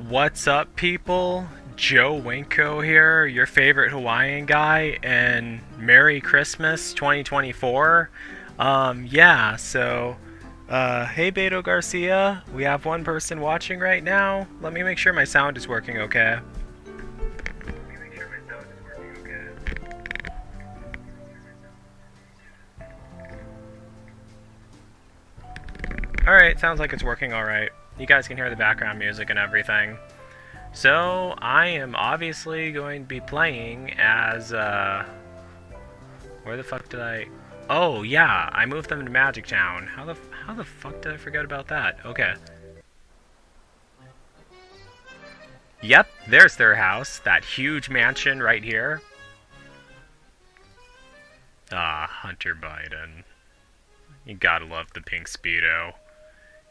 What's up, people? Joe Winko here, your favorite Hawaiian guy, and Merry Christmas 2024. Yeah, so, hey Beto Garcia, we have one person watching right now. Let me make sure my sound is working okay. Alright, sounds like it's working alright. You guys can hear the background music and everything. So, I am obviously going to be playing as, where the fuck did I... Oh, yeah, I moved them to Magic Town. How the fuck did I forget about that? Okay. Yep, there's their house. That huge mansion right here. Ah, Hunter Biden. You gotta love the pink Speedo.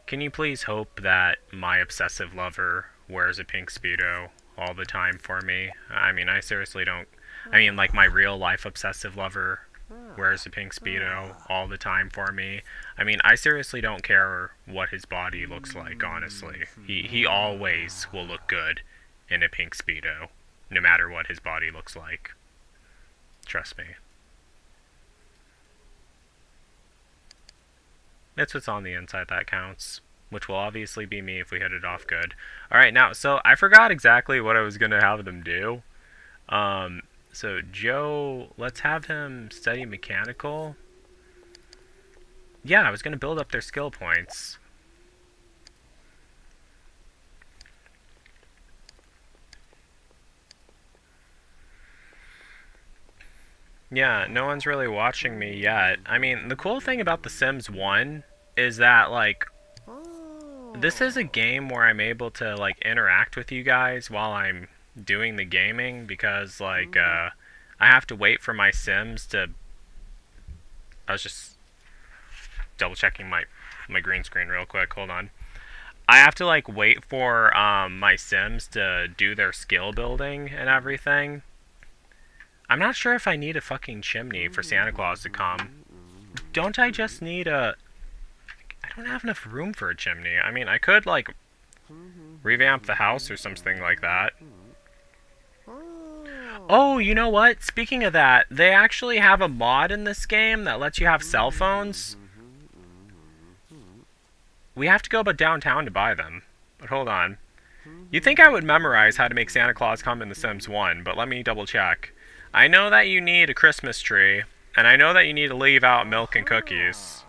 Can you please hope that my obsessive lover wears a pink Speedo all the time for me? I mean, I seriously don't... I mean, like, my real-life obsessive lover wears a pink Speedo all the time for me. I mean, I seriously don't care what his body looks like, honestly. He always will look good in a pink Speedo, no matter what his body looks like. Trust me. It's what's on the inside that counts, which will obviously be me if we hit it off good. Alright, now, so I forgot exactly what I was going to have them do. So Joe, let's have him study mechanical. Yeah, I was going to build up their skill points. Yeah, no one's really watching me yet. I mean, the cool thing about The Sims 1 is that, like, this is a game where I'm able to, like, interact with you guys while I'm doing the gaming, because, like, I have to wait for my Sims to... I was just double-checking my green screen real quick, hold on. I have to, like, wait for, my Sims to do their skill building and everything. I'm not sure if I need a fucking chimney for Santa Claus to come. Don't I just need a... I don't have enough room for a chimney. I mean, I could, like, revamp the house or something like that. Oh, you know what? Speaking of that, they actually have a mod in this game that lets you have cell phones. We have to go downtown to buy them. But hold on. You'd think I would memorize how to make Santa Claus come in The Sims 1, but let me double check. I know that you need a Christmas tree, and I know that you need to leave out milk and cookies.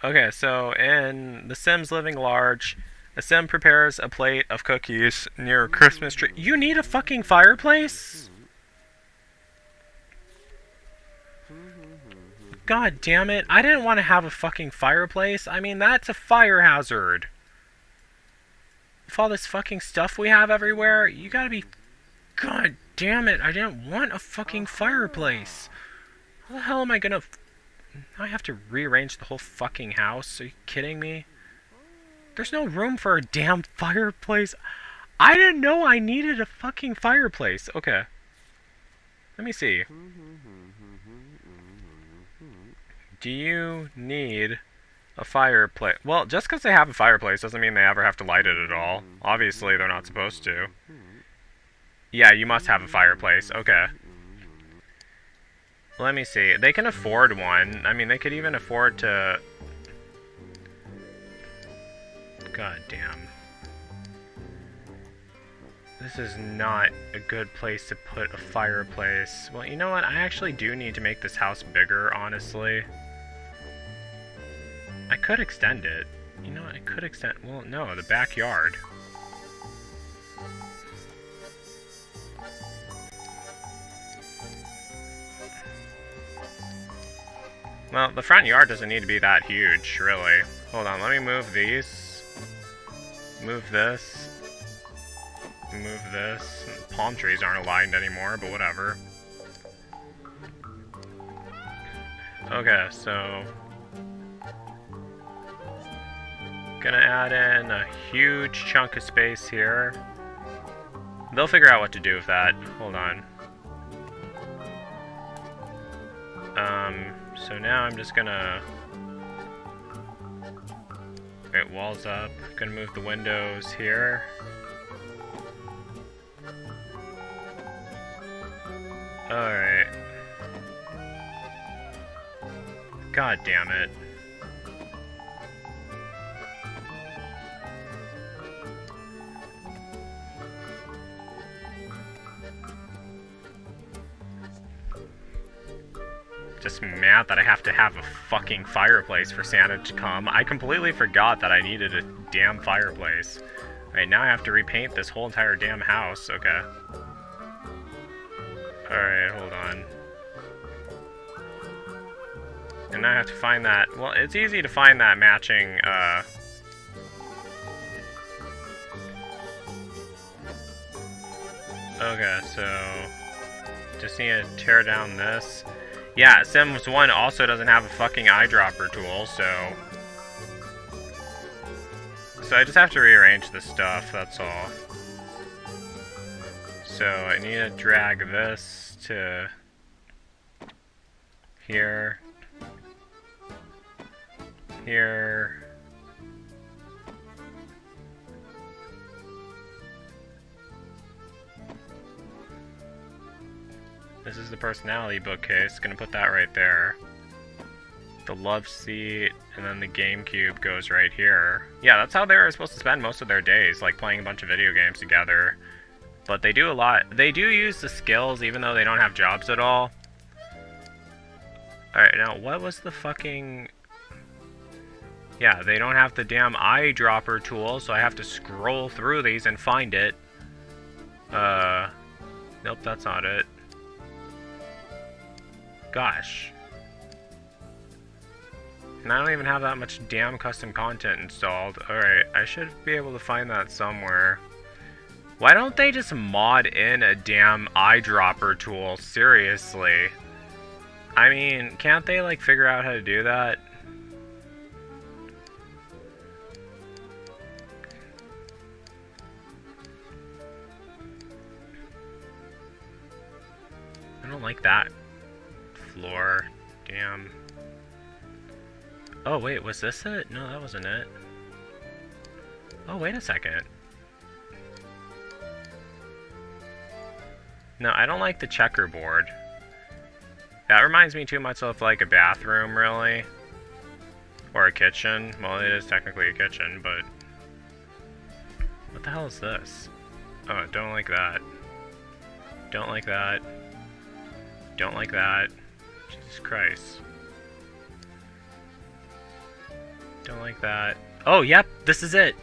Okay, so in The Sims Living Large, a Sim prepares a plate of cookies near a Christmas tree. You need a fucking fireplace? God damn it, I didn't want to have a fucking fireplace. I mean, that's a fire hazard. With all this fucking stuff we have everywhere, you gotta be... God damn it, I didn't want a fucking fireplace. How the hell am I gonna... I have to rearrange the whole fucking house? Are you kidding me? There's no room for a damn fireplace. I didn't know I needed a fucking fireplace. Okay. Let me see. Do you need a fireplace? Well, just because they have a fireplace doesn't mean they ever have to light it at all. Obviously, they're not supposed to. Yeah, you must have a fireplace. Okay. Let me see. They can afford one. I mean, they could even afford to... God damn. This is not a good place to put a fireplace. Well, you know what? I actually do need to make this house bigger, honestly. I could extend it. You know what? I could extend... Well, no, the backyard. Well, the front yard doesn't need to be that huge, really. Hold on, let me move these. Move this. Move this. Palm trees aren't aligned anymore, but whatever. Okay, so... Gonna add in a huge chunk of space here. They'll figure out what to do with that. Hold on. So now I'm just gonna... Wait, walls up. Gonna move the windows here. Alright. God damn it. Just mad that I have to have a fucking fireplace for Santa to come. I completely forgot that I needed a damn fireplace. Alright, now I have to repaint this whole entire damn house. Okay. Alright, hold on. And now I have to find that... Well, it's easy to find that matching, Okay, so... Just need to tear down this. Yeah, Sims 1 also doesn't have a fucking eyedropper tool, so... So I just have to rearrange this stuff, that's all. So I need to drag this to... here. Here. This is the personality bookcase. Gonna put that right there. The love seat, and then the GameCube goes right here. Yeah, that's how they're supposed to spend most of their days, like playing a bunch of video games together. But they do a lot. They do use the skills, even though they don't have jobs at all. Alright, now what was the fucking... Yeah, they don't have the damn eyedropper tool, so I have to scroll through these and find it. Nope, that's not it. Gosh. And I don't even have that much damn custom content installed. Alright, I should be able to find that somewhere. Why don't they just mod in a damn eyedropper tool? Seriously. I mean, can't they, like, figure out how to do that? I don't like that. Floor. Damn. Oh, wait, was this it? No, that wasn't it. Oh, wait a second. No, I don't like the checkerboard. That reminds me too much of, like, a bathroom, really. Or a kitchen. Well, it is technically a kitchen, but... What the hell is this? Oh, don't like that. Don't like that. Don't like that. Jesus Christ. Don't like that. Oh, yep, this is it.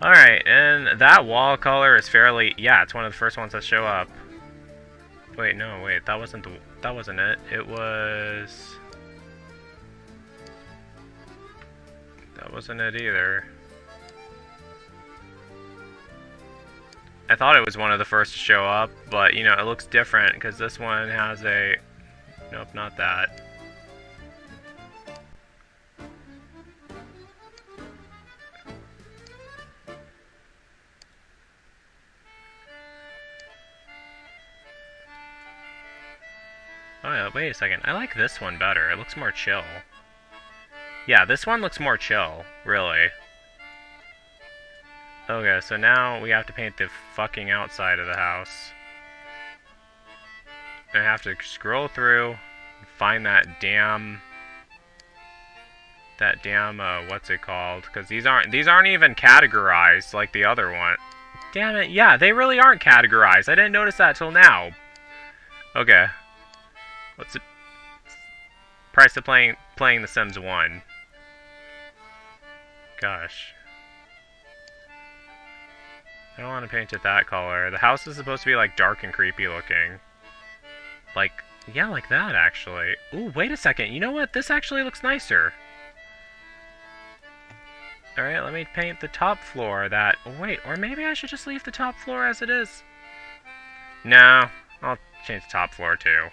Alright, and that wall color is fairly... Yeah, it's one of the first ones that show up. Wait, no, wait, that wasn't it. It was... That wasn't it either. I thought it was one of the first to show up, but, you know, it looks different, because this one has a... Nope, not that. Oh yeah, wait a second. I like this one better. It looks more chill. Yeah, this one looks more chill, really. Okay, so now we have to paint the fucking outside of the house. I have to scroll through and find that damn what's it called? Because these aren't even categorized like the other one. Damn it, yeah, they really aren't categorized. I didn't notice that till now. Okay. What's the price of playing The Sims 1? Gosh. I don't want to paint it that color. The house is supposed to be like dark and creepy looking. Like, yeah, like that actually. Ooh, wait a second. You know what? This actually looks nicer. Alright, let me paint the top floor that... Wait, or maybe I should just leave the top floor as it is. No, I'll change the top floor too.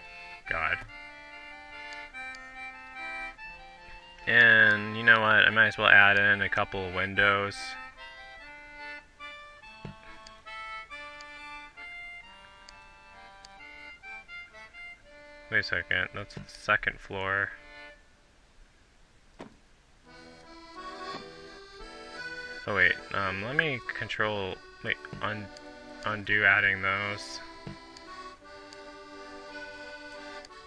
God. And you know what? I might as well add in a couple of windows. Wait a second, that's the second floor. Oh wait, let me control... Wait, undo adding those.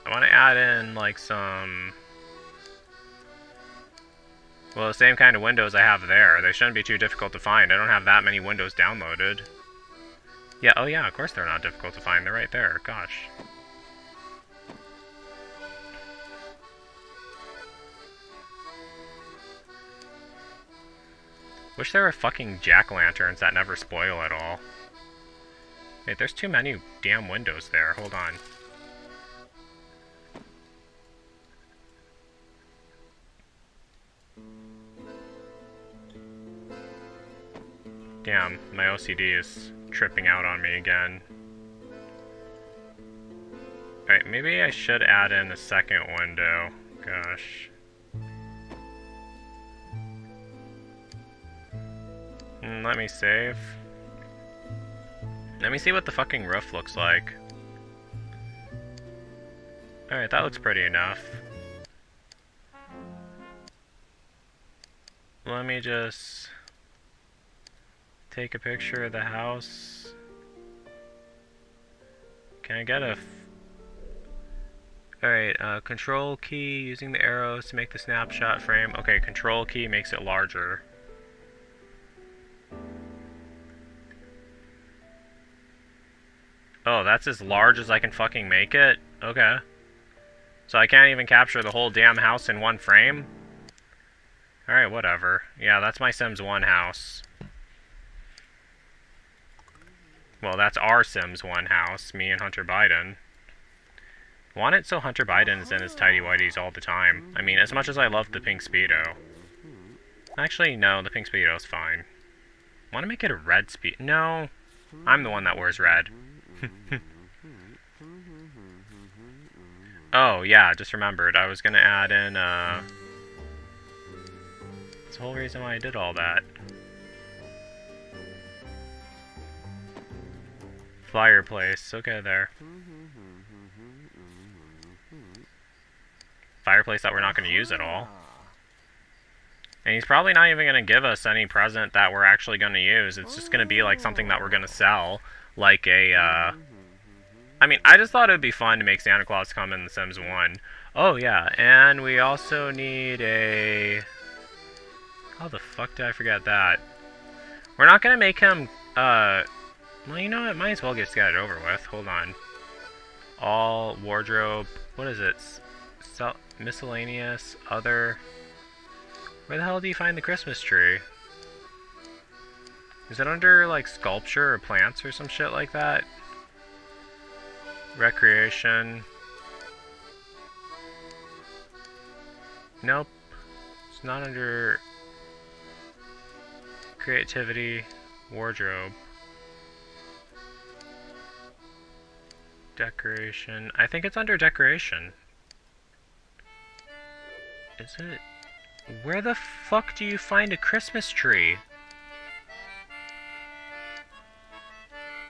I want to add in, like, some... Well, the same kind of windows I have there. They shouldn't be too difficult to find. I don't have that many windows downloaded. Yeah, oh yeah, of course they're not difficult to find. They're right there. Gosh. Wish there were fucking jack-o'-lanterns that never spoil at all. Wait, there's too many damn windows there. Hold on. Damn, my OCD is tripping out on me again. Alright, maybe I should add in a second window. Gosh. Let me save. Let me see what the fucking roof looks like. Alright, that looks pretty enough. Let me just take a picture of the house. Can I get a... Alright, control key, using the arrows to make the snapshot frame. Okay, control key makes it larger. Oh, that's as large as I can fucking make it? Okay. So I can't even capture the whole damn house in one frame? Alright, whatever. Yeah, that's my Sims 1 house. Well, that's our Sims 1 house, me and Hunter Biden. Want it so Hunter Biden is in his tighty-whities all the time. I mean, as much as I love the pink Speedo. Actually, no, the pink Speedo's fine. Want to make it a red Speedo? No, I'm the one that wears red. Oh, yeah, just remembered. I was gonna add in, that's the whole reason why I did all that. Fireplace, okay there. Fireplace that we're not gonna use at all. And he's probably not even gonna give us any present that we're actually gonna use. It's just gonna be like something that we're gonna sell. Like a, I mean, I just thought it would be fun to make Santa Claus come in The Sims 1. Oh, yeah, and we also need a... How the fuck did I forget that? We're not gonna make him, well, you know what? Might as well just get it over with. Hold on. All wardrobe... What is it? Miscellaneous, other... Where the hell do you find the Christmas tree? Is it under, like, sculpture or plants or some shit like that? Recreation. Nope. It's not under... Creativity. Wardrobe. Decoration. I think it's under decoration. Is it? Where the fuck do you find a Christmas tree?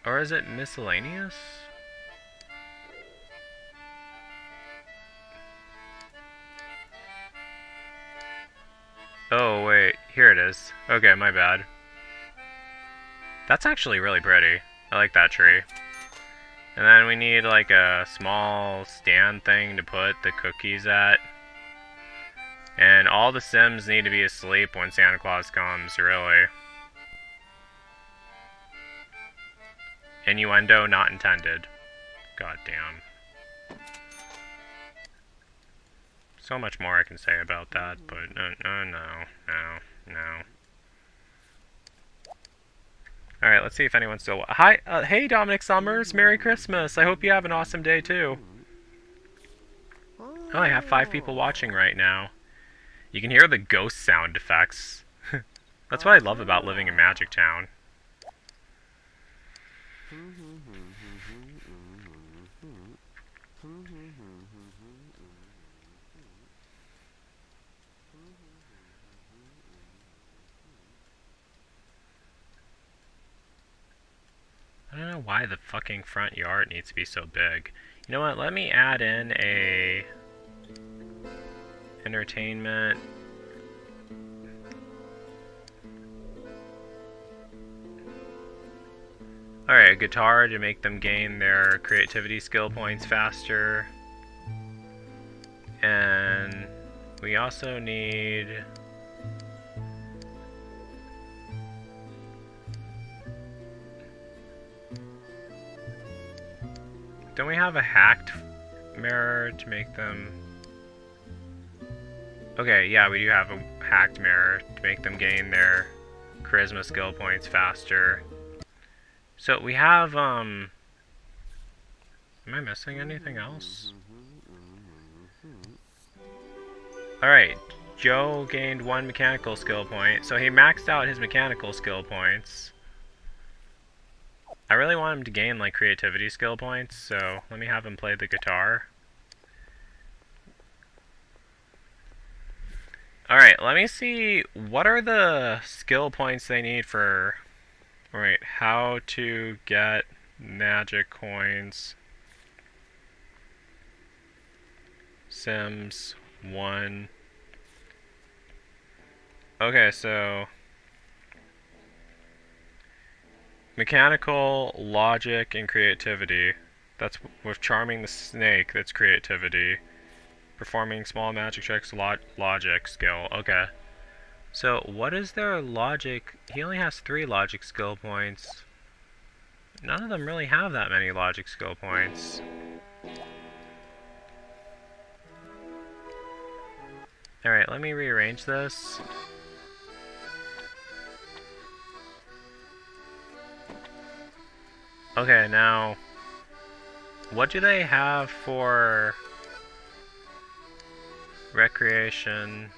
Or is it miscellaneous? Here it is. Okay, my bad. That's actually really pretty. I like that tree. And then we need like a small stand thing to put the cookies at. And all the Sims need to be asleep when Santa Claus comes, really. Innuendo not intended. God damn. So much more I can say about that, but no. Alright, let's see if anyone's still... Hi, hey Dominic Summers, Merry Christmas! I hope you have an awesome day too. Oh, I have 5 people watching right now. You can hear the ghost sound effects. That's what I love about living in Magic Town. I don't know why the fucking front yard needs to be so big. You know what, let me add in a... entertainment... Alright, a guitar to make them gain their creativity skill points faster. And we also need... Don't we have a hacked mirror to make them... Okay, yeah, we do have a hacked mirror to make them gain their charisma skill points faster. So we have, am I missing anything else? Alright, Joe gained 1 mechanical skill point, so he maxed out his mechanical skill points. I really want him to gain, like, creativity skill points, so let me have him play the guitar. Alright, let me see, what are the skill points they need for... Wait, how to get magic coins. Sims 1. Okay, so... Mechanical, logic, and creativity. That's with charming the snake, that's creativity. Performing small magic tricks, logic skill. Okay. So, what is their logic? He only has 3 logic skill points. None of them really have that many logic skill points. Alright, let me rearrange this. Okay, now, what do they have for recreation?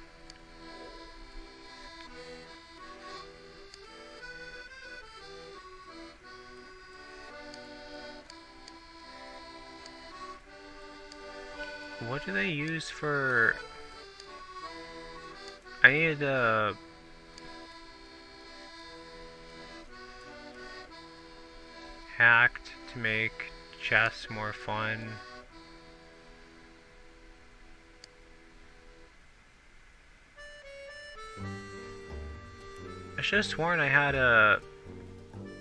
What do they use for... I need hacked to make chess more fun. I should have sworn I had a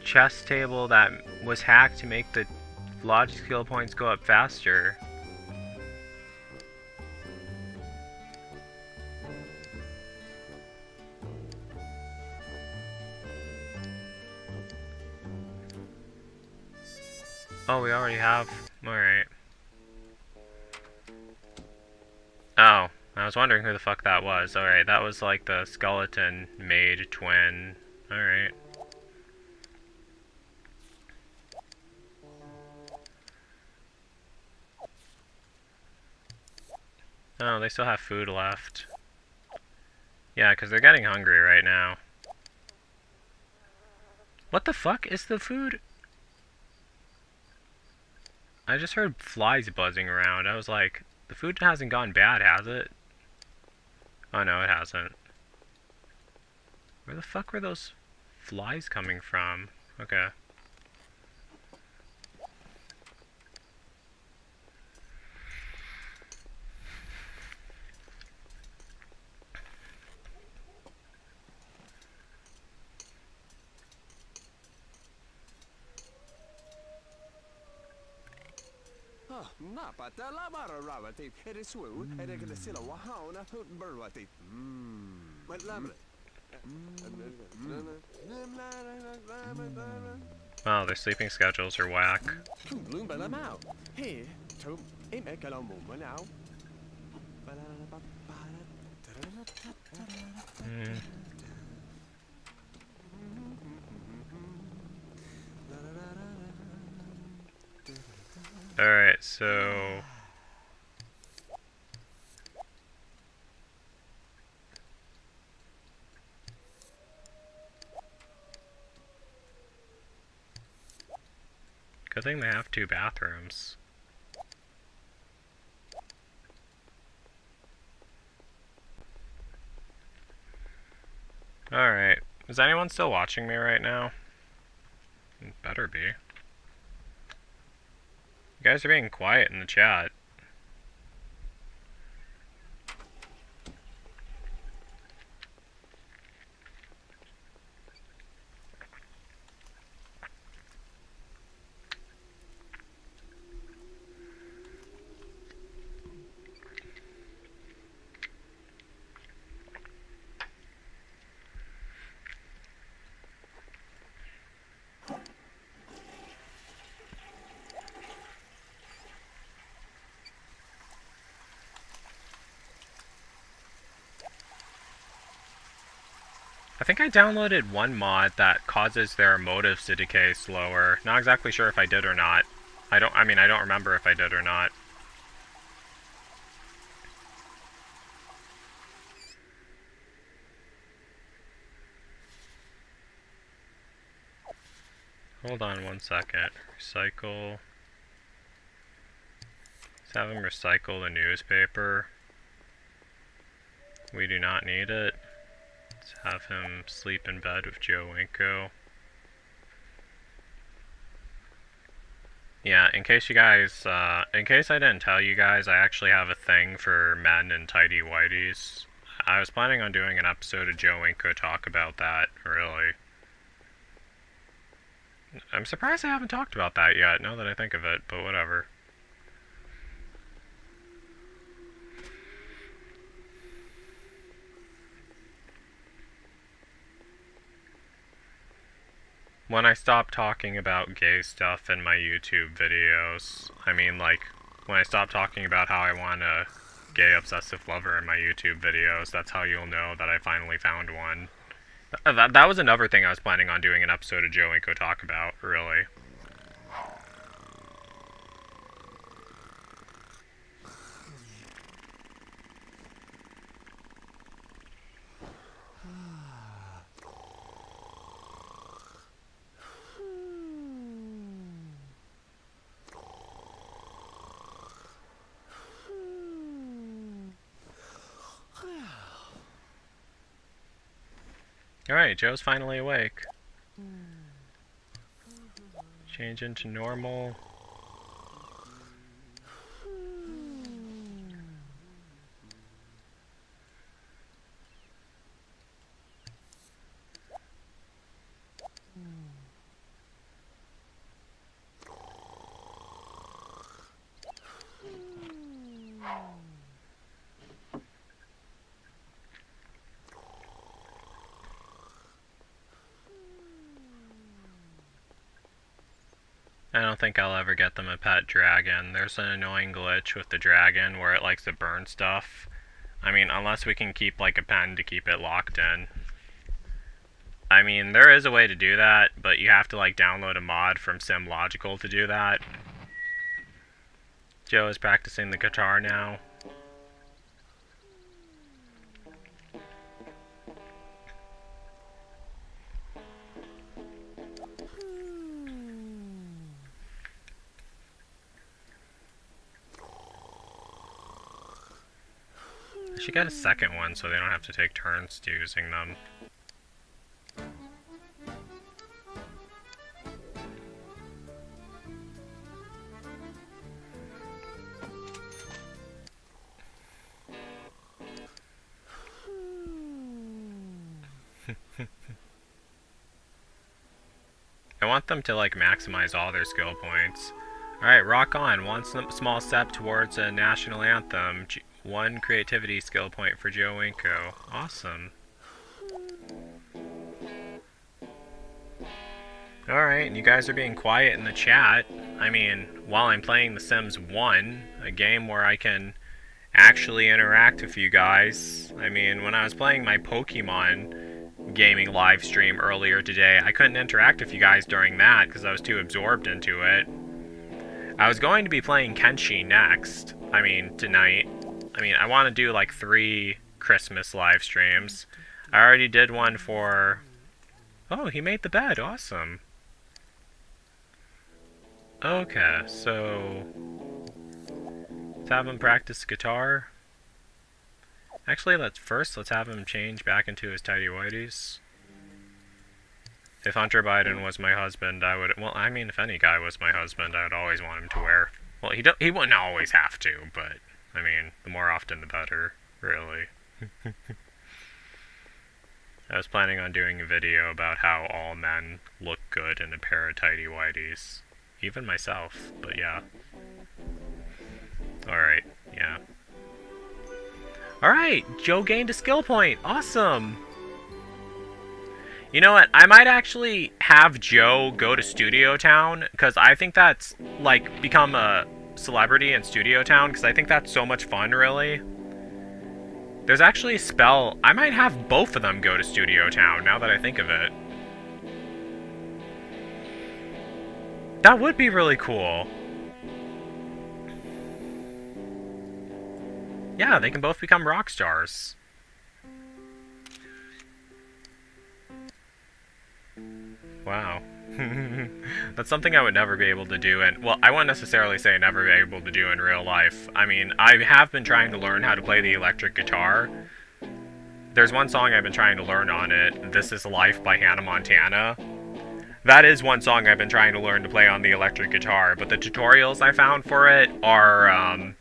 chess table that was hacked to make the logic skill points go up faster. Oh, we already have. Alright. Oh, I was wondering who the fuck that was. Alright, that was like the skeleton maid twin. Alright. Oh, they still have food left. Yeah, because they're getting hungry right now. What the fuck is the food? I just heard flies buzzing around. I was like, the food hasn't gone bad, has it? Oh no, it hasn't. Where the fuck were those flies coming from? Okay. Wow, their sleeping schedules are whack. Alright, so... Good thing they have 2 bathrooms. Alright, is anyone still watching me right now? Better be. You guys are being quiet in the chat. I think I downloaded one mod that causes their motives to decay slower. Not exactly sure if I did or not. I don't remember if I did or not. Hold on one second. Recycle. Let's have him recycle the newspaper. We do not need it. Let's have him sleep in bed with Joe Winko. Yeah, in case I didn't tell you guys, I actually have a thing for men in tidy whities. I was planning on doing an episode of Joe Winko talk about that, really. I'm surprised I haven't talked about that yet, now that I think of it, but whatever. When I stop talking about gay stuff in my YouTube videos, I mean, like, when I stop talking about how I want a gay obsessive lover in my YouTube videos, that's how you'll know that I finally found one. That was another thing I was planning on doing an episode of Joe Winko talk about, really. Alright, Joe's finally awake. Change into normal. I don't think I'll ever get them a pet dragon. There's an annoying glitch with the dragon where it likes to burn stuff. I mean, unless we can keep like a pen to keep it locked in. I mean, there is a way to do that, but you have to like download a mod from SimLogical to do that. Joe is practicing the guitar now. I should get a second one so they don't have to take turns to using them. I want them to like maximize all their skill points. Alright, rock on. One small step towards a national anthem. One creativity skill point for Joe Winko. Awesome. Alright, and you guys are being quiet in the chat. I mean, while I'm playing The Sims 1, a game where I can actually interact with you guys. I mean, when I was playing my Pokemon gaming live stream earlier today, I couldn't interact with you guys during that because I was too absorbed into it. I was going to be playing Kenshi next. I mean, tonight. I mean, I want to do like 3 Christmas live streams. I already did one for... Oh, he made the bed. Awesome. Okay, so... let's have him practice guitar. Actually, let's have him change back into his tidy whities. If Hunter Biden was my husband, I would... Well, I mean, if any guy was my husband, I would always want him to wear... Well, he wouldn't always have to, but... I mean, the more often the better, really. I was planning on doing a video about how all men look good in a pair of tidy whities. Even myself, but yeah. Alright, yeah. Alright, Joe gained a skill point. Awesome! You know what? I might actually have Joe go to Studio Town, because I think that's, like, become a celebrity in Studio Town, because I think that's so much fun, really. There's actually a spell... I might have both of them go to Studio Town, now that I think of it. That would be really cool. Yeah, they can both become rock stars. Wow. That's something I would never be able to do, and well, I wouldn't necessarily say never be able to do in real life. I mean, I have been trying to learn how to play the electric guitar. There's one song I've been trying to learn on it, This Is Life by Hannah Montana. That is one song I've been trying to learn to play on the electric guitar, but the tutorials I found for it are,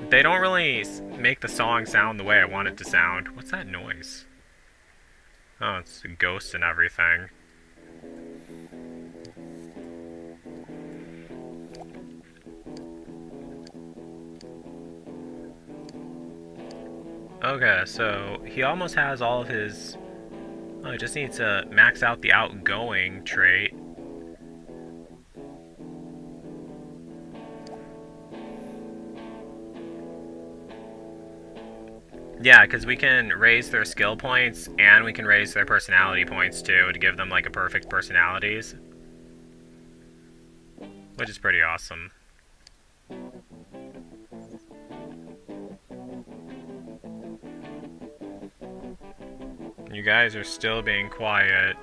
they don't really make the song sound the way I want it to sound. What's that noise? Oh, it's a ghost and everything. Okay, so he almost has all of his... Oh, he just needs to max out the outgoing trait. Yeah, because we can raise their skill points, and we can raise their personality points, too, to give them, like, a perfect personalities. Which is pretty awesome. You guys are still being quiet.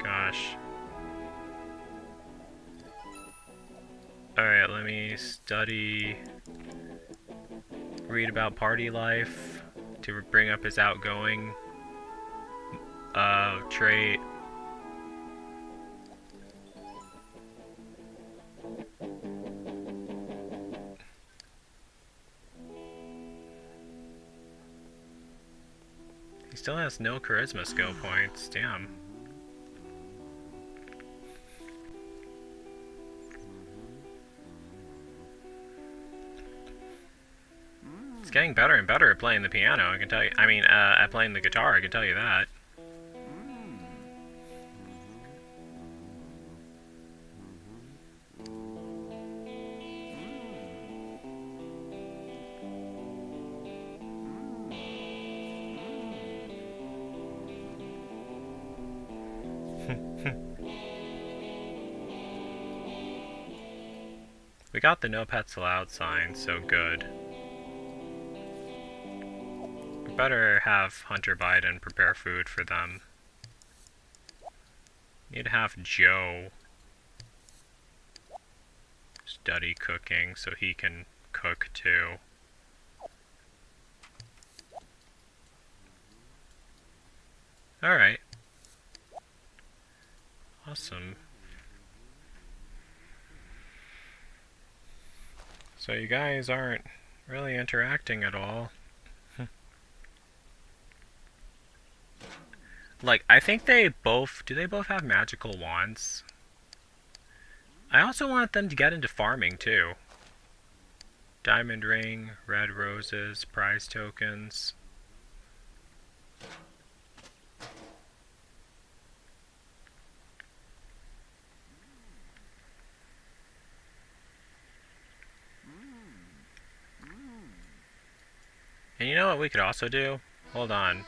Gosh. Alright, let me study... read about party life to bring up his outgoing trait. He still has no charisma skill points. Damn. He's getting better and better at playing the piano, I can tell you. I mean, at playing the guitar, I can tell you that. We got the no pets allowed sign, so good. We better have Hunter Biden prepare food for them. Need to have Joe study cooking so he can cook too. Alright. Awesome. So you guys aren't really interacting at all. Like, I think they both... Do they both have magical wands? I also want them to get into farming too. Diamond ring, red roses, prize tokens. And you know what we could also do? Hold on.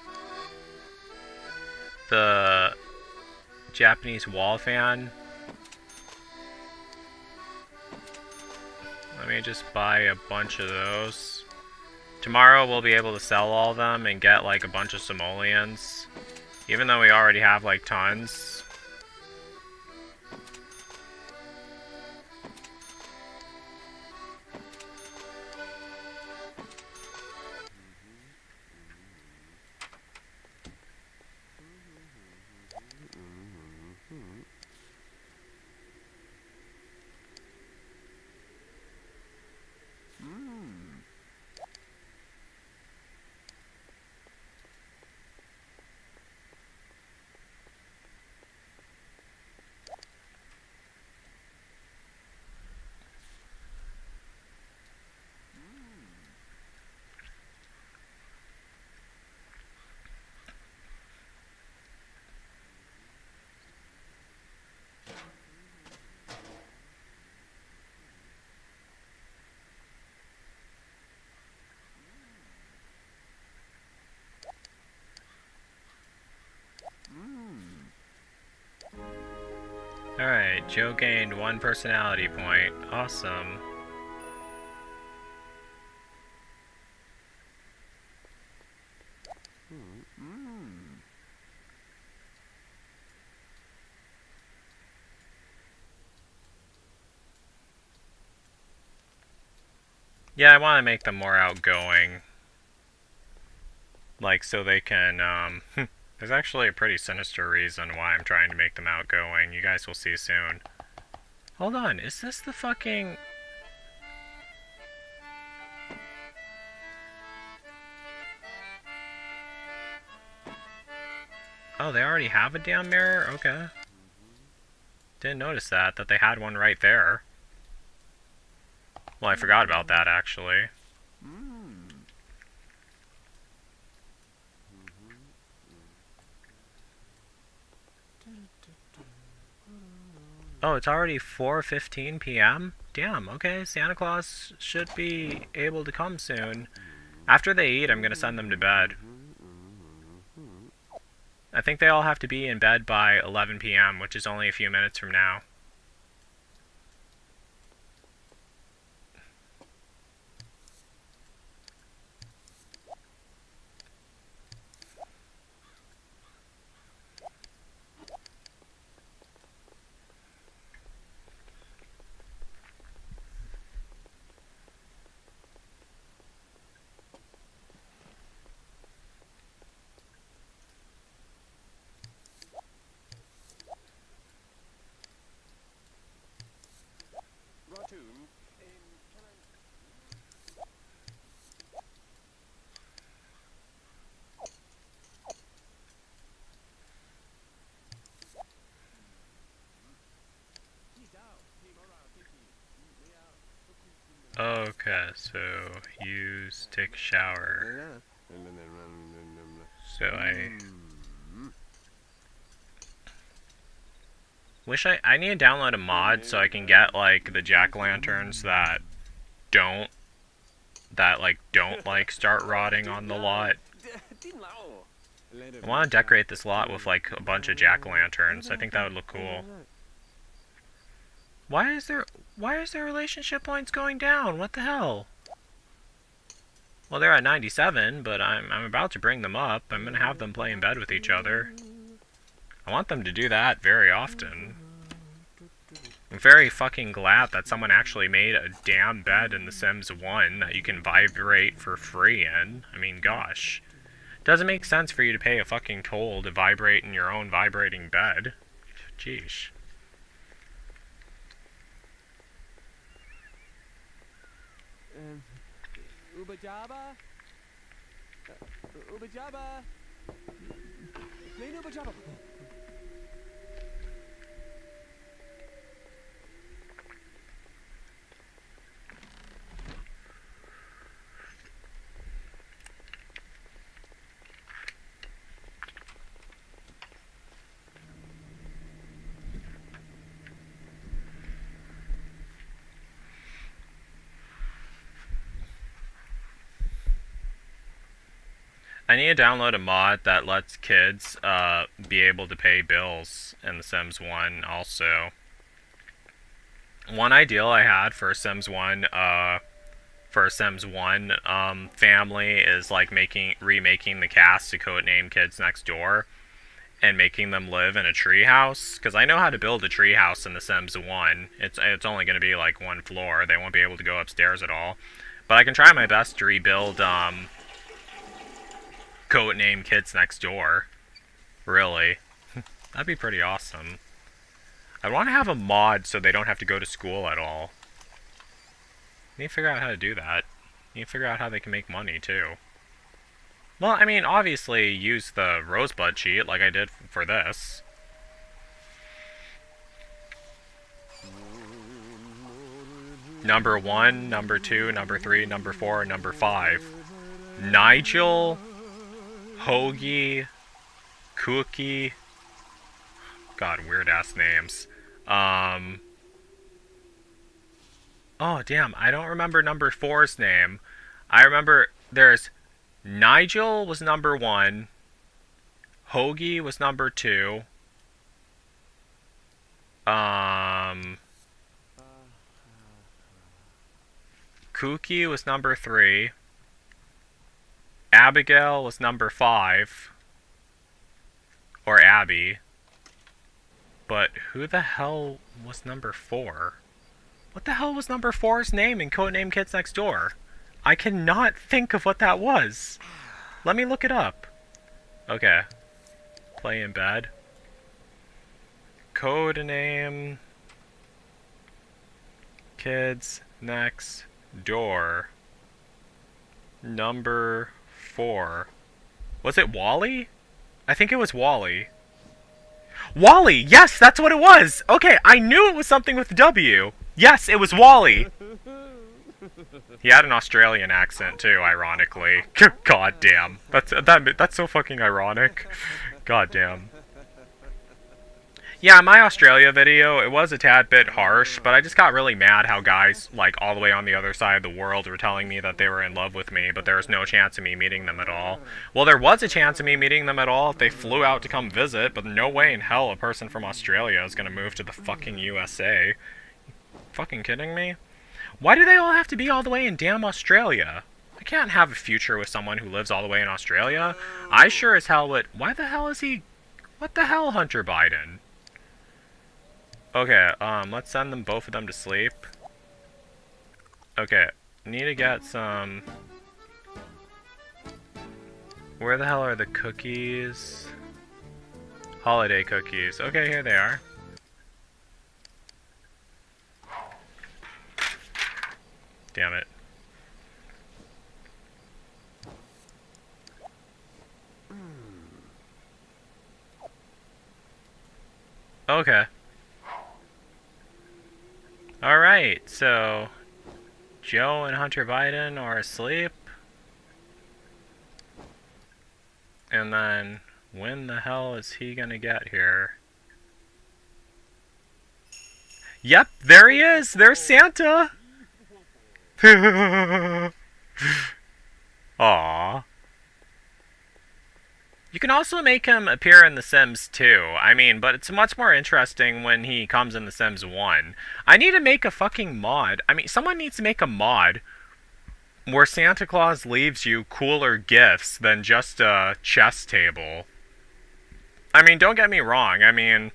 The Japanese wall fan. Let me just buy a bunch of those. Tomorrow we'll be able to sell all of them and get like a bunch of simoleons. Even though we already have like tons. Alright, Joe gained 1 personality point. Awesome. Yeah, I want to make them more outgoing. Like, so they can, there's actually a pretty sinister reason why I'm trying to make them outgoing. You guys will see soon. Hold on, is this the fucking... Oh, they already have a damn mirror? Okay. Didn't notice that they had one right there. Well, I forgot about that, actually. Oh, it's already 4:15 p.m.? Damn, okay, Santa Claus should be able to come soon. After they eat, I'm gonna send them to bed. I think they all have to be in bed by 11 p.m., which is only a few minutes from now. Okay, so use, take a shower. So I wish I need to download a mod so I can get like the jack-o'-lanterns that don't start rotting on the lot. I want to decorate this lot with like a bunch of jack-o'-lanterns. I think that would look cool. Why is their relationship points going down? What the hell? Well, they're at 97, but I'm about to bring them up. I'm gonna have them play in bed with each other. I want them to do that very often. I'm very fucking glad that someone actually made a damn bed in The Sims 1 that you can vibrate for free in. I mean, gosh. Doesn't make sense for you to pay a fucking toll to vibrate in your own vibrating bed. Jeez. Ubajaba? Ubajaba? Plain Ubajaba. I need to download a mod that lets kids be able to pay bills in The Sims 1 also. One ideal I had for Sims 1 family is like remaking the cast to codename Kids Next Door and making them live in a treehouse, because I know how to build a treehouse in The Sims 1. It's only going to be like one floor. They won't be able to go upstairs at all. But I can try my best to rebuild codename Kids Next Door. Really. That'd be pretty awesome. I want to have a mod so they don't have to go to school at all. Need to figure out how to do that. Need to figure out how they can make money, too. Well, I mean, obviously use the Rosebud cheat like I did for this. Number 1, number 2, number 3, number 4, number 5. Nigel, Hoagie, Cookie. God, weird-ass names. Oh, damn, I don't remember number 4's name. I remember there's Nigel was number 1. Hoagie was number 2. Kooky was number 3. Abigail was number 5. Or Abby. But who the hell was number 4? What the hell was number 4's name in Codename Kids Next Door? I cannot think of what that was. Let me look it up. Okay. Play in bed. Codename Kids Next Door. Number 4. Was it Wally? I think it was Wally. Wally! Yes, that's what it was! Okay, I knew it was something with W. Yes, it was Wally! He had an Australian accent too, ironically. God damn. That's so fucking ironic. God damn. Yeah, my Australia video, it was a tad bit harsh, but I just got really mad how guys, like, all the way on the other side of the world were telling me that they were in love with me, but there was no chance of me meeting them at all. Well, there was a chance of me meeting them at all if they flew out to come visit, but no way in hell a person from Australia is gonna move to the fucking USA. Fucking kidding me? Why do they all have to be all the way in damn Australia? I can't have a future with someone who lives all the way in Australia. I sure as hell would. Why the hell is he... What the hell, Hunter Biden? Okay, let's send them, both of them, to sleep. Okay, need to get some... Where the hell are the cookies? Holiday cookies. Okay, here they are. Damn it. Okay. Alright, so Joe and Hunter Biden are asleep. And then, when the hell is he gonna get here? Yep, there he is! There's Santa! Aww. You can also make him appear in The Sims 2. I mean, but it's much more interesting when he comes in The Sims 1. I need to make a fucking mod. I mean, someone needs to make a mod where Santa Claus leaves you cooler gifts than just a chess table. I mean, don't get me wrong. I mean,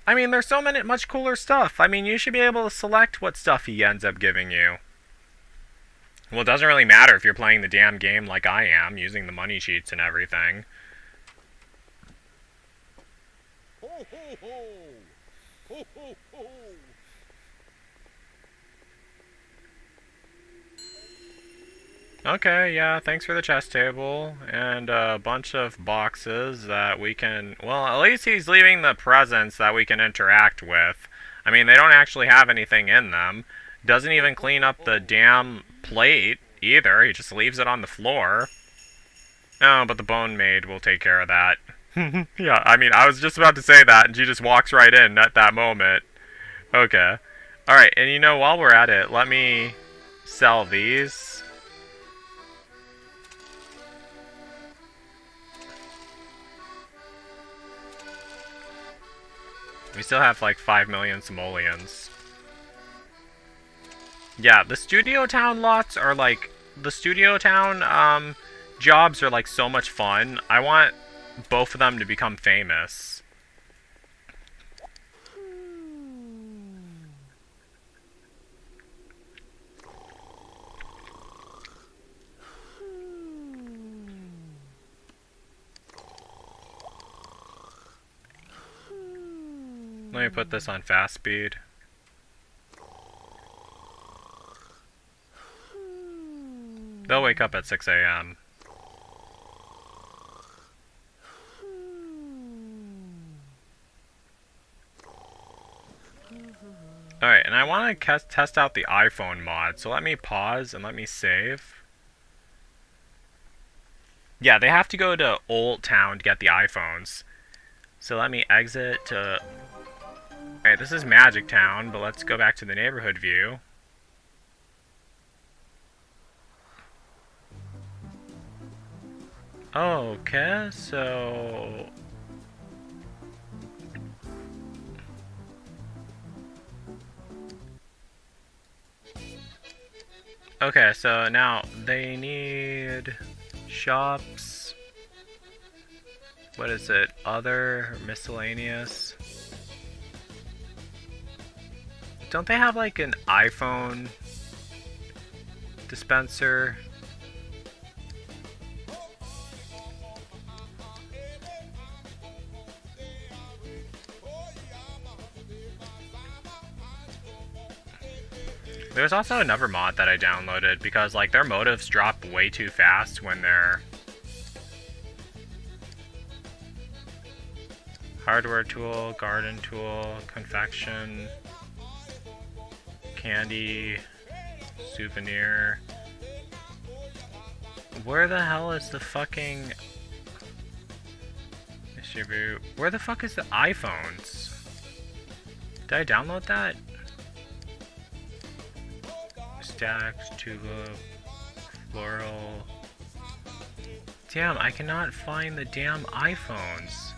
there's so much cooler stuff. I mean, you should be able to select what stuff he ends up giving you. Well, it doesn't really matter if you're playing the damn game like I am, using the money cheats and everything. Ho, ho, ho. Ho, ho, ho. Okay, yeah, thanks for the chess table, and a bunch of boxes that we can... Well, at least he's leaving the presents that we can interact with. I mean, they don't actually have anything in them. Doesn't even clean up the damn plate, either. He just leaves it on the floor. Oh, but the bone maid will take care of that. Yeah, I mean, I was just about to say that, and she just walks right in at that moment. Okay. Alright, and you know, while we're at it, let me sell these. We still have like 5 million simoleons. Yeah, the Studio Town lots are like... The Studio Town jobs are like so much fun. I want both of them to become famous. Let me put this on fast speed. They'll wake up at 6 a.m. Alright, and I want to test out the iPhone mod, so let me pause and let me save. Yeah, they have to go to Old Town to get the iPhones. So let me exit to... Alright, this is Magic Town, but let's go back to the neighborhood view. Okay, so... Okay, so now they need shops. What is it? Other miscellaneous. Don't they have like an iPhone dispenser? There's also another mod that I downloaded because like their motives drop way too fast when they're hardware tool, garden tool, confection, candy, souvenir. Where the hell is the fucking distribute? Where the fuck is the iPhones? Did I download that? Stacks, tulip, floral. Damn, I cannot find the damn iPhones.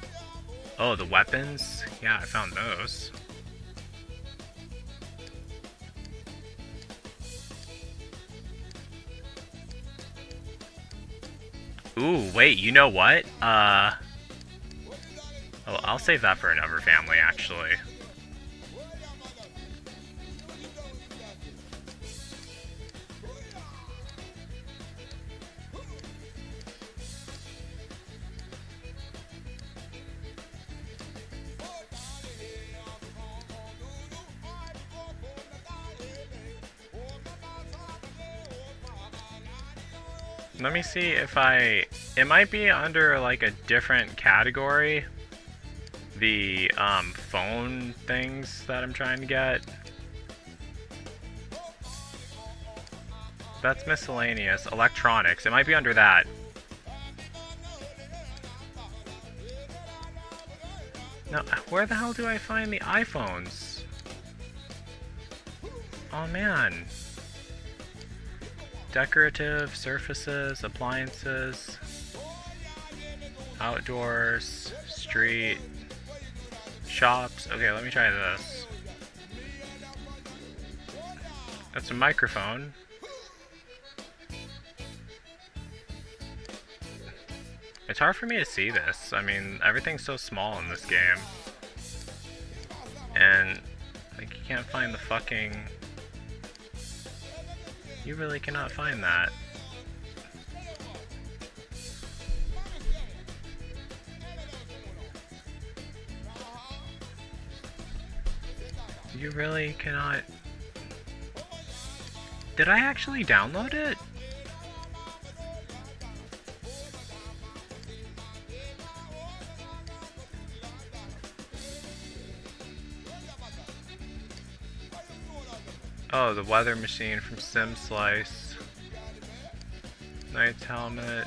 Oh, the weapons? Yeah, I found those. Ooh, wait, you know what? Oh, I'll save that for another family, actually. Let me see if it might be under like a different category. The phone things that I'm trying to get. That's miscellaneous. Electronics. It might be under that. Now, where the hell do I find the iPhones? Oh man. Decorative, surfaces, appliances, outdoors, street, shops. Okay, let me try this. That's a microphone. It's hard for me to see this. I mean, everything's so small in this game. And, like, you can't find the fucking... You really cannot find that. You really cannot... Did I actually download it? Oh, the weather machine from Sim Slice. Knight's helmet.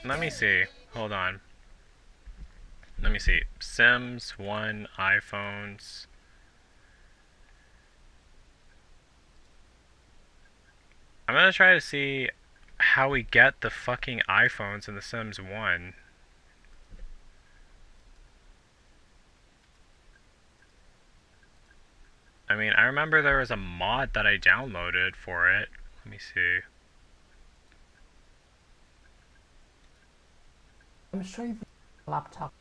Let me see. Hold on. Let me see. Sims 1 iPhones. I'm gonna try to see how we get the fucking iPhones in The Sims 1. I mean, I remember there was a mod that I downloaded for it. Let me see. I'm sure you've a laptop.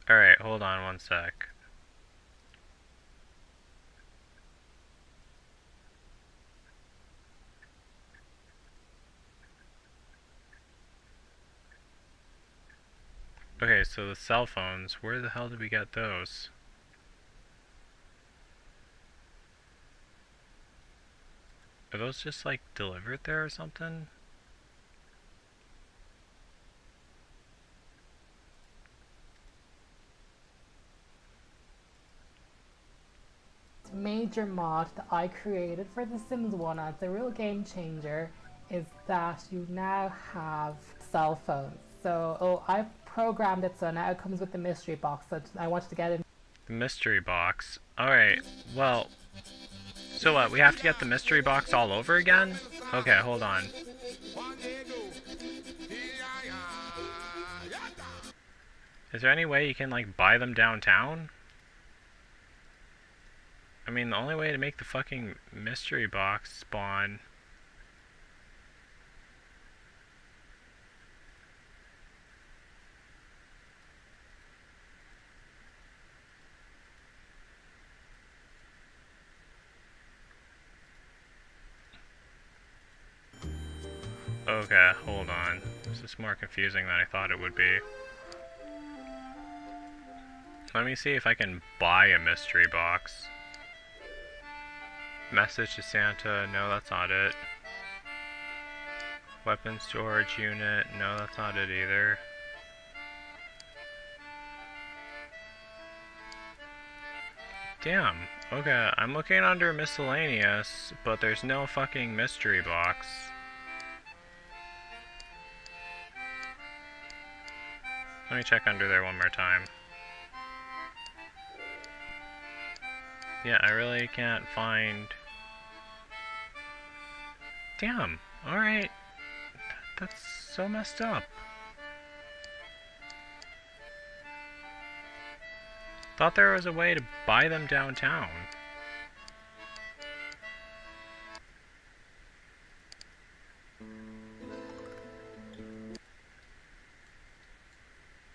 Alright, hold on one sec. Okay, so the cell phones, where the hell did we get those? Are those just like delivered there or something? Major mod that I created for The Sims 1, and it's a real game changer, is that you now have cell phones. So I've programmed it so now it comes with the mystery box that I wanted to get in. The mystery box. Alright, well, so what, we have to get the mystery box all over again? Okay, hold on. Is there any way you can, like, buy them downtown? I mean, the only way to make the fucking mystery box spawn... Okay, hold on. This is more confusing than I thought it would be. Let me see if I can buy a mystery box. Message to Santa, no, that's not it. Weapon storage unit, no, that's not it either. Damn, okay, I'm looking under miscellaneous, but there's no fucking mystery box. Let me check under there one more time. Yeah, I really can't find... Damn, alright. That's so messed up. Thought there was a way to buy them downtown.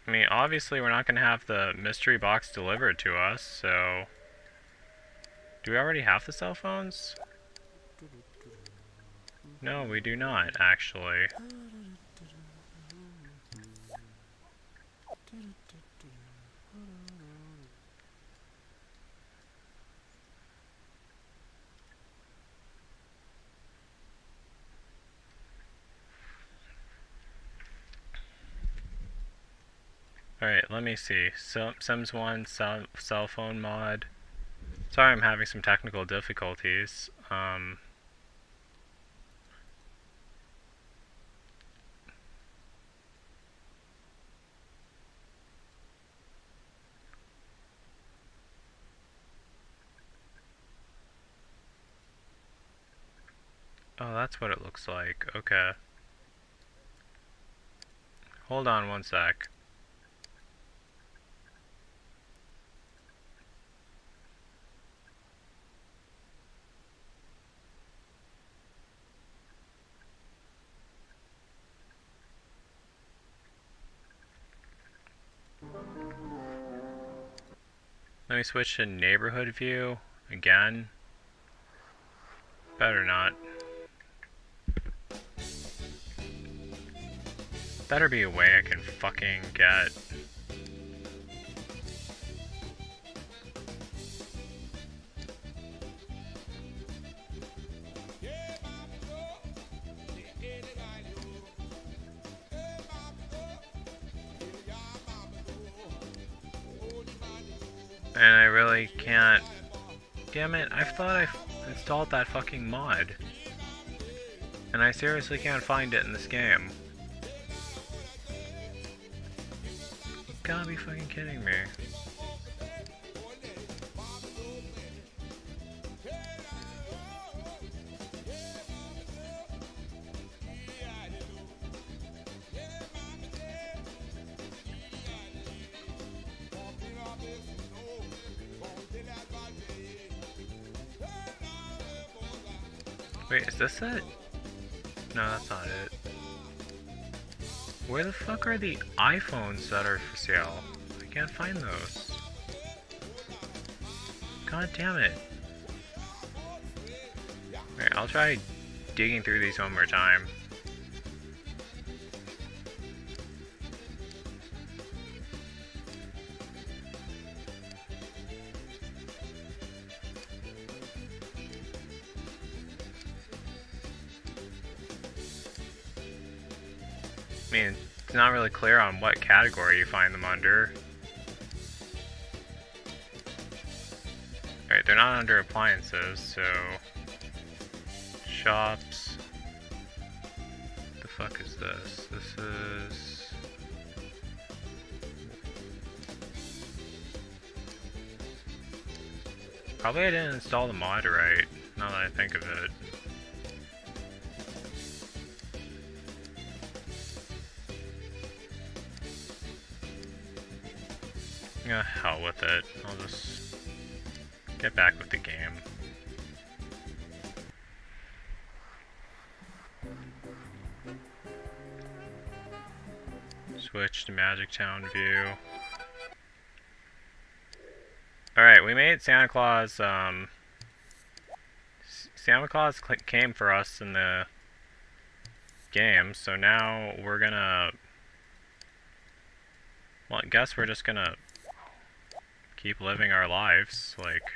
I mean, obviously we're not going to have the mystery box delivered to us, so... Do we already have the cell phones? No, we do not, actually. Alright, let me see. Sims 1 cell phone mod. Sorry, I'm having some technical difficulties. Oh, that's what it looks like. Okay. Hold on one sec. Let me switch to neighborhood view again. Better not. Better be a way I can fucking get. And I really can't. Damn it, I thought I installed that fucking mod. And I seriously can't find it in this game. You gotta be fucking kidding me. Wait, is this it? No, that's not it. Where the fuck are the iPhones that are for sale? I can't find those. God damn it. Alright, I'll try digging through these one more time. I mean, it's not really clear on what category you find them under. Alright, they're not under appliances, so... Shops... What the fuck is this? This is... Probably I didn't install the mod right, now that I think of it. Yeah, hell with it. I'll just get back with the game. Switch to Magic Town view. Alright, we made Santa Claus, Santa Claus came for us in the game, so now we're gonna... Well, I guess we're just gonna keep living our lives, like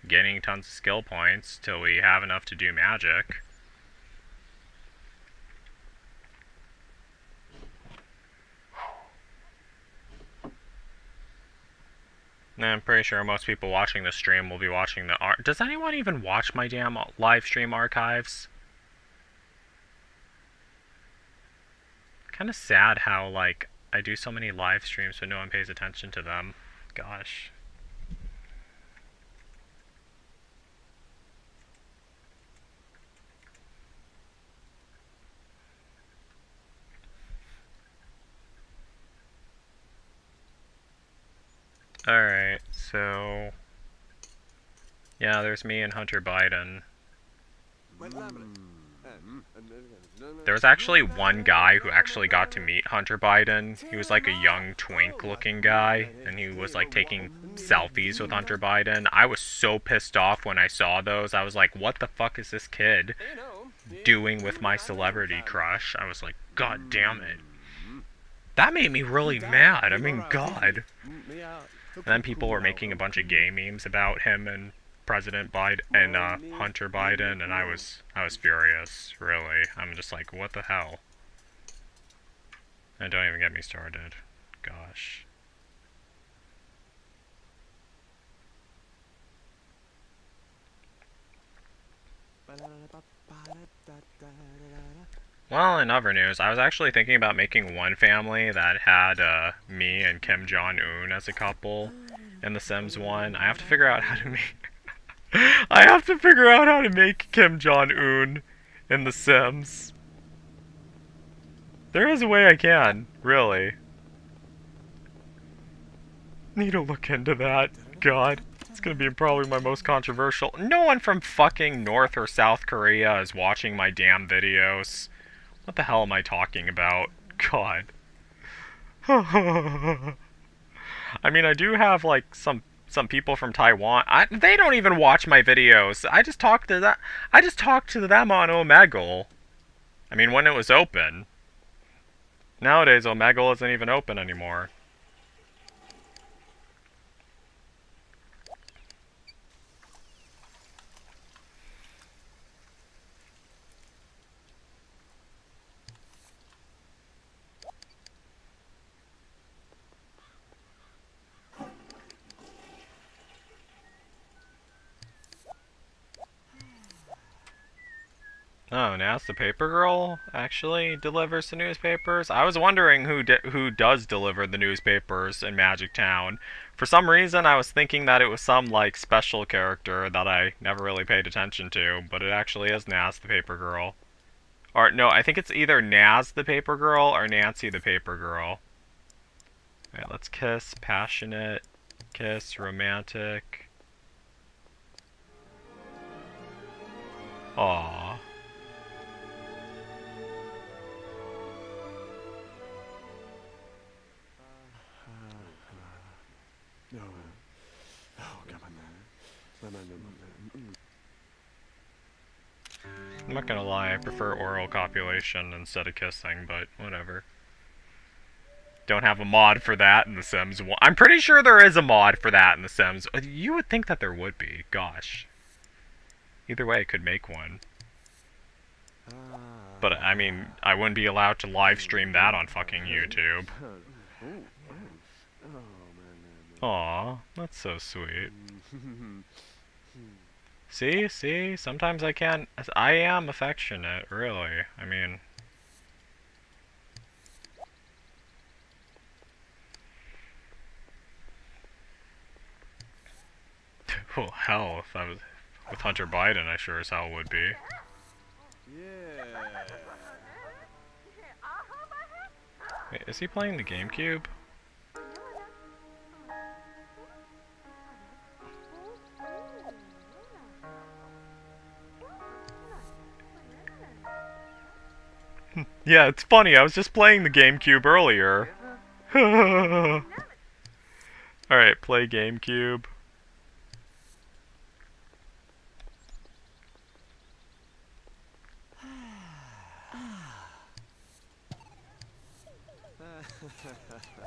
getting tons of skill points till we have enough to do magic. And I'm pretty sure most people watching this stream will be watching the Does anyone even watch my damn live stream archives? Kind of sad how, like, I do so many live streams but no one pays attention to them. Gosh. Alright, so... Yeah, there's me and Hunter Biden. There was actually one guy who actually got to meet Hunter Biden. He was like a young twink looking guy, and he was like taking selfies with Hunter Biden. I was so pissed off when I saw those. I was like, what the fuck is this kid doing with my celebrity crush? I was like, god damn it. That made me really mad. I mean, god. And then people were making a bunch of gay memes about him and President Biden and Hunter Biden, and I was furious, really. I'm just like, what the hell? And don't even get me started. Gosh. Well, in other news, I was actually thinking about making one family that had me and Kim Jong-un as a couple in The Sims 1. I have to figure out how to make... I have to figure out how to make Kim Jong-un in The Sims. There is a way I can, really. Need to look into that. God. It's gonna be probably my most controversial. No one from fucking North or South Korea is watching my damn videos. What the hell am I talking about? God. I mean, I do have, like, some people from Taiwan. They don't even watch my videos. I just talked to them on Omegle. I mean, when it was open. Nowadays, Omegle isn't even open anymore. Oh, now it's the paper girl actually delivers the newspapers. I was wondering who does deliver the newspapers in Magic Town. For some reason, I was thinking that it was some like special character that I never really paid attention to, but it actually is Naz the paper girl. Or no, I think it's either Naz the paper girl or Nancy the paper girl. Alright, let's kiss. Passionate. Kiss. Romantic. Aww. I'm not gonna lie, I prefer oral copulation instead of kissing, but whatever. Don't have a mod for that in The Sims 1. I'm pretty sure there is a mod for that in The Sims. You would think that there would be. Gosh. Either way, I could make one. But, I mean, I wouldn't be allowed to live stream that on fucking YouTube. Aw, that's so sweet. See? Sometimes I can't... I am affectionate, really. I mean... Well, hell, if I was with Hunter Biden, I sure as hell would be. Wait, is he playing the GameCube? Yeah, it's funny, I was just playing the GameCube earlier. Alright, play GameCube.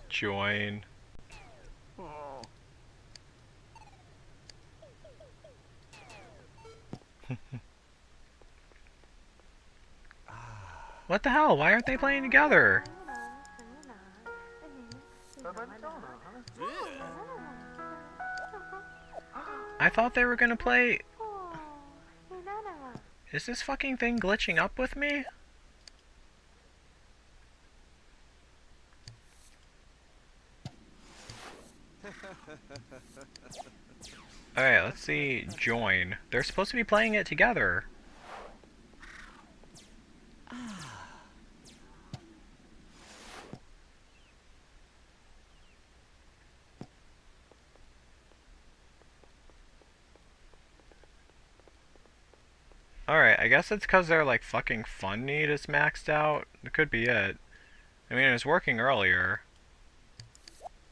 Join. What the hell? Why aren't they playing together? I thought they were gonna play... Is this fucking thing glitching up with me? Alright, let's see. Join. They're supposed to be playing it together. Alright, I guess it's because their like fucking fun need is maxed out. It could be it. I mean, it was working earlier.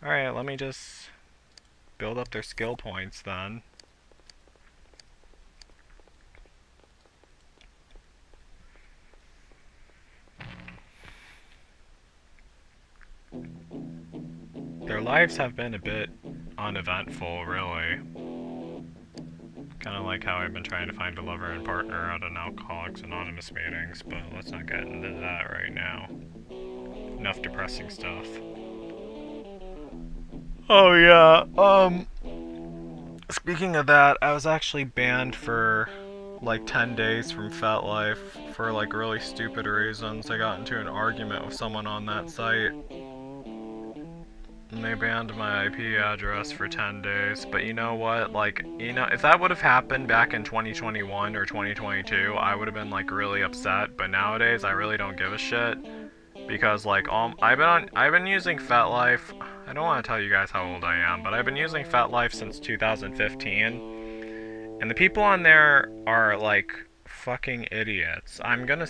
Alright, let me just build up their skill points then. Their lives have been a bit uneventful, really. Kind of like how I've been trying to find a lover and partner at an Alcoholics Anonymous meetings, but let's not get into that right now. Enough depressing stuff. Oh yeah, speaking of that, I was actually banned for like 10 days from FetLife for like really stupid reasons. I got into an argument with someone on that site. And they banned my IP address for 10 days, but you know what, like, you know, if that would have happened back in 2021 or 2022, I would have been, like, really upset, but nowadays, I really don't give a shit, because, like, I've been using FetLife, I don't want to tell you guys how old I am, but I've been using FetLife since 2015, and the people on there are, like, fucking idiots. I'm gonna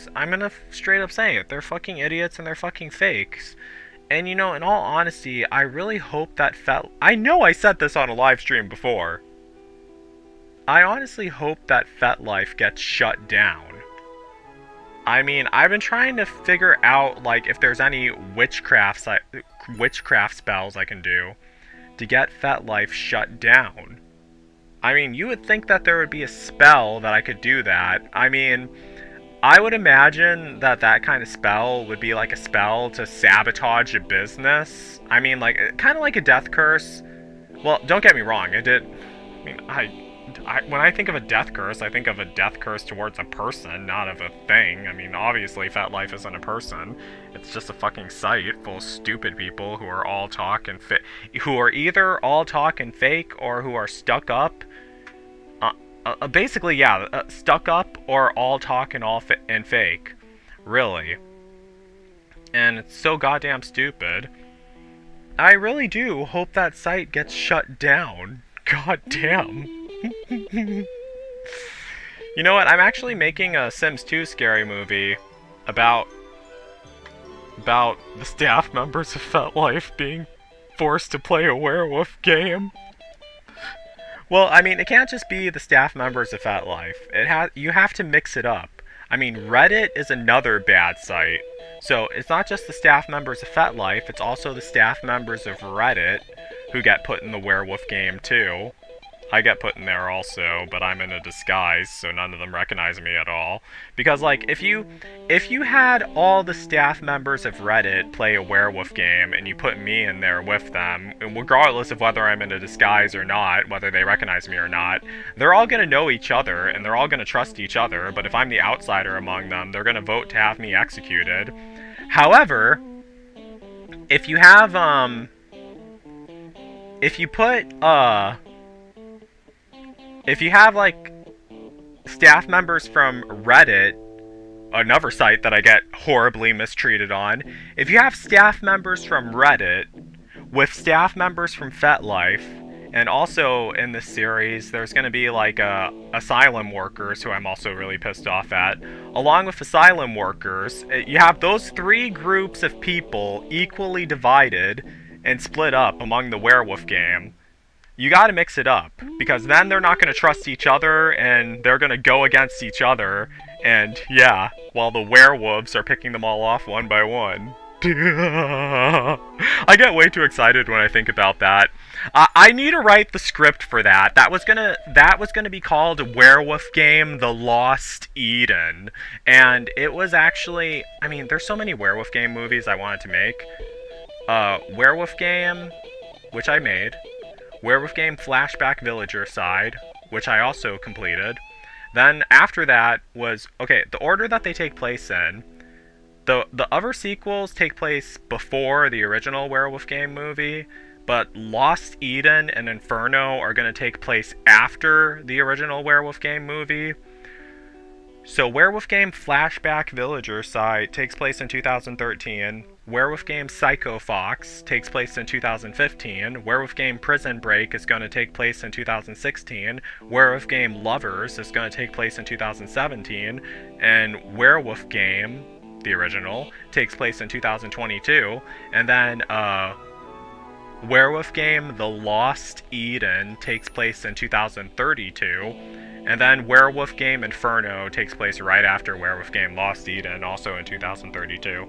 straight up say it, they're fucking idiots and they're fucking fakes. And you know, in all honesty, I really hope that I know I said this on a live stream before. I honestly hope that FetLife gets shut down. I mean, I've been trying to figure out, like, if there's any witchcraft spells I can do to get FetLife shut down. I mean, you would think that there would be a spell that I could do that. I mean... I would imagine that that kind of spell would be like a spell to sabotage a business. I mean, like, kind of like a death curse. Well, don't get me wrong, it did... I mean, when I think of a death curse, I think of a death curse towards a person, not of a thing. I mean, obviously, FetLife isn't a person. It's just a fucking site full of stupid people who are all talk and who are either all talk and fake or who are stuck up. Basically, yeah, stuck up or all talk and and fake. Really. And it's so goddamn stupid. I really do hope that site gets shut down. God damn. You know what? I'm actually making a Sims 2 scary movie about the staff members of FetLife being forced to play a werewolf game. Well, I mean, it can't just be the staff members of FetLife. You have to mix it up. I mean, Reddit is another bad site. So it's not just the staff members of FetLife, it's also the staff members of Reddit who get put in the werewolf game too. I get put in there also, but I'm in a disguise, so none of them recognize me at all. Because, like, if you had all the staff members of Reddit play a werewolf game, and you put me in there with them, and regardless of whether I'm in a disguise or not, whether they recognize me or not, they're all gonna know each other, and they're all gonna trust each other, but if I'm the outsider among them, they're gonna vote to have me executed. However, if you have, if you have, like, staff members from Reddit, another site that I get horribly mistreated on, if you have staff members from Reddit with staff members from FetLife, and also in this series, there's going to be, like, asylum workers, who I'm also really pissed off at, along with asylum workers, you have those three groups of people equally divided and split up among the werewolf game. You gotta mix it up, because then they're not gonna trust each other, and they're gonna go against each other, and yeah, while the werewolves are picking them all off one by one. I get way too excited when I think about that. I need to write the script for that. That was gonna be called Werewolf Game: The Lost Eden, and it was actually, I mean, there's so many werewolf game movies I wanted to make. Werewolf Game, which I made. Werewolf Game Flashback Villager Side, which I also completed. Then after that was, okay, the order that they take place in, the other sequels take place before the original Werewolf Game movie, but Lost Eden and Inferno are going to take place after the original Werewolf Game movie. So Werewolf Game Flashback Villager Side takes place in 2013. Werewolf Game Psycho Fox takes place in 2015. Werewolf Game Prison Break is going to take place in 2016. Werewolf Game Lovers is going to take place in 2017. And Werewolf Game, the original, takes place in 2022. And then Werewolf Game The Lost Eden takes place in 2032. And then Werewolf Game Inferno takes place right after Werewolf Game Lost Eden, also in 2032.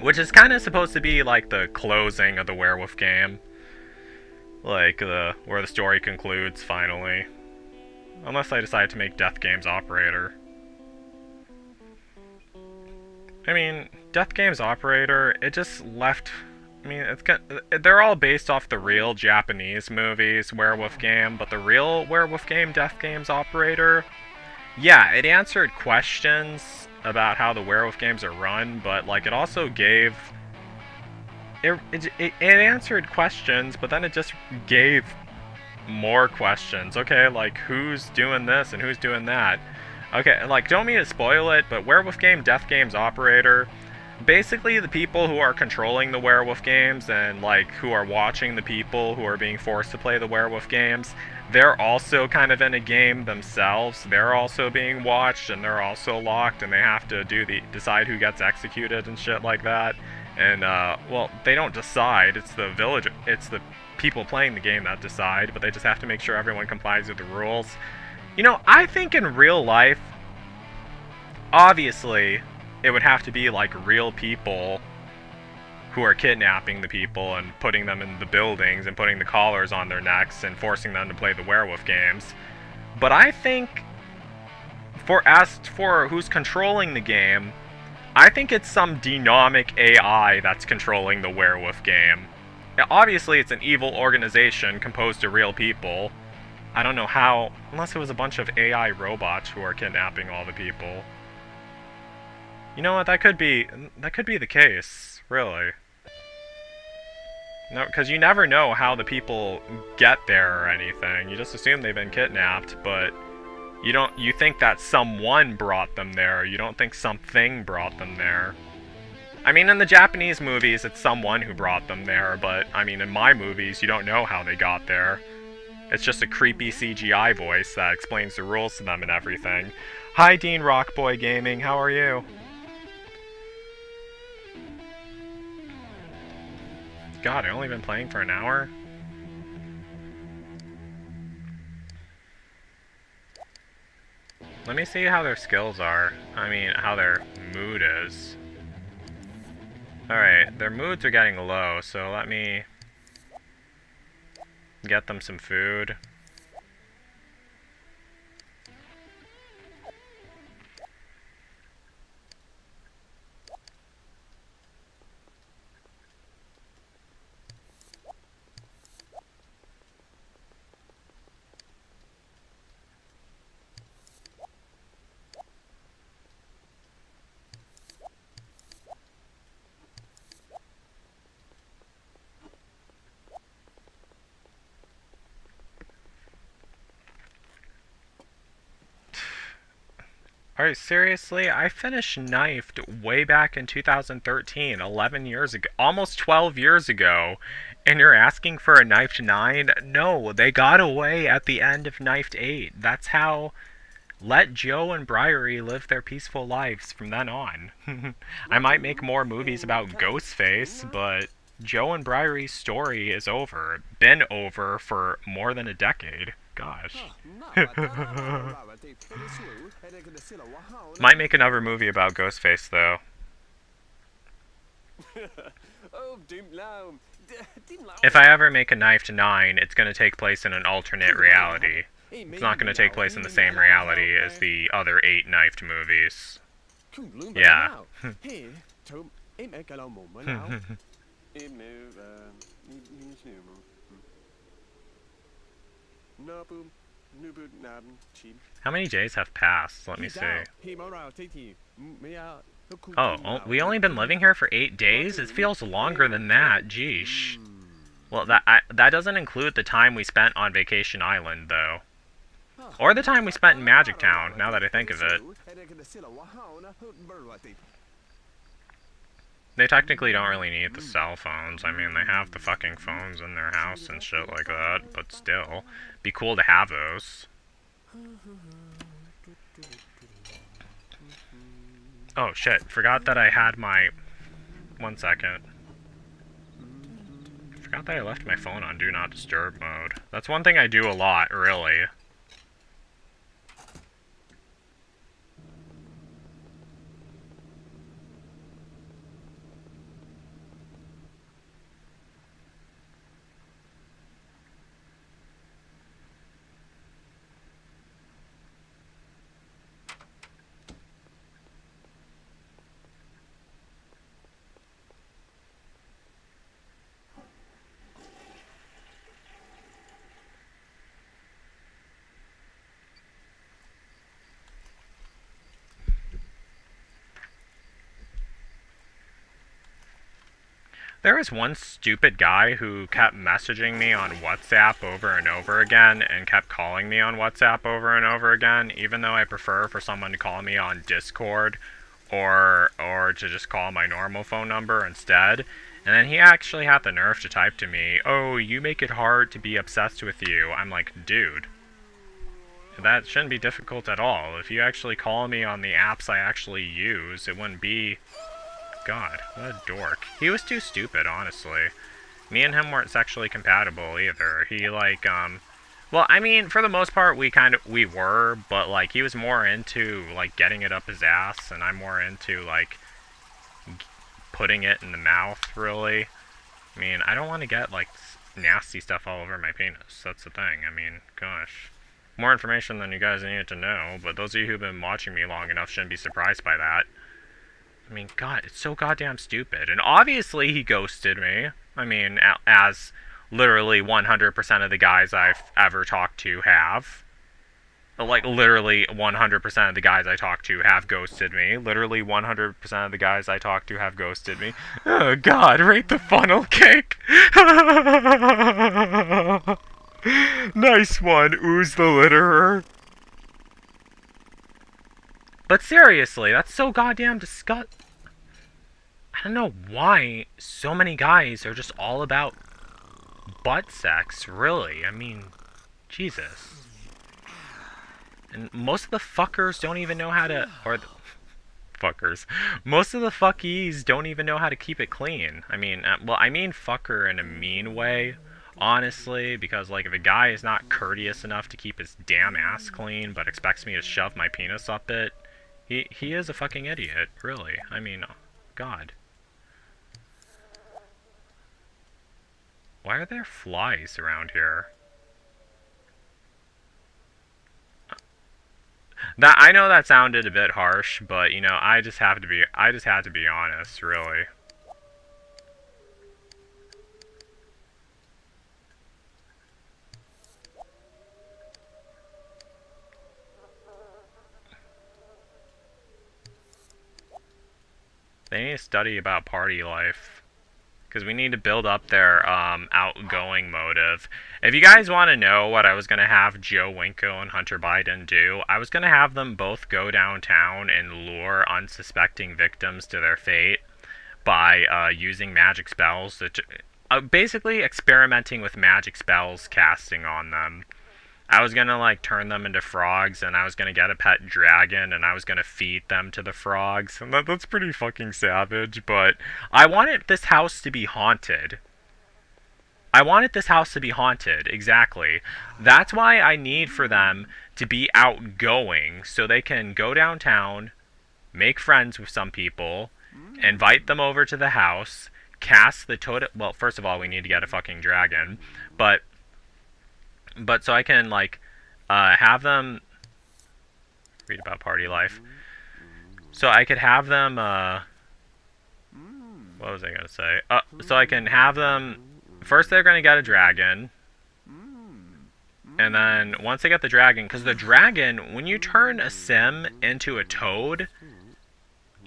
Which is kind of supposed to be like the closing of the werewolf game. Like, where the story concludes, finally. Unless I decide to make Death Games Operator. I mean, Death Games Operator, it just left... I mean, they're all based off the real Japanese movies, Werewolf Game, but the real Werewolf Game, Death Games Operator, yeah, it answered questions about how the werewolf games are run, but, like, it also gave... It answered questions, but then it just gave more questions. Okay, like, who's doing this and who's doing that? Okay, like, don't mean to spoil it, but Werewolf Game, Death Games Operator... Basically, the people who are controlling the werewolf games and, like, who are watching the people who are being forced to play the werewolf games, they're also kind of in a game themselves. They're also being watched, and they're also locked, and they have to decide who gets executed and shit like that. And, well, they don't decide. It's the people playing the game that decide, but they just have to make sure everyone complies with the rules. You know, I think in real life, obviously... it would have to be, like, real people who are kidnapping the people and putting them in the buildings and putting the collars on their necks and forcing them to play the werewolf games. But I think, as for who's controlling the game, I think it's some denomic AI that's controlling the werewolf game. Now, obviously, it's an evil organization composed of real people, I don't know how, unless it was a bunch of AI robots who are kidnapping all the people. You know what? That could be the case, really. No, because you never know how the people get there or anything. You just assume they've been kidnapped, but you think that someone brought them there. You don't think something brought them there. I mean, in the Japanese movies, it's someone who brought them there, but I mean, in my movies, you don't know how they got there. It's just a creepy CGI voice that explains the rules to them and everything. Hi, Dean Rockboy Gaming, how are you? God, I've only been playing for an hour? Let me see how their skills are. I mean, how their mood is. Alright, their moods are getting low, so let me get them some food. Alright, seriously? I finished Knifed way back in 2013, 11 years ago, almost 12 years ago, and you're asking for a Knifed 9? No, they got away at the end of Knifed 8. That's how... Let Joe and Briary live their peaceful lives from then on. I might make more movies about Ghostface, but Joe and Briary's story is over. Been over for more than a decade. Gosh. Might make another movie about Ghostface, though. If I ever make a Knife to 9, it's going to take place in an alternate reality. It's not going to take place in the same reality as the other 8 knifed movies. Yeah. How many days have passed? Let me see. Oh, we only been living here for 8 days? It feels longer than that. Jeesh. Well, that doesn't include the time we spent on Vacation Island, though. Or the time we spent in Magic Town, now that I think of it. They technically don't really need the cell phones. I mean, they have the fucking phones in their house and shit like that, but still. Be cool to have those. Oh, shit. Forgot that I had my... 1 second. Forgot that I left my phone on Do Not Disturb mode. That's one thing I do a lot, really. There was one stupid guy who kept messaging me on WhatsApp over and over again and kept calling me on WhatsApp over and over again, even though I prefer for someone to call me on Discord or to just call my normal phone number instead. And then he actually had the nerve to type to me, "Oh, you make it hard to be obsessed with you." I'm like, dude, that shouldn't be difficult at all. If you actually call me on the apps I actually use, it wouldn't be... God, what a dork. He was too stupid, honestly. Me and him weren't sexually compatible either. He, like, well, I mean, for the most part, we were, but, like, he was more into, like, getting it up his ass, and I'm more into, like, putting it in the mouth, really. I mean, I don't want to get, like, nasty stuff all over my penis. That's the thing. I mean, gosh. More information than you guys needed to know, but those of you who've been watching me long enough shouldn't be surprised by that. I mean, God, it's so goddamn stupid. And obviously he ghosted me. I mean, as literally 100% of the guys I've ever talked to have. Like, literally 100% of the guys I talk to have ghosted me. Literally 100% of the guys I talk to have ghosted me. Oh, God, rate the funnel cake. Nice one, Ooze the Litterer. But seriously, that's so goddamn disgusting. I don't know why so many guys are just all about butt sex, really. I mean, Jesus. And most of the fuckers don't even know how to... Or the fuckers. Most of the fuckies don't even know how to keep it clean. I mean, well, I mean fucker in a mean way, honestly, because, like, if a guy is not courteous enough to keep his damn ass clean, but expects me to shove my penis up it, he is a fucking idiot, really. I mean, God. Why are there flies around here? That, I know that sounded a bit harsh, but, you know, I just have to be honest, really. They need to study about party life. Because we need to build up their outgoing motive. If you guys want to know what I was going to have Joe Winko and Hunter Biden do, I was going to have them both go downtown and lure unsuspecting victims to their fate by using magic spells. Basically experimenting with magic spells casting on them. I was gonna, like, turn them into frogs, and I was gonna get a pet dragon, and I was gonna feed them to the frogs. And that's pretty fucking savage, but I wanted this house to be haunted. I wanted this house to be haunted, exactly. That's why I need for them to be outgoing, so they can go downtown, make friends with some people, invite them over to the house, cast the totem... Well, first of all, we need to get a fucking dragon, but so I can, like, have them read about party life. So I could have them, what was I gonna say? So I can have them, first they're gonna get a dragon, and then once they get the dragon, because the dragon, when you turn a sim into a toad,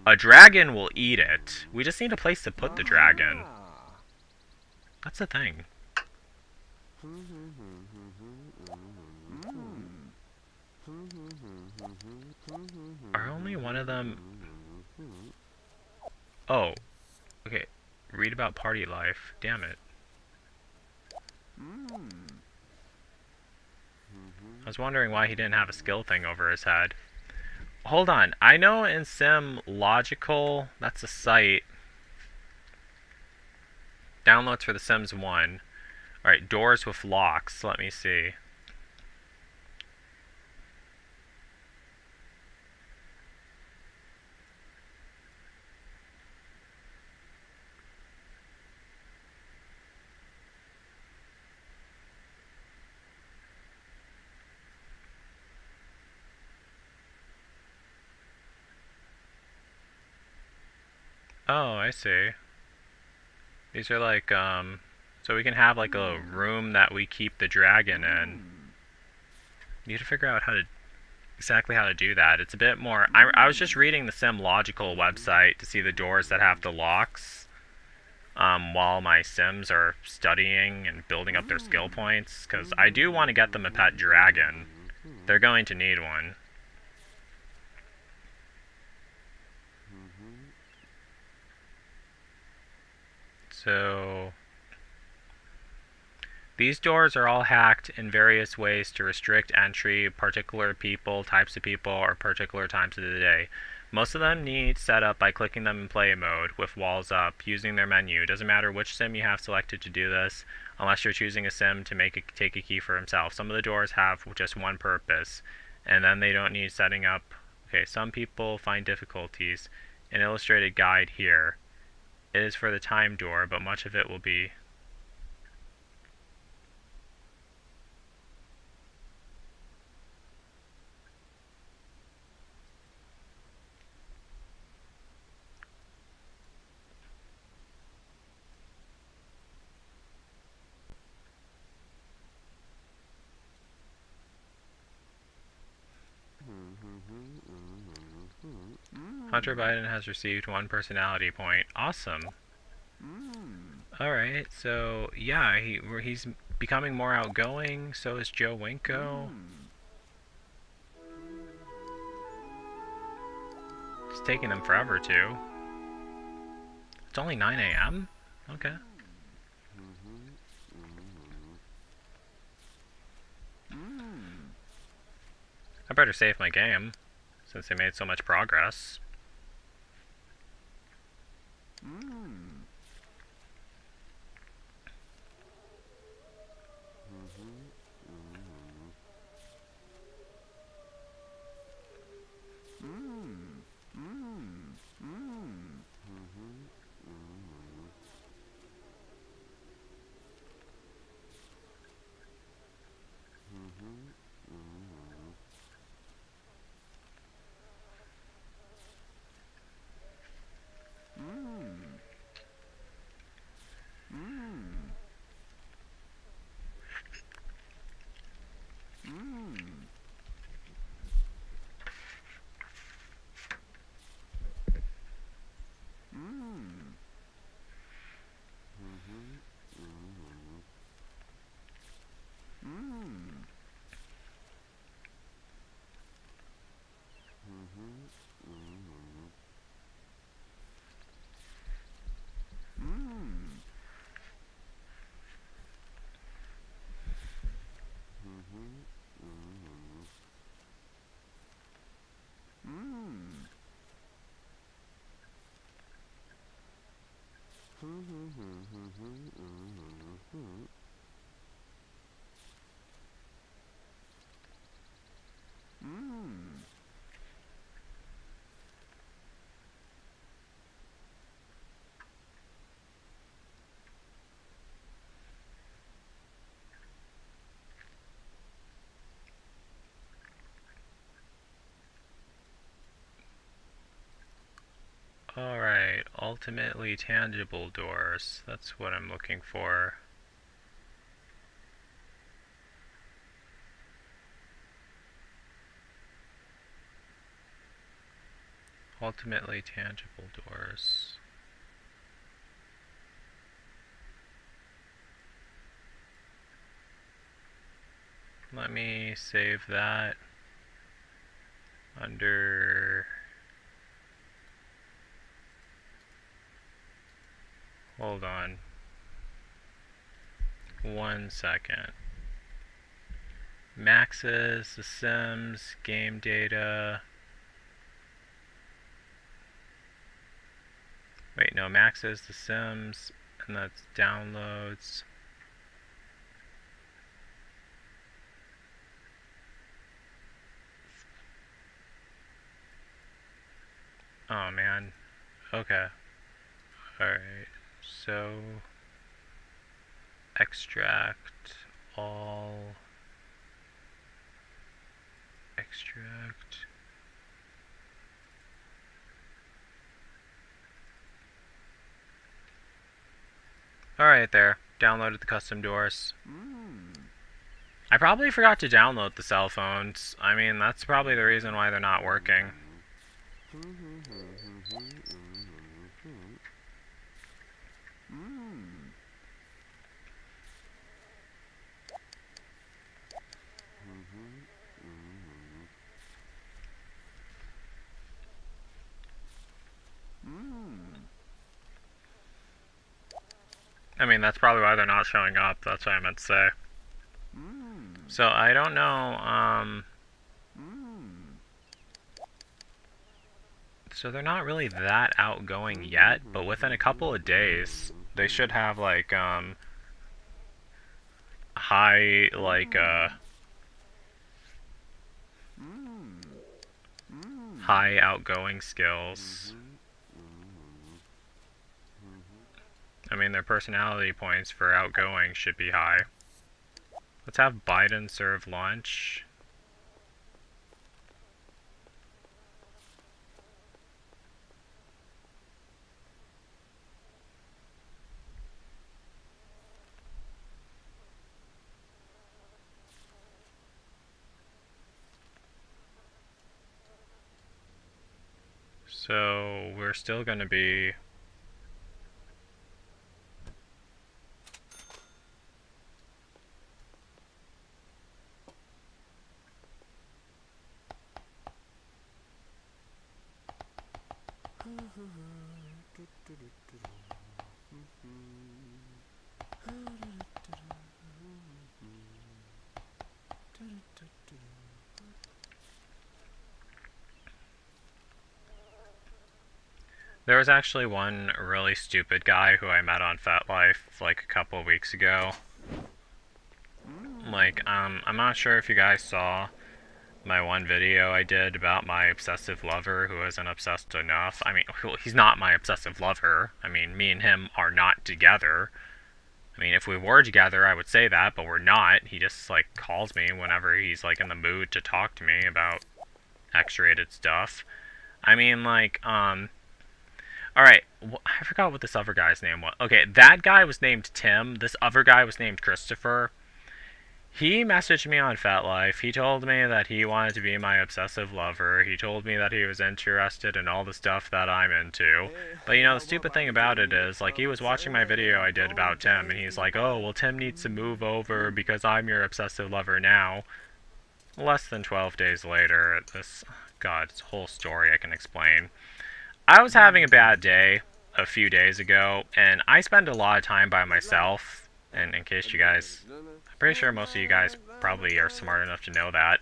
a dragon will eat it. We just need a place to put the dragon. That's the thing. Are only one of them... Oh. Okay. Read about party life. Damn it. I was wondering why he didn't have a skill thing over his head. Hold on. I know in Sim Logical, that's a site. Downloads for The Sims 1. Alright, doors with locks. Let me see. Oh, I see. These are like, so we can have like a room that we keep the dragon in. Need to figure out exactly how to do that. It's a bit more, I was just reading the Sim Logical website to see the doors that have the locks, while my Sims are studying and building up their skill points, because I do want to get them a pet dragon. They're going to need one. So these doors are all hacked in various ways to restrict entry, particular people, types of people, or particular times of the day. Most of them need setup by clicking them in play mode with walls up, using their menu. Doesn't matter which sim you have selected to do this, unless you're choosing a sim to take a key for himself. Some of the doors have just one purpose, and then they don't need setting up. Okay, some people find difficulties. An illustrated guide here. It is for the time door, but much of it will be... Hunter Biden has received 1 personality point. Awesome. Alright, so yeah, he's becoming more outgoing, so is Joe Winko. It's taking them forever to. It's only 9 a.m.? Okay. I better save my game, since they made so much progress. Alright, ultimately tangible doors. That's what I'm looking for. Ultimately tangible doors. Let me save that under... Hold on. 1 second. Maxes, The Sims, game data. Wait, no, Maxes, The Sims, and that's downloads. Oh man. Okay. Alright. So extract all. Extract. Alright, there. Downloaded the custom doors. I probably forgot to download the cell phones. I mean, that's probably the reason why they're not working. I mean, that's probably why they're not showing up. That's what I meant to say. So, I don't know, so they're not really that outgoing yet, but within a couple of days, they should have, like, high, like, high outgoing skills. I mean, their personality points for outgoing should be high. Let's have Biden serve lunch. So we're still gonna be... There was actually one really stupid guy who I met on FetLife like a couple of weeks ago. Like, I'm not sure if you guys saw my one video I did about my obsessive lover who isn't obsessed enough. I mean, he's not my obsessive lover. I mean, me and him are not together. I mean, if we were together, I would say that, but we're not. He just, like, calls me whenever he's, like, in the mood to talk to me about X-rated stuff. I mean, like, alright, I forgot what this other guy's name was. Okay, that guy was named Tim. This other guy was named Christopher. He messaged me on FetLife. He told me that he wanted to be my obsessive lover. He told me that he was interested in all the stuff that I'm into. But, you know, the stupid thing about it is, like, he was watching my video I did about Tim, and he's like, oh, well, Tim needs to move over because I'm your obsessive lover now. Less than 12 days later, this whole story I can explain. I was having a bad day a few days ago, and I spend a lot of time by myself, and in case you guys... I'm pretty sure most of you guys probably are smart enough to know that.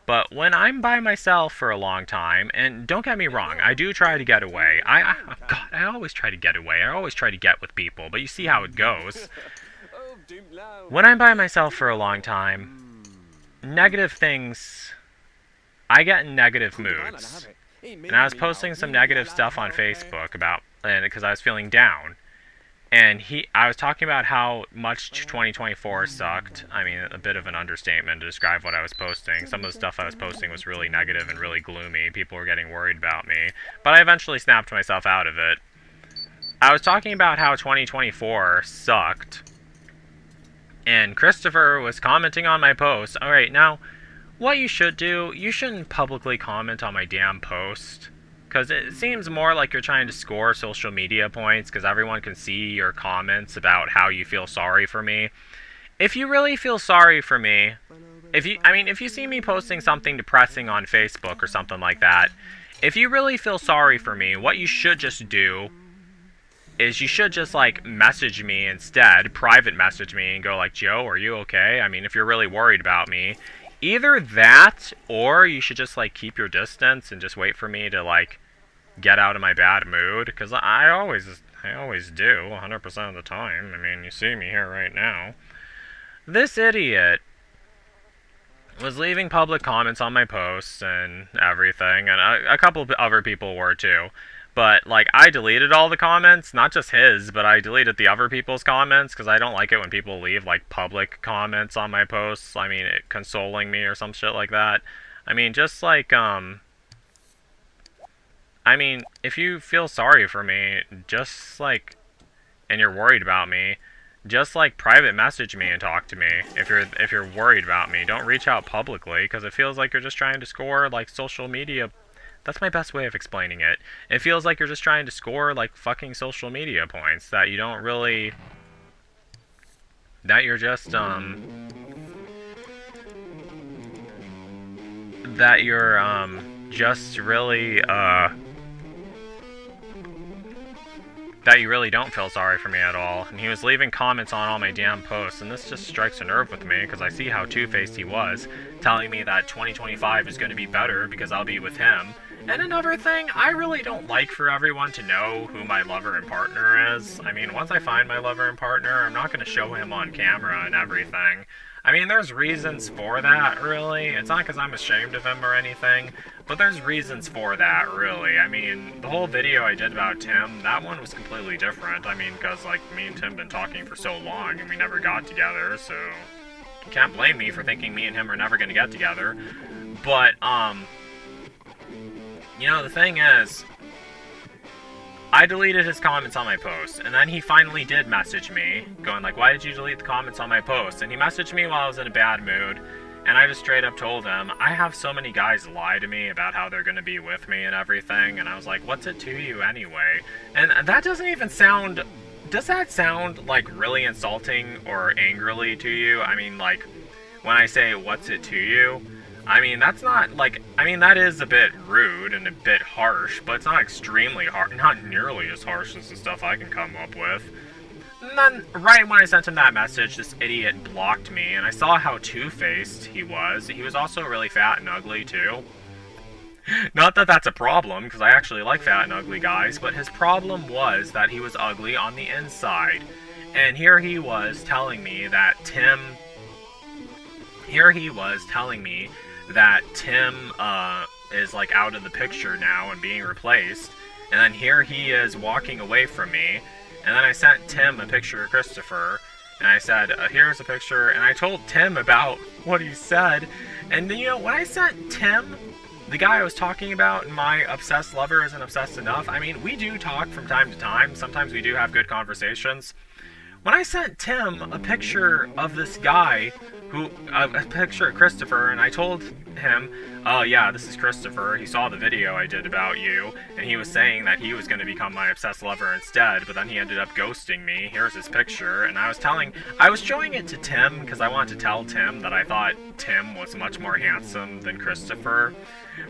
But when I'm by myself for a long time, and don't get me wrong, I do try to get away. God, I always try to get away. I always try to get with people, but you see how it goes. When I'm by myself for a long time, negative things... I get in negative moods. And I was posting some negative stuff on Facebook about... because I was feeling down. And I was talking about how much 2024 sucked. I mean, a bit of an understatement to describe what I was posting. Some of the stuff I was posting was really negative and really gloomy. People were getting worried about me. But I eventually snapped myself out of it. I was talking about how 2024 sucked. And Christopher was commenting on my post. Alright, now, what you should do, you shouldn't publicly comment on my damn post. Because it seems more like you're trying to score social media points because everyone can see your comments about how you feel sorry for me. If you really feel sorry for me, if you see me posting something depressing on Facebook or something like that, if you really feel sorry for me, what you should just do is you should just, like, message me instead, private message me and go like, Joe, are you okay? I mean, if you're really worried about me. Either that, or you should just, like, keep your distance and just wait for me to, like, get out of my bad mood. Because I always do, 100% of the time. I mean, you see me here right now. This idiot was leaving public comments on my posts and everything, and a couple of other people were too. But, like, I deleted all the comments, not just his, but I deleted the other people's comments, because I don't like it when people leave, like, public comments on my posts. I mean, consoling me or some shit like that. I mean, just, like, I mean, if you feel sorry for me, just, like, and you're worried about me, just, like, private message me and talk to me if you're worried about me. Don't reach out publicly, because it feels like you're just trying to score, like, social media. That's my best way of explaining it. It feels like you're just trying to score, like, fucking social media points that you don't really... That you're just, that you're, just really, that you really don't feel sorry for me at all. And he was leaving comments on all my damn posts, and this just strikes a nerve with me, because I see how two-faced he was, telling me that 2025 is going to be better because I'll be with him. And another thing, I really don't like for everyone to know who my lover and partner is. I mean, once I find my lover and partner, I'm not going to show him on camera and everything. I mean, there's reasons for that, really. It's not because I'm ashamed of him or anything, but there's reasons for that, really. I mean, the whole video I did about Tim, that one was completely different. I mean, because, like, me and Tim been talking for so long, and we never got together, so... You can't blame me for thinking me and him are never going to get together. But, you know, the thing is, I deleted his comments on my post, and then he finally did message me, going like, why did you delete the comments on my post? And he messaged me while I was in a bad mood, And I just straight up told him, I have so many guys lie to me about how they're going to be with me and everything, and I was like, what's it to you anyway? And that doesn't even sound... Does that sound, like, really insulting or angrily to you? I mean, like, when I say, what's it to you? I mean, that's not, like... I mean, that is a bit rude and a bit harsh, but it's not extremely harsh. Not nearly as harsh as the stuff I can come up with. And then, right when I sent him that message, this idiot blocked me, and I saw how two-faced he was. He was also really fat and ugly, too. Not that that's a problem, because I actually like fat and ugly guys, but his problem was that he was ugly on the inside. And here he was telling me that Tim... is, like, out of the picture now and being replaced. And then here he is walking away from me. And then I sent Tim a picture of Christopher, and I said, here's a picture, and I told Tim about what he said. And, you know, when I sent Tim, the guy I was talking about, my obsessed lover isn't obsessed enough, I mean, we do talk from time to time. Sometimes we do have good conversations. When I sent Tim a picture of this guy, a picture of Christopher, and I told him, oh yeah, this is Christopher, he saw the video I did about you, and he was saying that he was going to become my obsessed lover instead, but then he ended up ghosting me. Here's his picture, and I was showing it to Tim, because I wanted to tell Tim that I thought Tim was much more handsome than Christopher.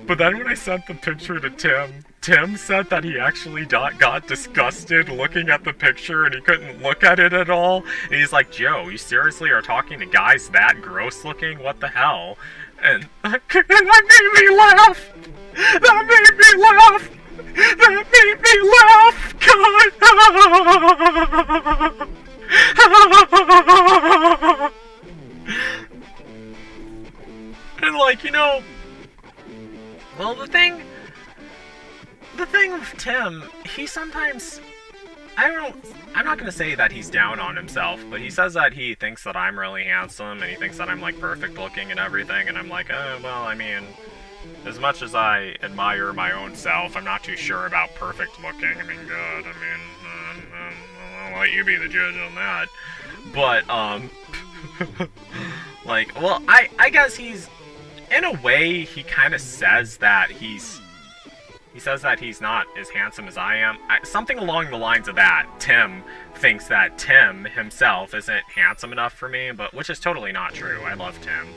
But then when I sent the picture to Tim, Tim said that he actually got disgusted looking at the picture and he couldn't look at it at all. And he's like, Joe, you seriously are talking to guys that gross looking? What the hell? And that made me laugh! That made me laugh! That made me laugh! God! And like, you know... Well, the thing with Tim, he sometimes, I'm not gonna say that he's down on himself, but he says that he thinks that I'm really handsome, and he thinks that I'm, like, perfect looking and everything, and I'm like, oh, well, I mean, as much as I admire my own self, I'm not too sure about perfect looking. I mean, God, I mean, I'll let you be the judge on that. But, like, well, I guess he's, in a way, he kind of says that he says that he's not as handsome as I am. Something along the lines of that. Tim thinks that Tim himself isn't handsome enough for me, but which is totally not true. I love Tim.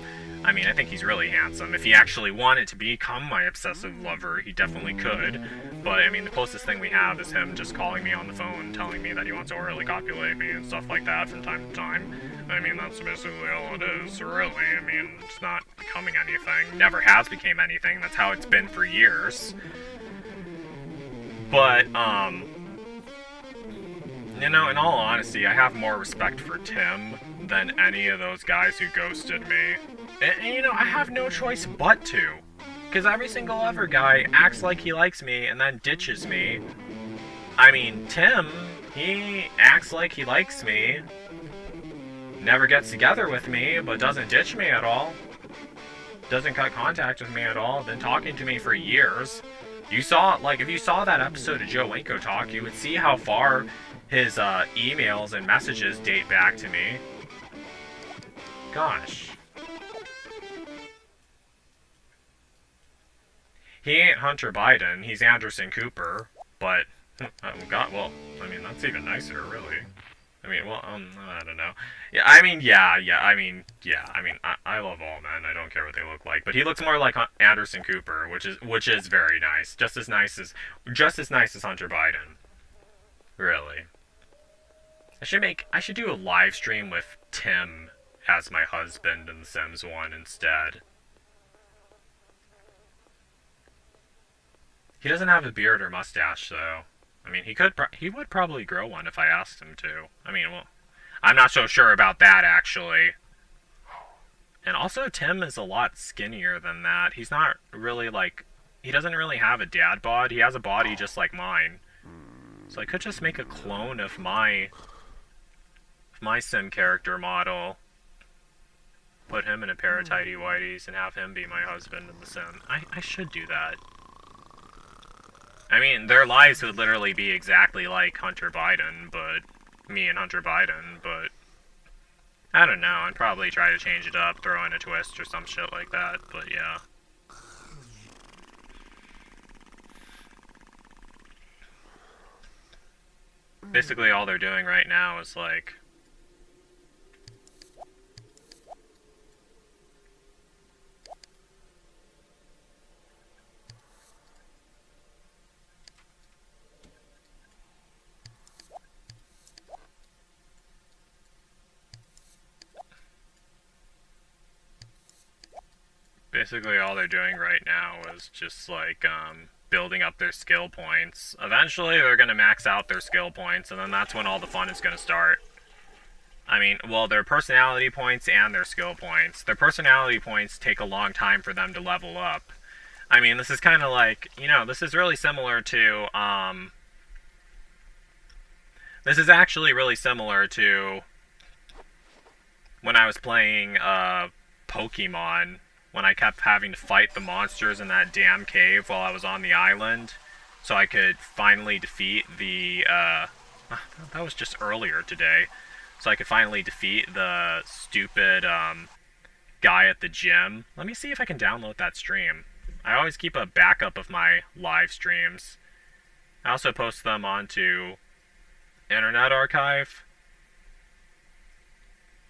I mean, I think he's really handsome. If he actually wanted to become my obsessive lover, he definitely could. But, I mean, the closest thing we have is him just calling me on the phone, telling me that he wants to orally copulate me and stuff like that from time to time. I mean, that's basically all it is, really. I mean, it's not becoming anything. Never has became anything. That's how it's been for years. But, you know, in all honesty, I have more respect for Tim than any of those guys who ghosted me. And, you know, I have no choice but to. Because every single other guy acts like he likes me and then ditches me. I mean, Tim, he acts like he likes me. Never gets together with me, but doesn't ditch me at all. Doesn't cut contact with me at all. Been talking to me for years. You saw, like, if you saw that episode of Joe Winko Talk, you would see how far his emails and messages date back to me. Gosh. He ain't Hunter Biden, he's Anderson Cooper, but, God, well, I mean, that's even nicer, really. I mean, well, I don't know. Yeah, I mean, I love all men, I don't care what they look like, but he looks more like Anderson Cooper, which is very nice, just as nice as Hunter Biden. Really. I should do a live stream with Tim as my husband in The Sims 1 instead. He doesn't have a beard or mustache, though. I mean, he would probably grow one if I asked him to. I mean, well, I'm not so sure about that, actually. And also, Tim is a lot skinnier than that. He's not really, like, he doesn't really have a dad bod. He has a body just like mine. So I could just make a clone of my sim character model. Put him in a pair of tidy whities and have him be my husband in the sim. I should do that. I mean, their lives would literally be exactly like Hunter Biden, but... me and Hunter Biden, but... I don't know. I'd probably try to change it up, throw in a twist or some shit like that. But yeah. Basically, all they're doing right now is like. Basically, all they're doing right now is just like building up their skill points. Eventually, they're gonna max out their skill points, and then that's when all the fun is gonna start. I mean, well, their personality points and their skill points. Their personality points take a long time for them to level up. I mean, this is kind of like, this is really similar to, this is actually really similar to when I was playing, Pokemon, when I kept having to fight the monsters in that damn cave while I was on the island, so I could finally defeat the, that was just earlier today, so I could finally defeat the stupid, guy at the gym. Let me see if I can download that stream. I always keep a backup of my live streams. I also post them onto Internet Archive.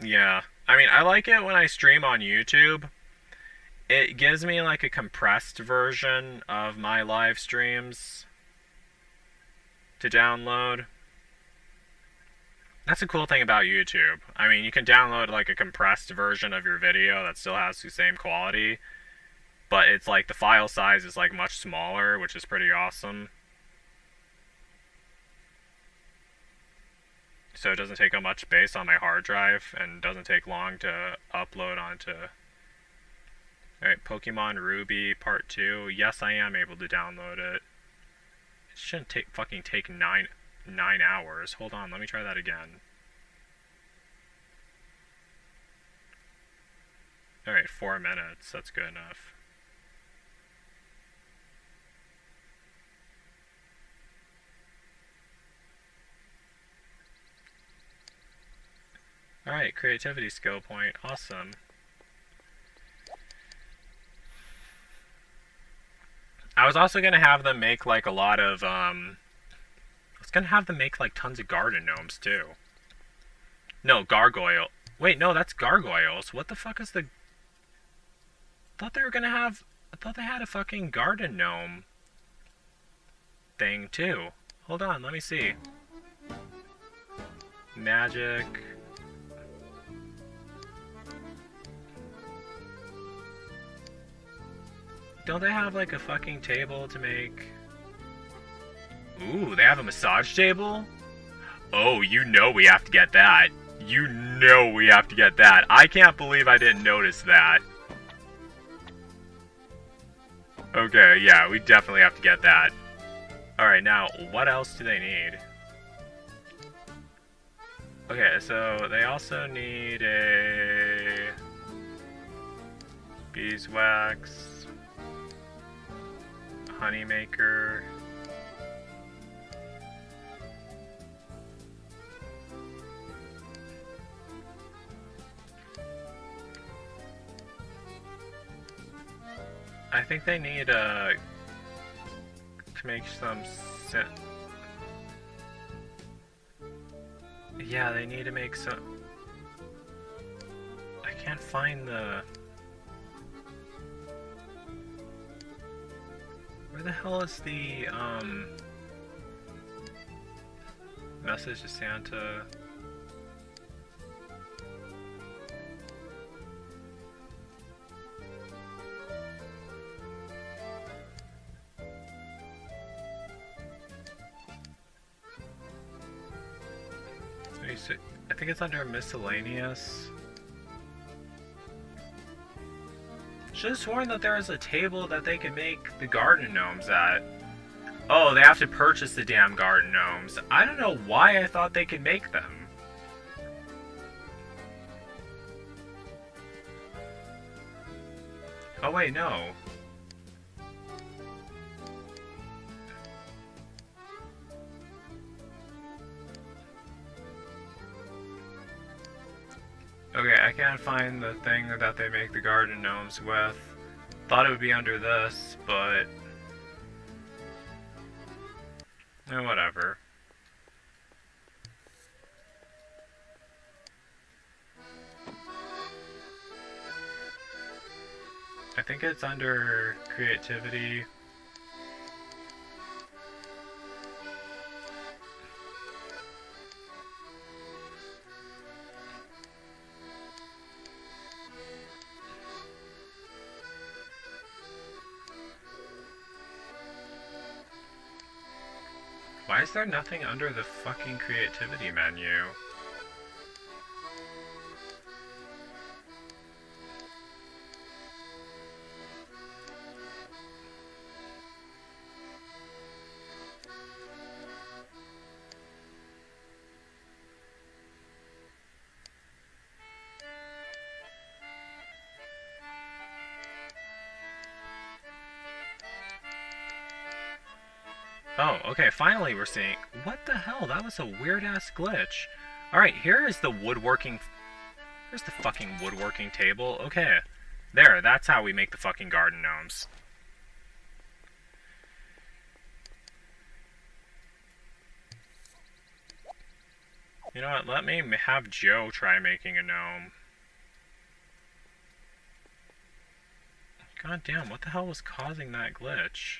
Yeah. I mean, I like it when I stream on YouTube. It gives me like a compressed version of my live streams to download. That's a cool thing about YouTube. I mean, you can download like a compressed version of your video that still has the same quality, but it's like the file size is like much smaller, which is pretty awesome. So it doesn't take up much space on my hard drive and doesn't take long to upload onto. Alright, Pokemon Ruby Part 2. Yes, I am able to download it. It shouldn't take 9 hours. Hold on, let me try that again. Alright, 4 minutes. That's good enough. Alright, creativity skill point. Awesome. I was also going to have them make like a lot of, I was going to have them make like tons of garden gnomes too. No, gargoyle. Wait, no, that's gargoyles. What the fuck is the... I thought they were going to have... I thought they had a fucking garden gnome thing too. Hold on, let me see. Magic... Don't they have like a fucking table to make... Ooh, they have a massage table? Oh, you know we have to get that. You know we have to get that. I can't believe I didn't notice that. Okay, yeah, we definitely have to get that. Alright, now, what else do they need? Okay, so they also need a... beeswax... honeymaker... I think they need to make some yeah, they need to make some... I can't find the... Where the hell is the message to Santa? I think it's under miscellaneous. Should have sworn that there was a table that they could make the garden gnomes at. Oh, they have to purchase the damn garden gnomes. I don't know why I thought they could make them. Oh wait, no. Okay, I can't find the thing that they make the garden gnomes with. Thought it would be under this, but... whatever. I think it's under creativity. Why is there nothing under the fucking creativity menu? Oh, okay, finally we're seeing... What the hell? That was a weird-ass glitch. Alright, here is the woodworking... Here's the fucking woodworking table. Okay. There, that's how we make the fucking garden gnomes. You know what, let me have Joe try making a gnome. God damn, what the hell was causing that glitch?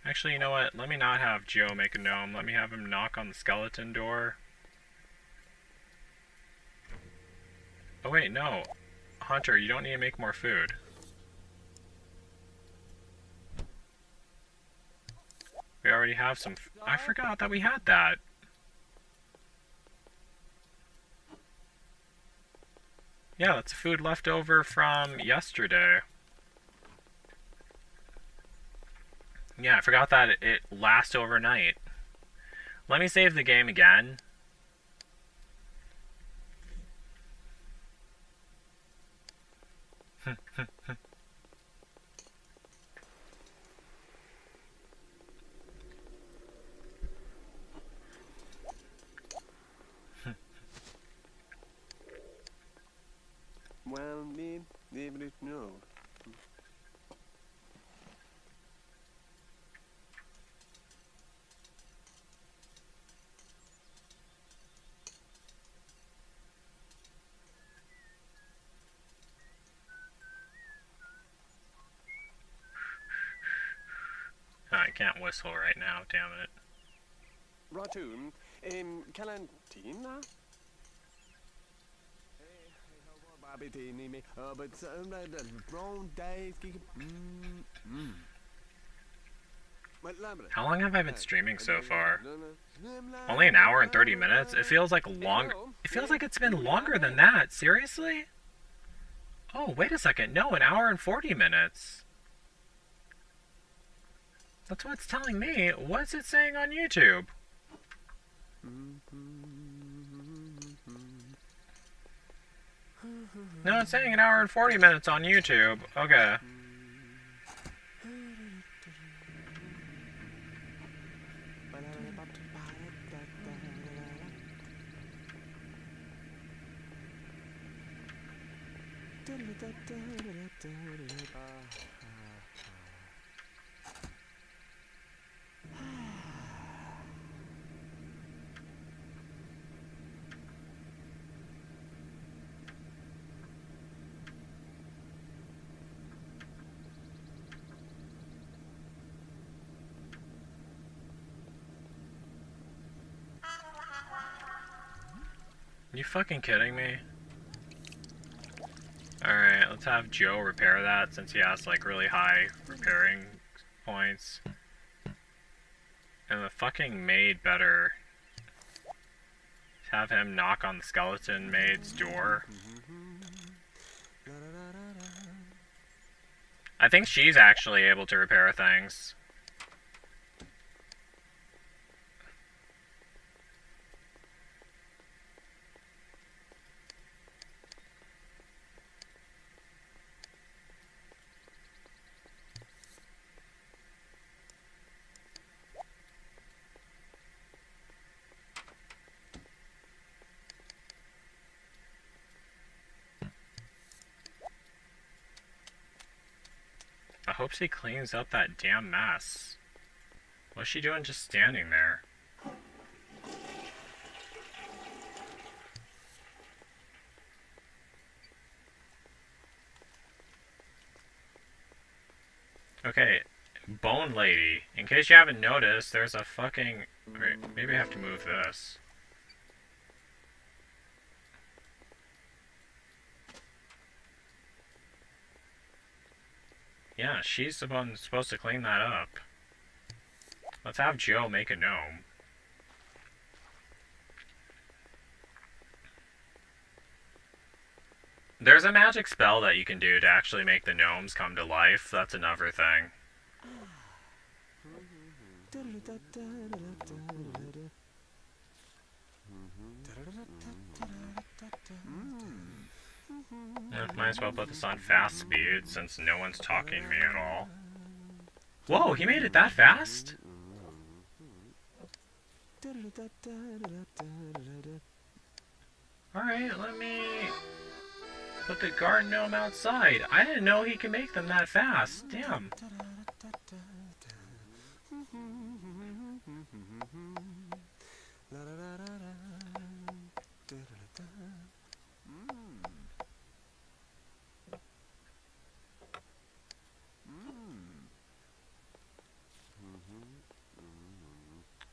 Actually, you know what? Let me not have Joe make a gnome. Let me have him knock on the skeleton door. Oh wait, no. Hunter, you don't need to make more food. We already have some... I forgot that we had that. Yeah, that's food left over from yesterday. Yeah, I forgot that it lasts overnight. Let me save the game again. Well, me, even if no. Oh, I can't whistle right now, damn it. Ratoon, Calantina? But the wrong days. How long have I been streaming so far? Only an hour and 30 minutes? It feels like longer. It feels like it's been longer than that. Seriously? Oh, wait a second. No, an hour and 40 minutes. That's what it's telling me. What's it saying on YouTube? No, it's saying an hour and 40 minutes on YouTube. Okay. You fucking kidding me? Alright, let's have Joe repair that since he has like really high repairing points. And the fucking maid better have him knock on the skeleton maid's door. I think she's actually able to repair things. I hope she cleans up that damn mess. What's she doing just standing there? Okay, Bone Lady. In case you haven't noticed, there's a fucking... Wait, maybe I have to move this. Yeah, she's the one supposed to clean that up. Let's have Joe make a gnome. There's a magic spell that you can do to actually make the gnomes come to life. That's another thing. Might as well put this on fast speed since no one's talking to me at all. Whoa, he made it that fast? Alright, let me put the garden gnome outside. I didn't know he could make them that fast. Damn.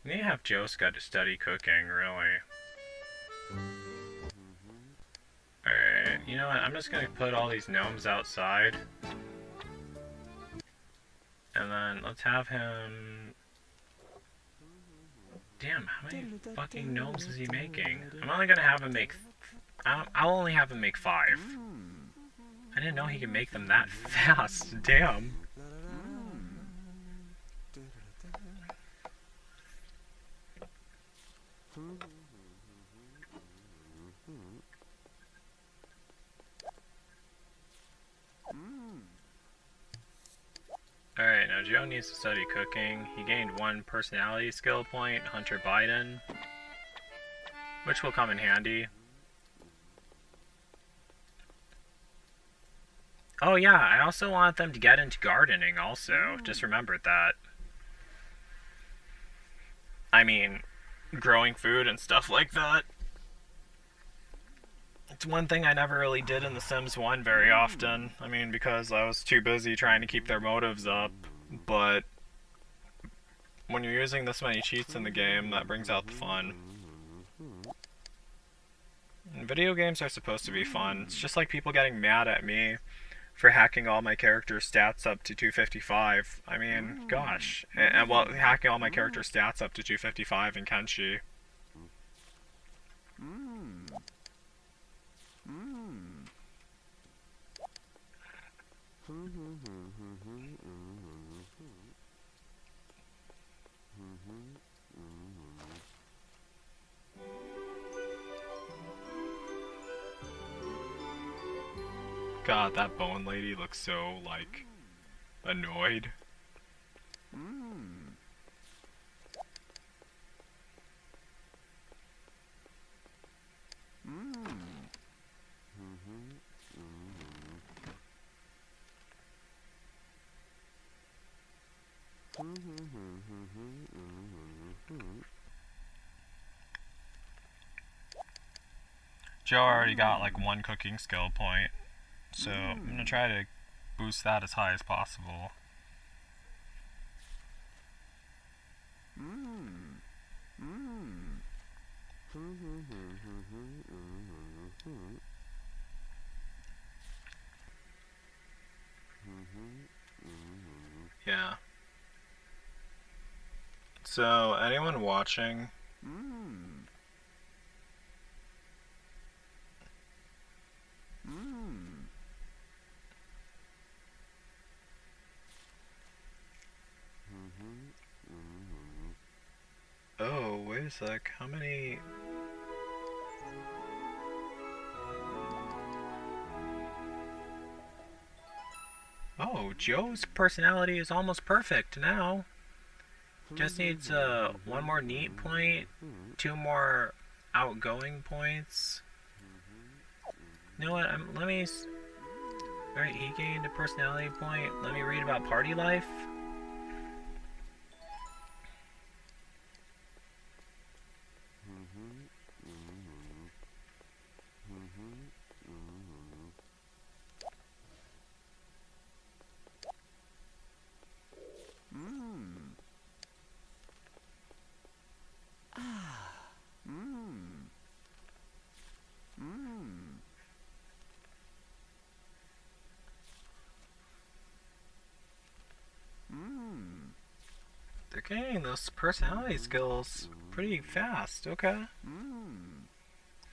We need to have Joe study cooking, really. Alright, you know what? I'm just gonna put all these gnomes outside. And then let's have him... Damn, how many fucking gnomes is he making? I'm only gonna have him make... I'll only have him make 5. I didn't know he could make them that fast. Damn. Alright, now Joe needs to study cooking. He gained 1 personality skill point, Hunter Biden, which will come in handy. Oh yeah, I also want them to get into gardening also. Just remembered that. I mean, growing food and stuff like that. It's one thing I never really did in The Sims 1 very often. I mean, because I was too busy trying to keep their motives up. But when you're using this many cheats in the game, that brings out the fun. And video games are supposed to be fun. It's just like people getting mad at me for hacking all my character stats up to 255. I mean, gosh. And well, hacking all my character stats up to 255 in Kenshi. God, that bone lady looks so, like, annoyed. Joe already got like 1 cooking skill point, so I'm gonna try to boost that as high as possible. Yeah. So, anyone watching? Oh, wait a sec. How many... Oh, Joe's personality is almost perfect now. Just needs 1 more neat point, 2 more outgoing points. You know what? Let me Alright, he gained a personality point. Let me read about party life. They're gaining those personality skills pretty fast. Okay.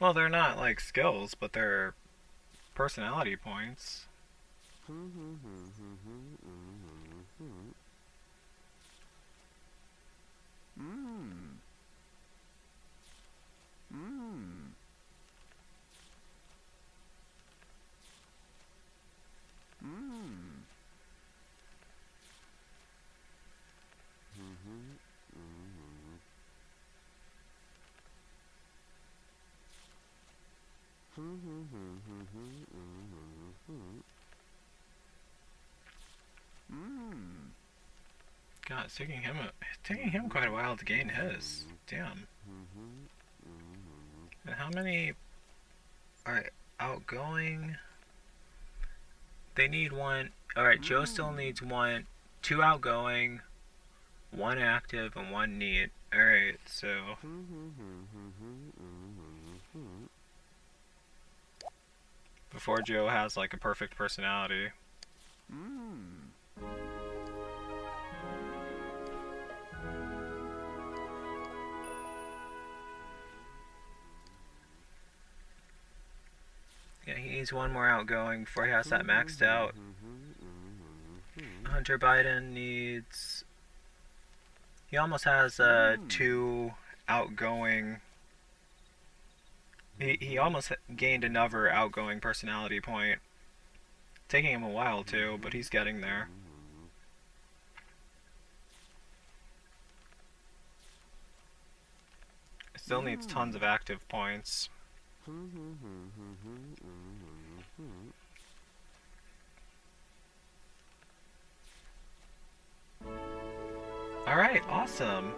Well, they're not like skills, but they're personality points. God, it's taking him quite a while to gain his. Damn. And how many are outgoing? They need one. Alright, Joe still needs one. 2 outgoing, 1 active, and 1 neat. Alright, so. Before Joe has like a perfect personality. Yeah, he needs 1 more outgoing before he has that maxed out. Hunter Biden needs. He almost has 2 outgoing. He almost gained another outgoing personality point. Taking him a while too, but he's getting there. Still needs tons of active points. Alright, awesome.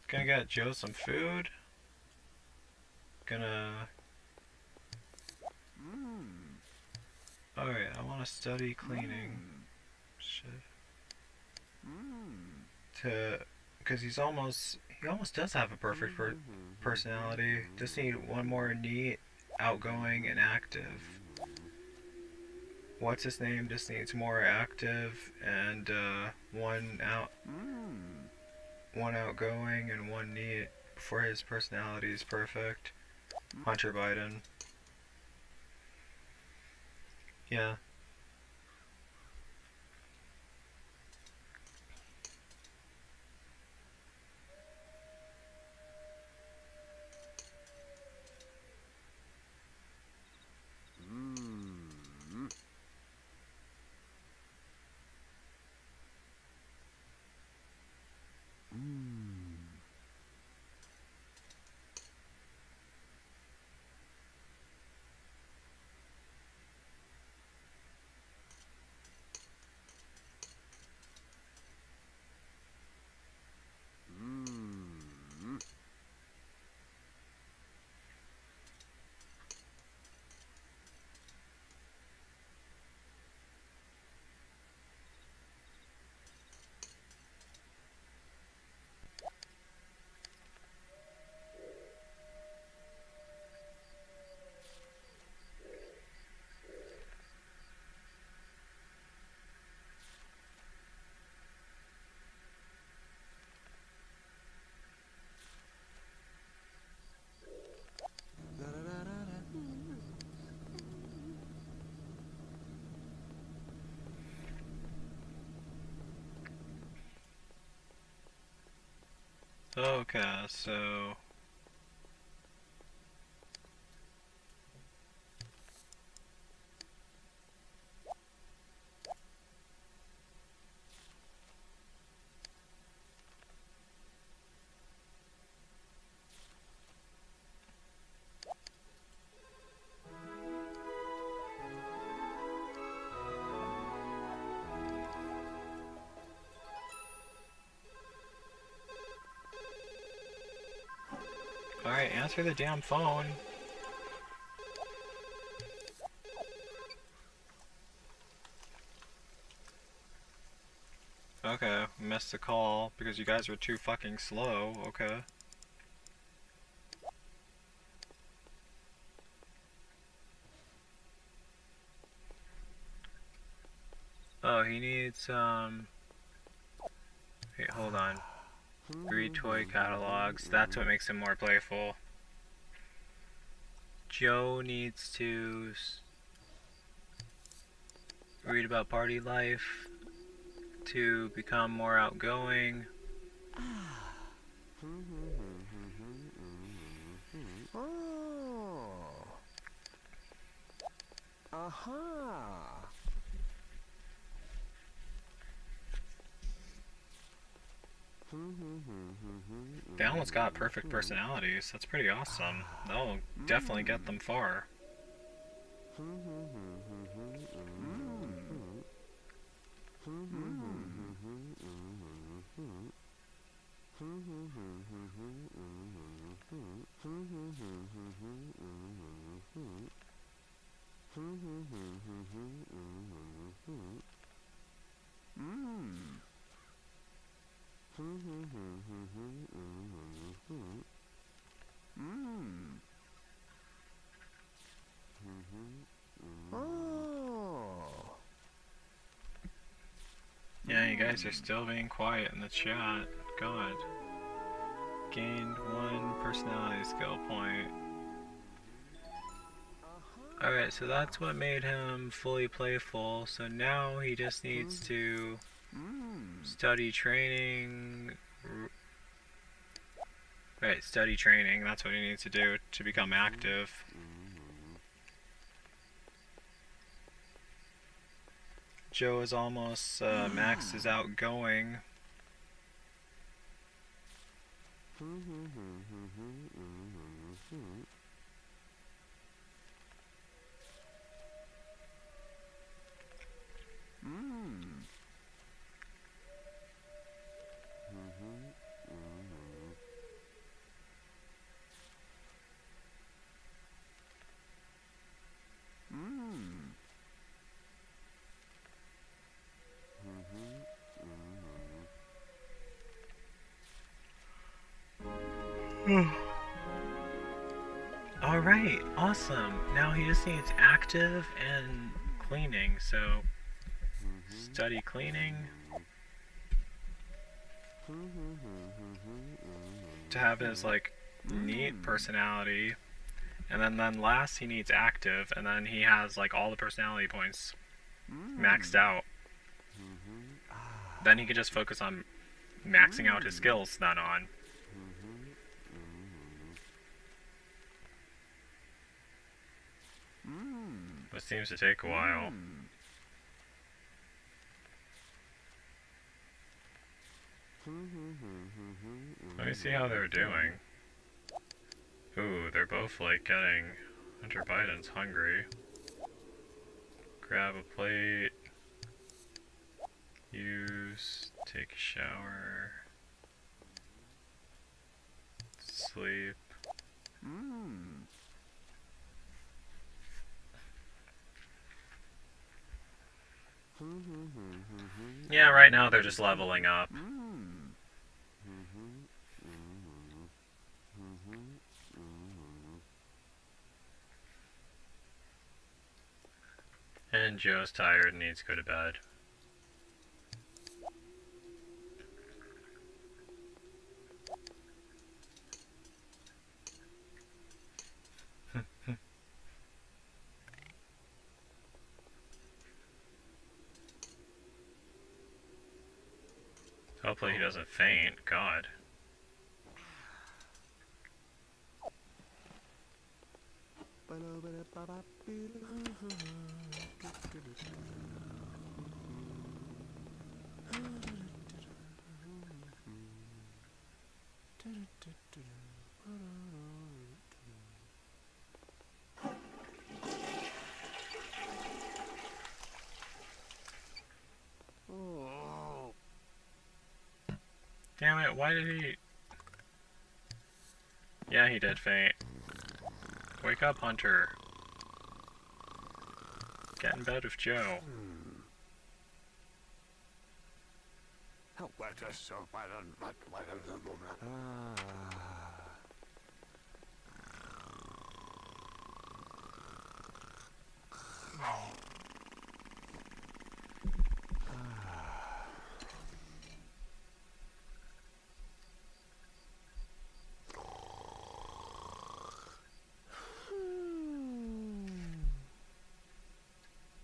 Gonna get Joe some food. Gonna... Alright, I wanna study cleaning. Shit. Because he almost does have a perfect personality. Just need 1 more neat, outgoing, and active. What's his name just needs more active and 1 outgoing and 1 neat before his personality is perfect. Hunter Biden. Yeah. Okay, so... Alright, answer the damn phone. Okay, missed the call because you guys were too fucking slow. Okay. Oh, he needs, wait, hold on. Read toy catalogs. That's what makes him more playful. Joe needs to read about party life to become more outgoing. Aha! They almost got perfect personalities. That's pretty awesome. That'll definitely get them far. Yeah, you guys are still being quiet in the chat. God. Gained 1 personality skill point. Alright, so that's what made him fully playful. So now he just needs to study training. Right, study training. That's what he needs to do to become active. Joe is almost maxed his outgoing. Alright, awesome. Now he just needs active and cleaning, so study cleaning to have his like neat personality, and then last he needs active, and then he has like all the personality points maxed out. Then he can just focus on maxing out his skills then on. But seems to take a while. Let me see how they're doing. Ooh, they're both like getting Hunter Biden's hungry. Grab a plate. Use. Take a shower. Sleep. Yeah, right now they're just leveling up. And Joe's tired and needs to go to bed. Hopefully he doesn't faint. God. Damn it, why did he... Yeah, he did faint. Wake up, Hunter. Get in bed with Joe.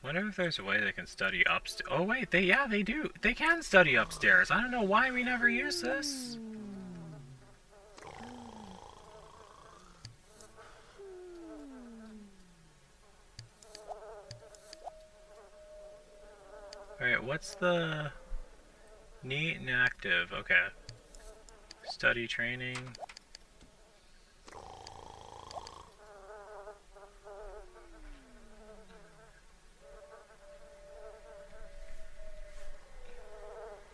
Wonder if there's a way they can study upstairs. Oh wait, they do. They can study upstairs. I don't know why we never use this. Alright, what's the neat and active? Okay. Study training.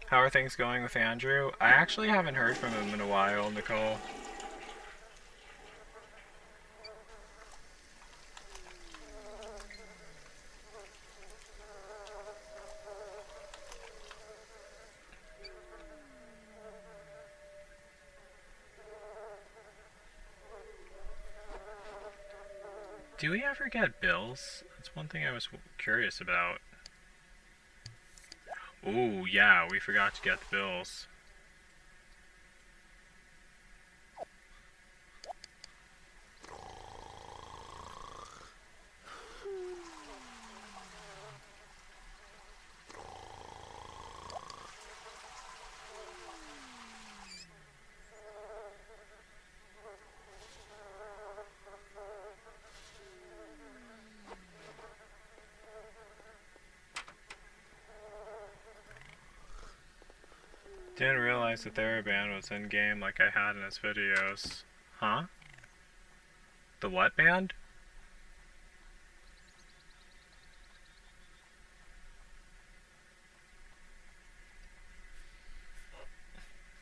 How are things going with Andrew? I actually haven't heard from him in a while, Nicole. Do we ever get bills? That's one thing I was curious about. Ooh, yeah, we forgot to get the bills. Didn't realize that TheraBand was in game like I had in his videos. Huh? The what band?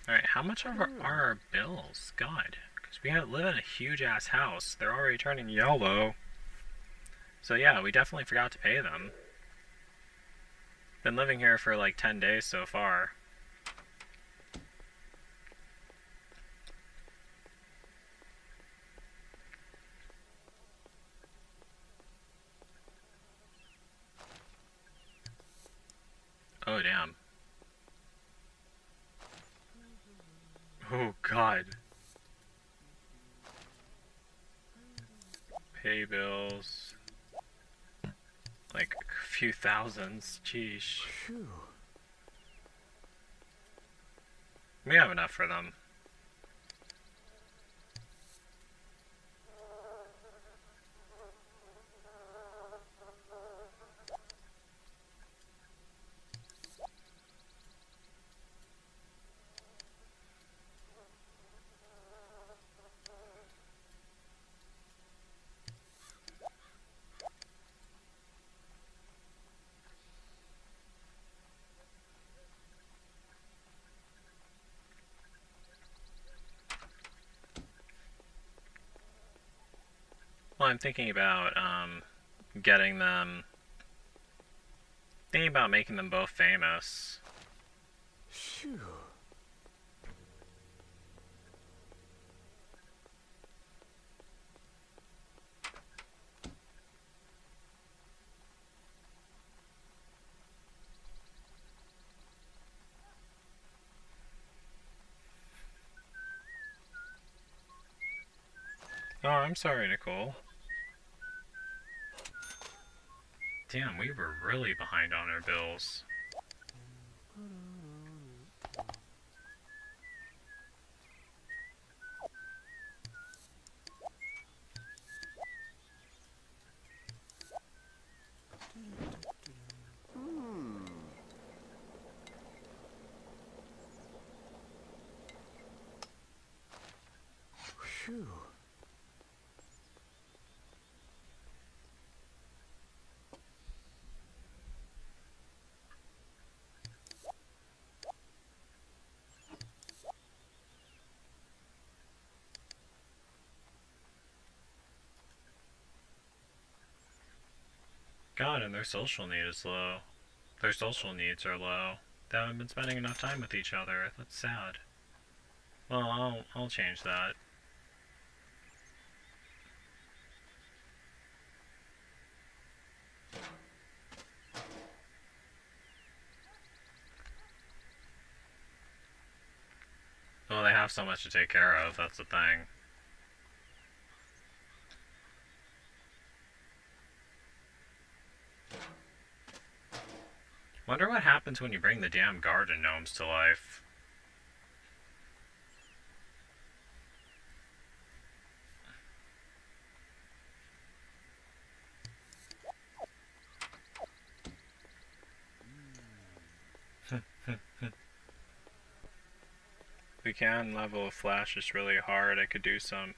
Alright, how much are our bills? God. Because we live in a huge ass house. They're already turning yellow. So yeah, we definitely forgot to pay them. Been living here for like 10 days so far. Oh, damn. Oh, God. Pay bills. Like a few thousands. Jeez. We have enough for them. Well, I'm thinking about, getting them... Thinking about making them both famous. Phew. Oh, I'm sorry, Nicole. Damn, we were really behind on our bills. Phew. God, and their social need is low. Their social needs are low. They haven't been spending enough time with each other. That's sad. Well, I'll change that. Well, they have so much to take care of, that's the thing. Wonder what happens when you bring the damn garden gnomes to life. We can level a flash is really hard. I could do some.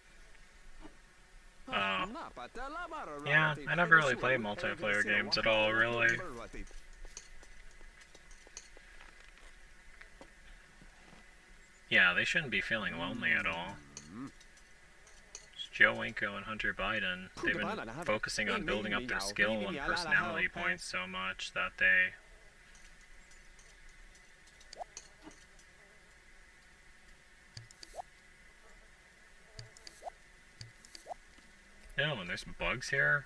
Yeah, I never really played multiplayer games at all, really. Yeah, they shouldn't be feeling lonely at all. It's Joe Winko and Hunter Biden, they've been focusing on building up their skill and personality points so much that they... No, and there's bugs here.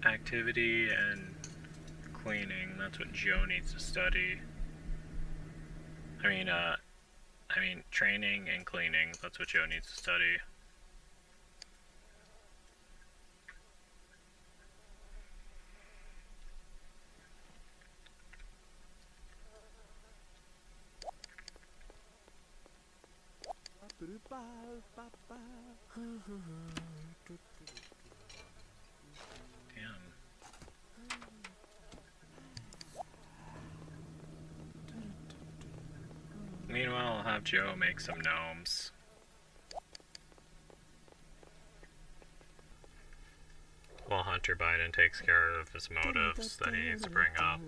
Activity and cleaning, that's what Joe needs to study. I mean training and cleaning, that's what Joe needs to study. Damn. Meanwhile, I'll have Joe make some gnomes. While Hunter Biden takes care of his motives that he needs to bring up.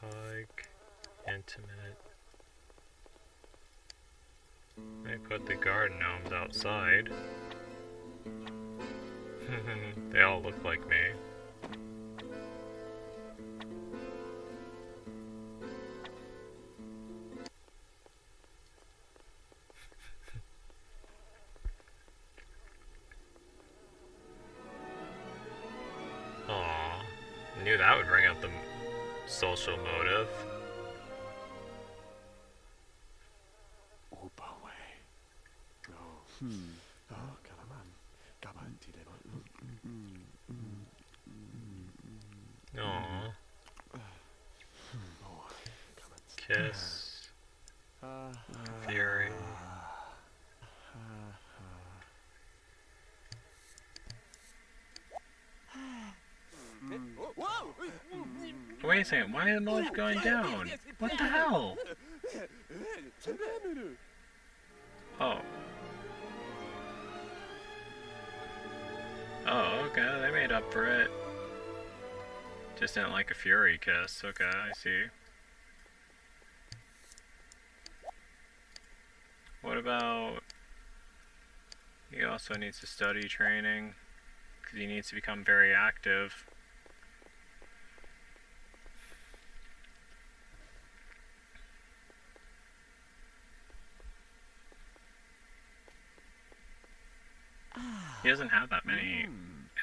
Hug, intimate. I put the garden gnomes outside. They all look like me. Aww, knew that would bring up the social motive. Aww. Kiss. Fury. Wait a second, why is the motive going down? What the hell? Oh. Oh, okay, they made up for it. Just didn't like a Fury kiss. Okay, I see. What about... He also needs to study training. because he needs to become very active. He doesn't have that many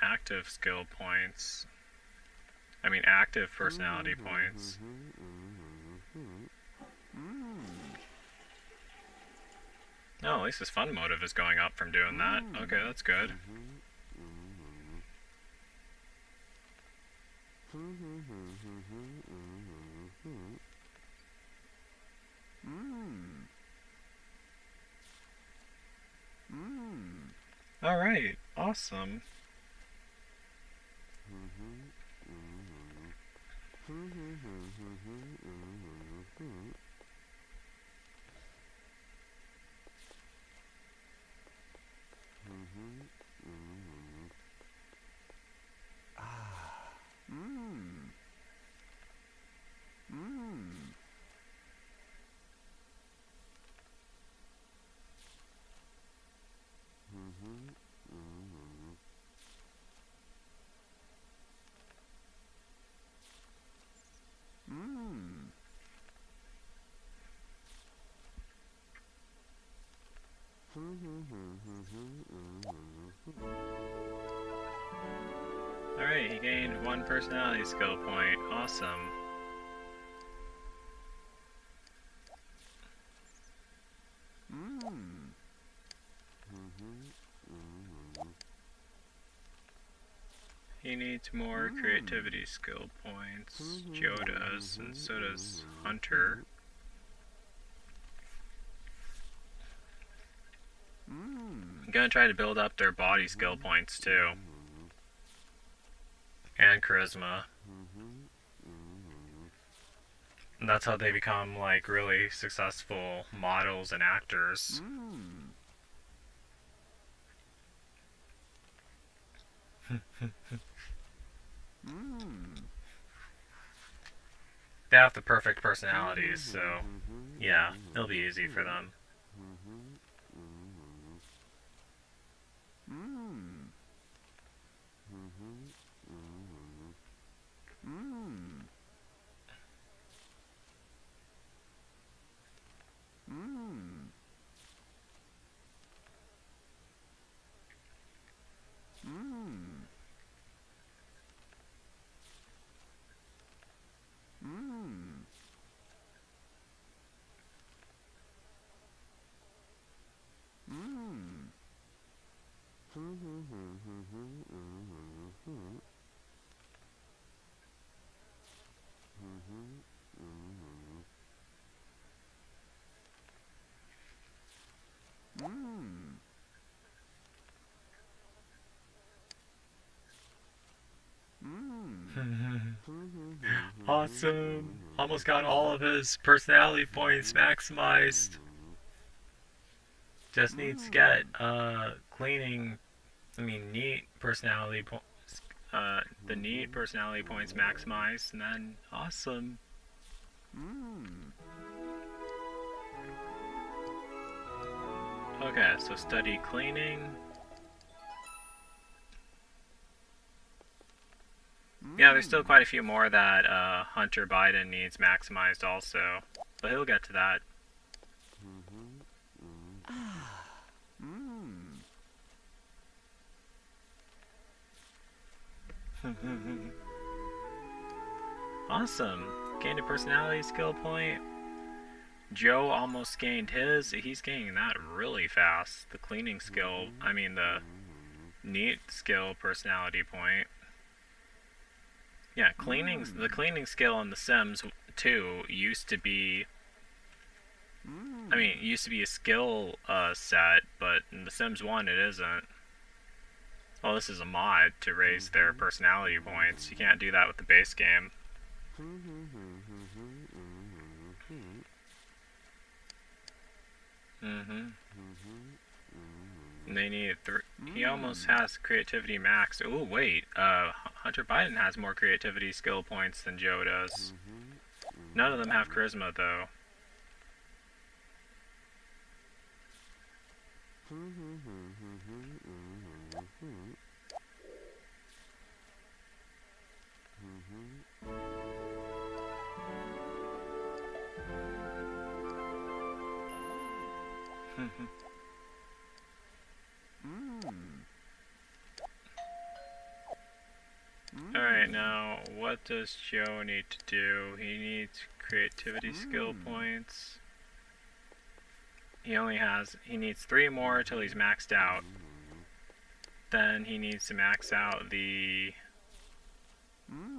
active skill points. I mean, active personality points. Oh, at least his fun motive is going up from doing that. Okay, that's good. Alright, awesome. Alright, he gained 1 personality skill point. Awesome. He needs more creativity skill points. Joe does, and so does Hunter. I'm gonna try to build up their body skill points too. And charisma. And that's how they become like really successful models and actors. They have the perfect personalities, so yeah, it'll be easy for them. Awesome! Almost got all of his personality points maximized. Just needs to get neat personality points. The neat personality points maximized, and then awesome. Okay, so study cleaning. Yeah, there's still quite a few more that Hunter Biden needs maximized also, but he'll get to that. Awesome. Gained a personality skill point. Joe almost gained his. He's gaining that really fast. The cleaning skill, the neat skill personality point. Yeah, the cleaning skill in The Sims 2 used to be... it used to be a skill set, but in The Sims 1 it isn't. Well, this is a mod to raise their personality points. You can't do that with the base game. And they need he almost has creativity max. Oh wait, Hunter Biden has more creativity skill points than Joe does. None of them have charisma though. Alright, now what does Joe need to do? He needs creativity skill points. He needs 3 more till he's maxed out. Then he needs to max out the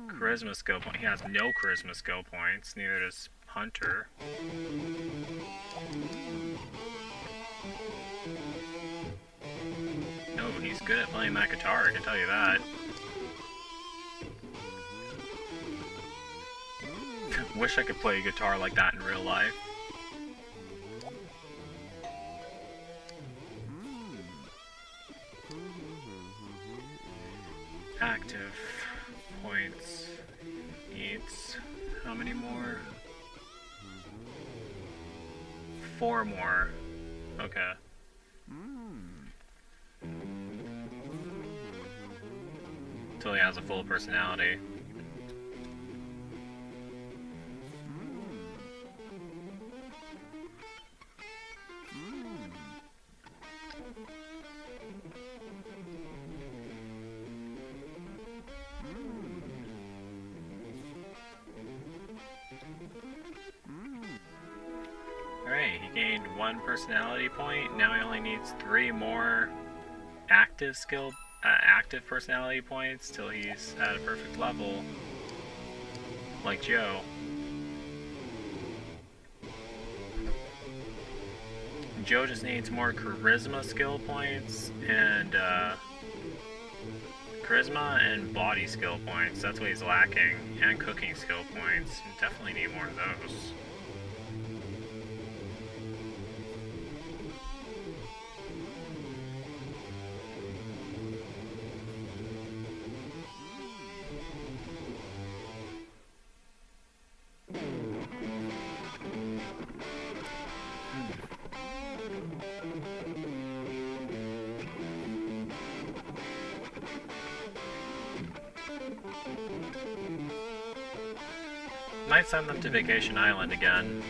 charisma skill point. He has no charisma skill points, neither does Hunter. No, he's good at playing that guitar, I can tell you that. Wish I could play a guitar like that in real life. Active points needs how many more? 4 more. Okay. Until he has a full personality. Alright, he gained 1 personality point. Now he only needs 3 more active personality points till he's at a perfect level, like Joe. Joe just needs more charisma skill points and body skill points. That's what he's lacking, and cooking skill points. You definitely need more of those. Might send them to Vacation Island again.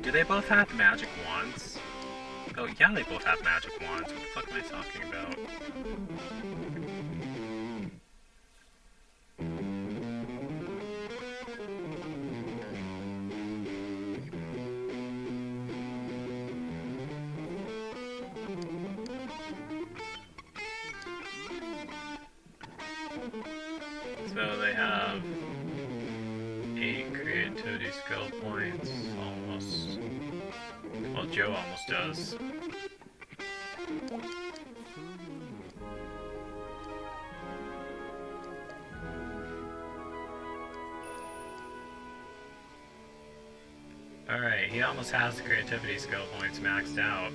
Do they both have magic wands? Oh yeah, they both have magic wands. What the fuck am I talking about? So they have 8 creativity skill points, almost. Well, Joe almost does. Alright, he almost has the creativity skill points maxed out.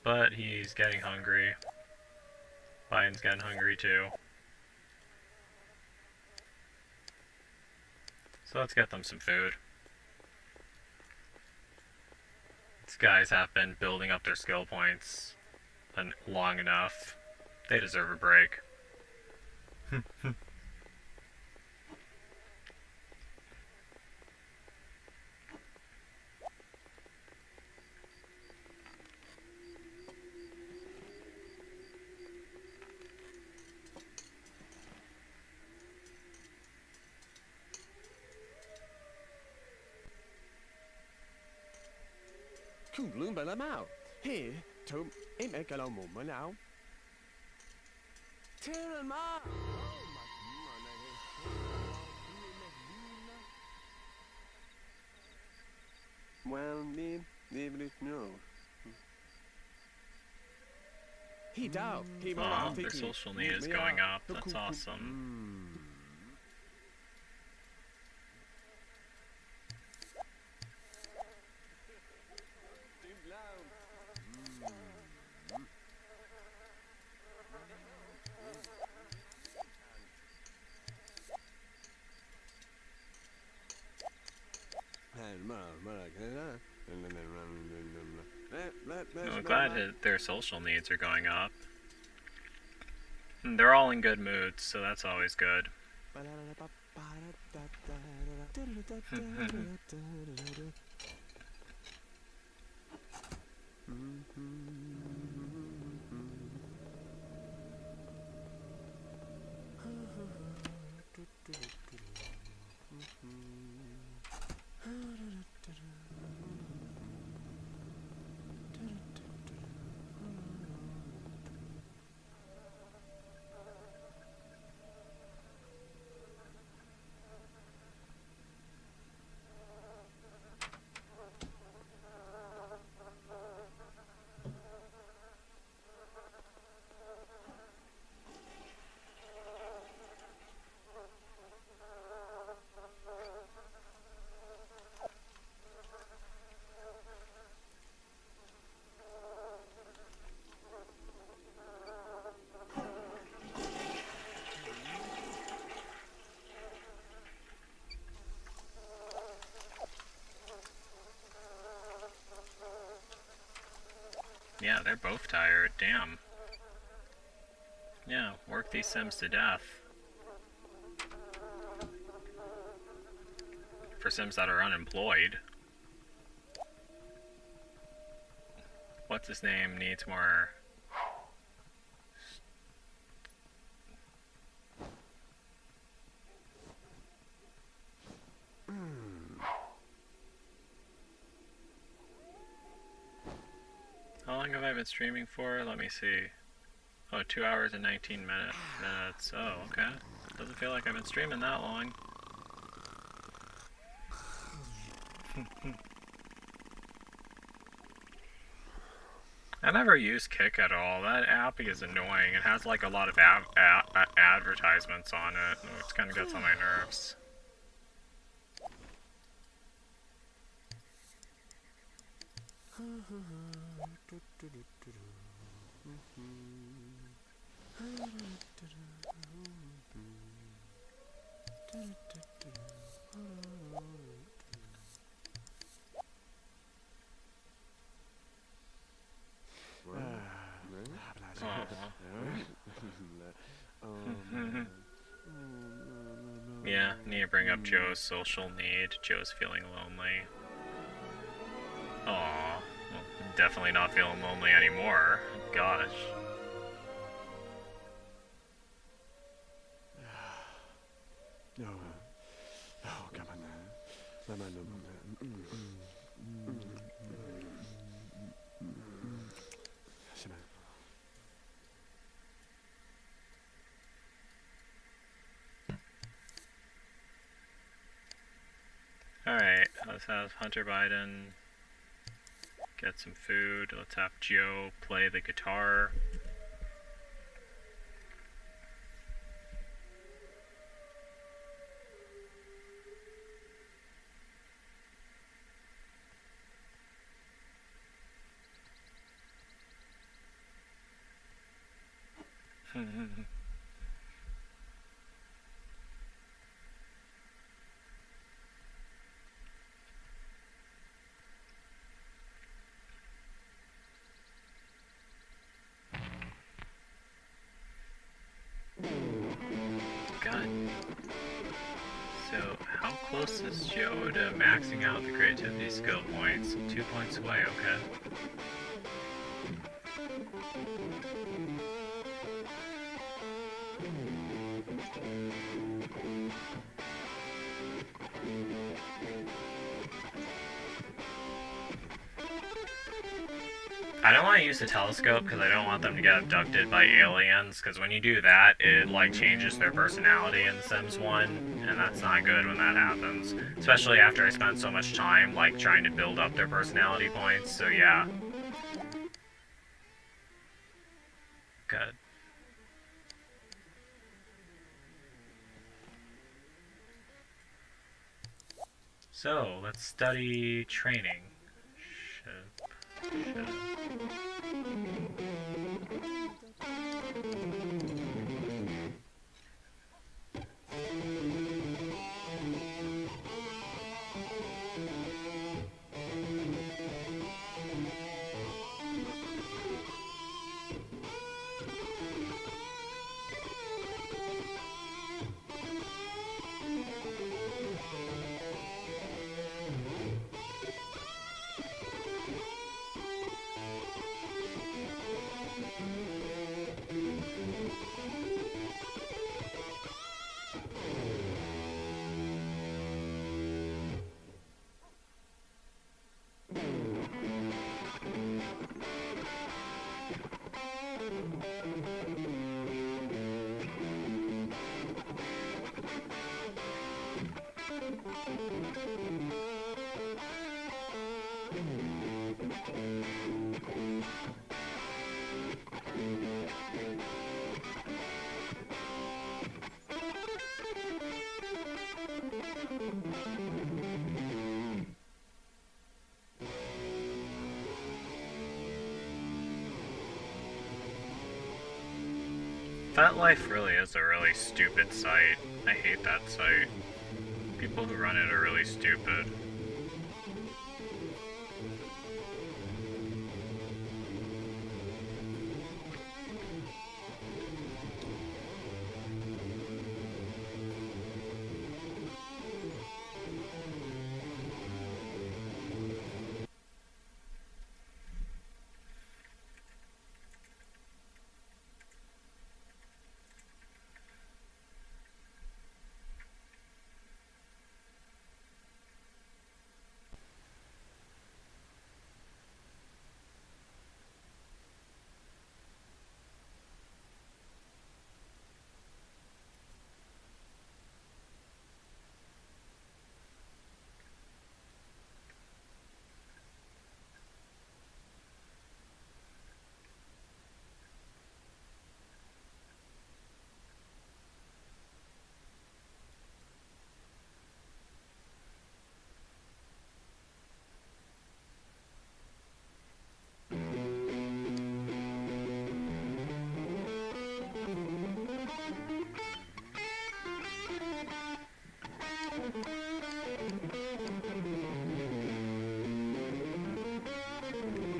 But he's getting hungry. Biden's getting hungry too. So let's get them some food. These guys have been building up their skill points long enough. They deserve a break. Không lương bà làm ảo. Hey, Tom, em ấy cả lòng mồm mới nào. Thế là mà. Well, leave it no. He down. He Oh, their social need is going up. That's awesome. I'm glad their social needs are going up. And they're all in good moods, so that's always good. Yeah, they're both tired. Damn. Yeah, work these Sims to death. For Sims that are unemployed. What's his name needs more... How long have I been streaming for? Let me see. Oh, 2 hours and 19 minutes. Oh, okay. Doesn't feel like I've been streaming that long. I never use Kick at all. That app is annoying. It has like a lot of advertisements on it, which kind of gets on my nerves. Yeah, need to bring up Joe's social need. Joe's feeling lonely. Aww. Well, definitely not feeling lonely anymore. Gosh. Alright, let's have Hunter Biden get some food. Let's have Joe play the guitar. God. So, how close is Joe to maxing out the creativity skill points? 2 points away, okay. I don't want to use the telescope because I don't want them to get abducted by aliens, because when you do that, it like changes their personality in Sims 1, and that's not good when that happens. Especially after I spent so much time like trying to build up their personality points, so yeah. Good. So, let's study training. Ship. FetLife really is a really stupid site. I hate that site. People who run it are really stupid.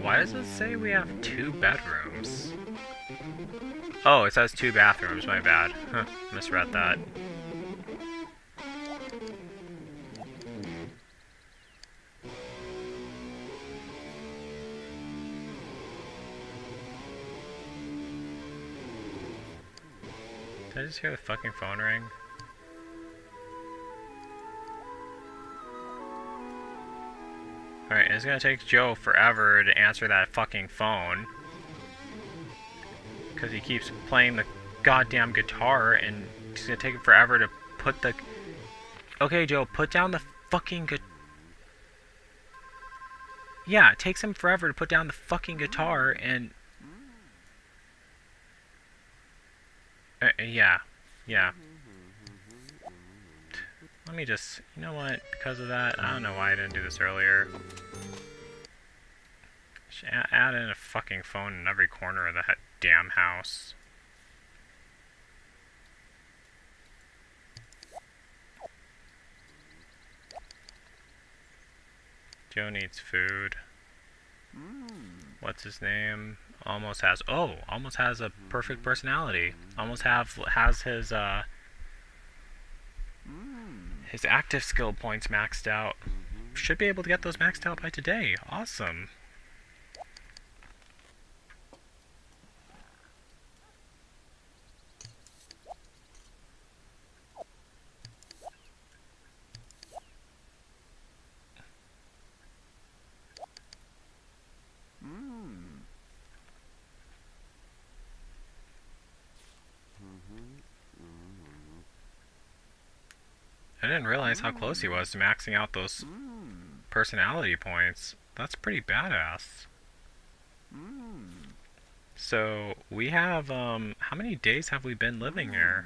Why does it say we have 2 bedrooms? Oh, it says 2 bathrooms, my bad. Huh, misread that. Did I just hear the fucking phone ring? Alright, it's gonna take Joe forever to answer that fucking phone. Because he keeps playing the goddamn guitar, and it's gonna take him forever to put the... Okay, Joe, put down the fucking guitar. Yeah, it takes him forever to put down the fucking guitar, and... yeah. Let me just... You know what? Because of that, I don't know why I didn't do this earlier. Should add in a fucking phone in every corner of the damn house. Joe needs food. What's his name? Almost has... Oh! Almost has a perfect personality. Almost has his active skill points maxed out. Should be able to get those maxed out by today. Awesome. I didn't realize how close he was to maxing out those personality points. That's pretty badass. So, we have, how many days have we been living here?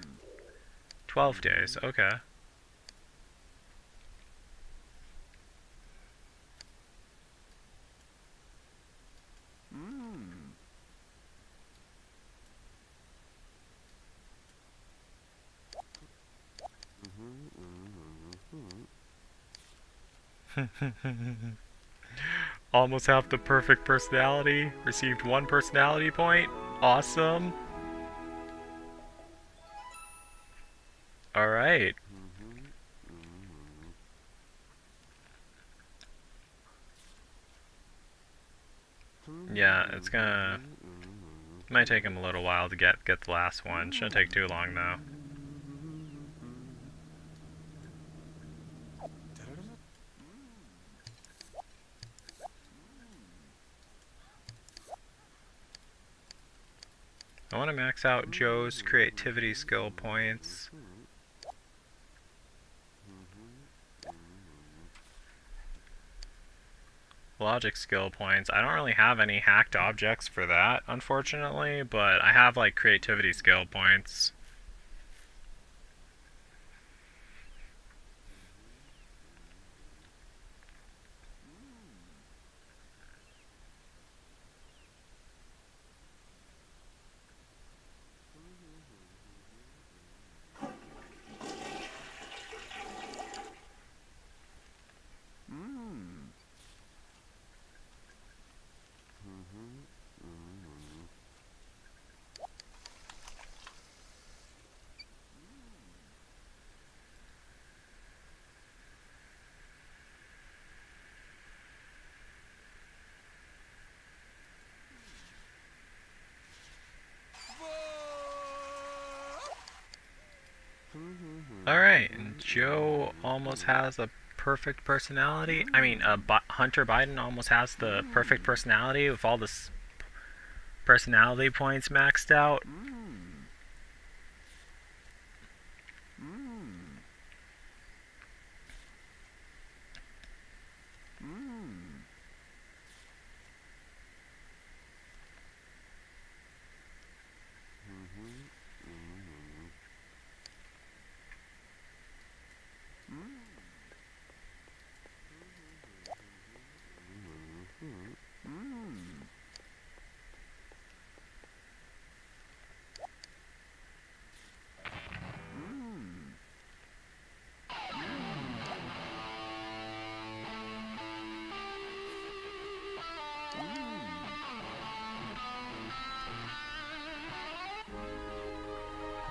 12 days, okay. Almost have the perfect personality. Received 1 personality point. Awesome. Alright. Yeah, it's gonna... Might take him a little while to get the last one. Shouldn't take too long though. I want to max out Joe's creativity skill points. Logic skill points. I don't really have any hacked objects for that, unfortunately, but I have like creativity skill points. Alright, Joe almost has a perfect personality. I mean, Hunter Biden almost has the perfect personality with all the personality points maxed out.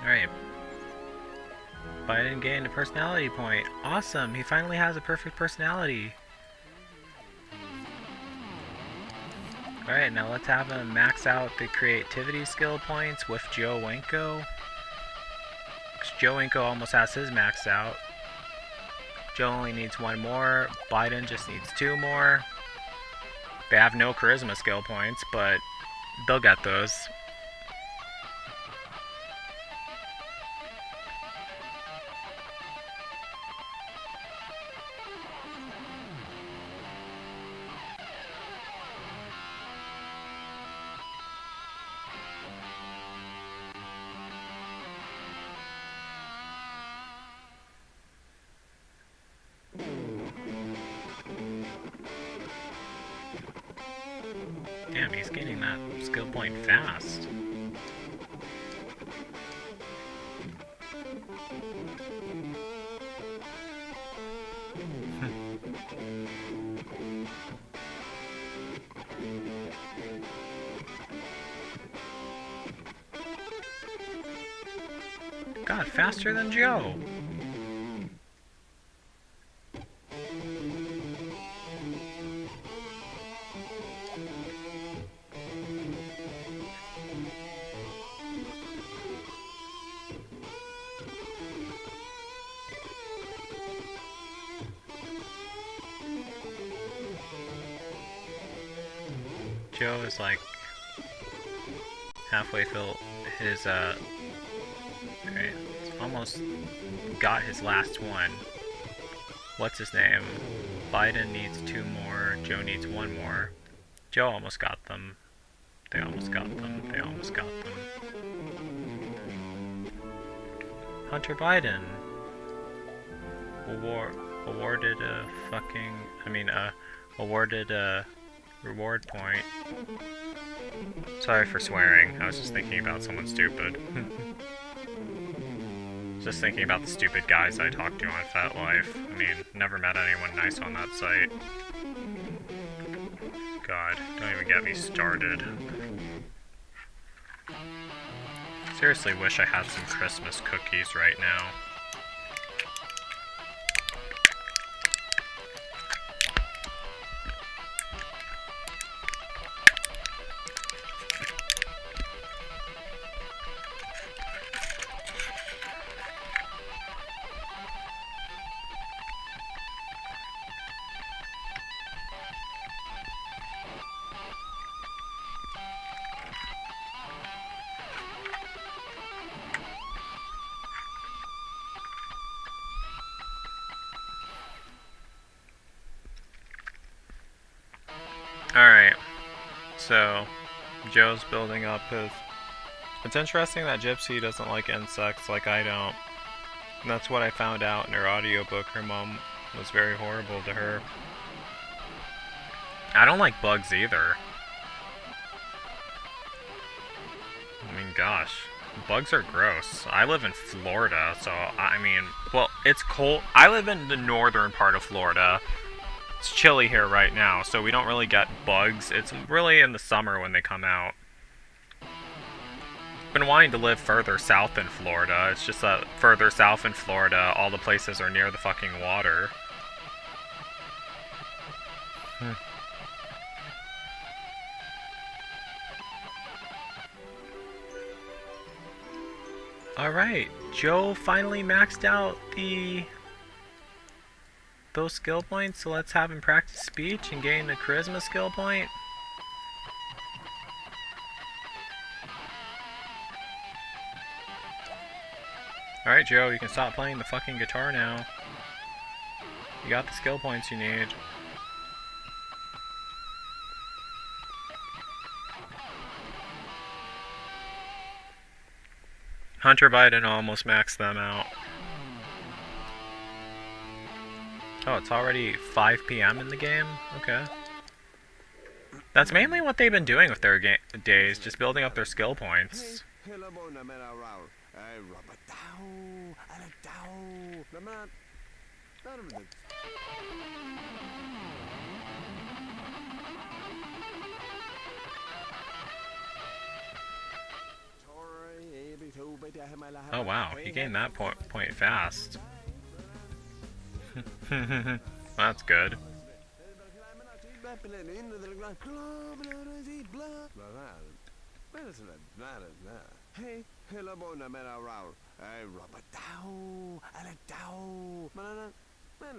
Alright. Biden gained a personality point. Awesome! He finally has a perfect personality. Alright, now let's have him max out the creativity skill points with Joe Winko. Joe Winko almost has his maxed out. Joe only needs one more. Biden just needs two more. They have no charisma skill points, but they'll get those. Damn, he's getting that skill point fast. God, faster than Joe. Joe is like halfway through his alright, almost got his last one. What's his name? Biden needs two more, Joe needs one more. Joe almost got them. They almost got them. They almost got them. Hunter Biden awarded a reward point. Sorry for swearing, I was just thinking about someone stupid. Just thinking about the stupid guys I talked to on FetLife. I mean, never met anyone nice on that site. God, don't even get me started. Seriously wish I had some Christmas cookies right now. Alright, so Joe's building up his... It's interesting that Gypsy doesn't like insects like I don't. And that's what I found out in her audiobook. Her mom was very horrible to her. I don't like bugs either. I mean, gosh. Bugs are gross. I live in Florida, so I mean... Well, it's cold. I live in the northern part of Florida. It's chilly here right now, so we don't really get bugs. It's really in the summer when they come out. I've been wanting to live further south in Florida. It's just that further south in Florida, all the places are near the fucking water. Alright, Joe finally maxed out those skill points, so let's have him practice speech and gain a charisma skill point. Alright, Joe, you can stop playing the fucking guitar now. You got the skill points you need. Hunter Biden almost maxed them out. Oh, it's already 5 p.m. in the game? Okay. That's mainly what they've been doing with their days, just building up their skill points. Oh wow, he gained that point fast. That's good.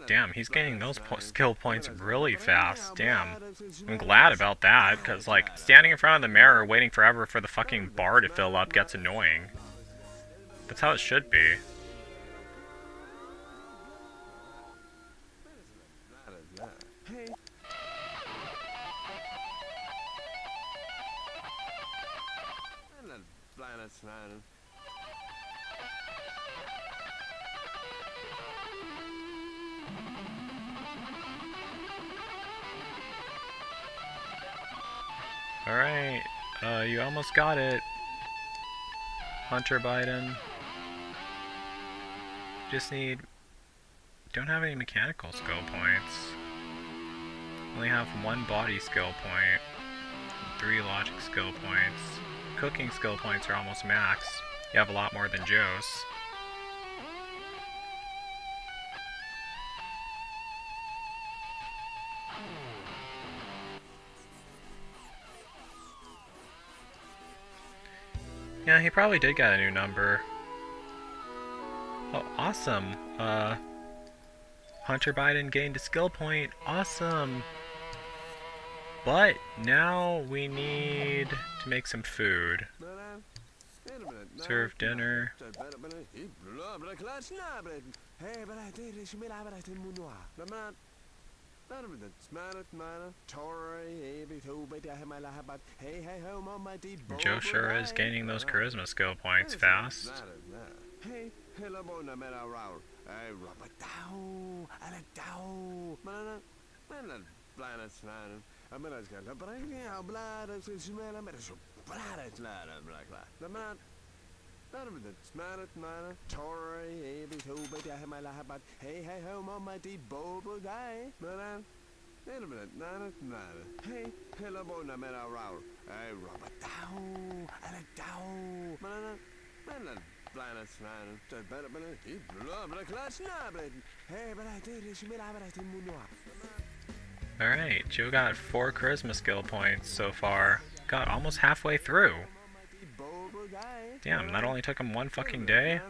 Damn, he's gaining those skill points really fast. Damn. I'm glad about that, because, like, standing in front of the mirror waiting forever for the fucking bar to fill up gets annoying. That's how it should be. Alright, you almost got it, Hunter Biden. Just don't have any mechanical skill points. Only have 1 body skill point, 3 logic skill points. Cooking skill points are almost max. You have a lot more than Joe's. Yeah, he probably did get a new number. Oh, awesome. Hunter Biden gained a skill point. Awesome. But now we need to make some food. Serve dinner. Joe sure is gaining those charisma skill points fast. Alright, Joe got 4 charisma skill points so far. Got almost halfway through. Damn, that only took him 1 fucking day?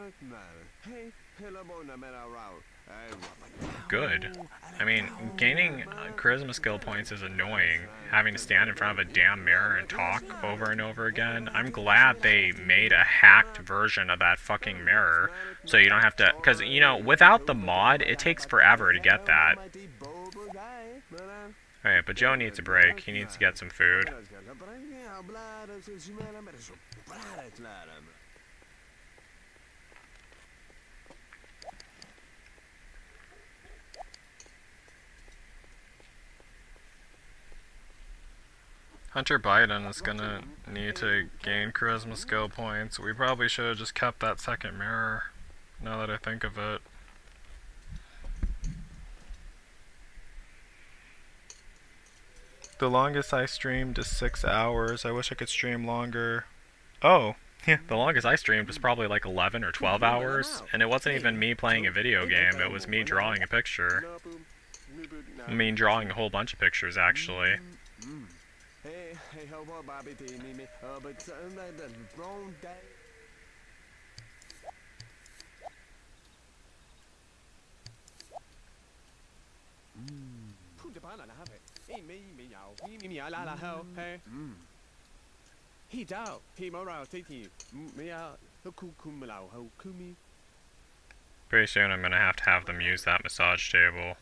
Good. I mean, gaining charisma skill points is annoying. Having to stand in front of a damn mirror and talk over and over again. I'm glad they made a hacked version of that fucking mirror. So you don't have to... Because, you know, without the mod, it takes forever to get that. Alright, but Joe needs a break. He needs to get some food. Hunter Biden is gonna need to gain charisma skill points. We probably should have just kept that second mirror, now that I think of it. The longest I streamed is 6 hours. I wish I could stream longer. Oh, yeah, the longest I streamed was probably like 11 or 12 hours, and it wasn't even me playing a video game, it was me drawing a picture. I mean, drawing a whole bunch of pictures, actually. Pretty soon I'm gonna have to have them use that massage table.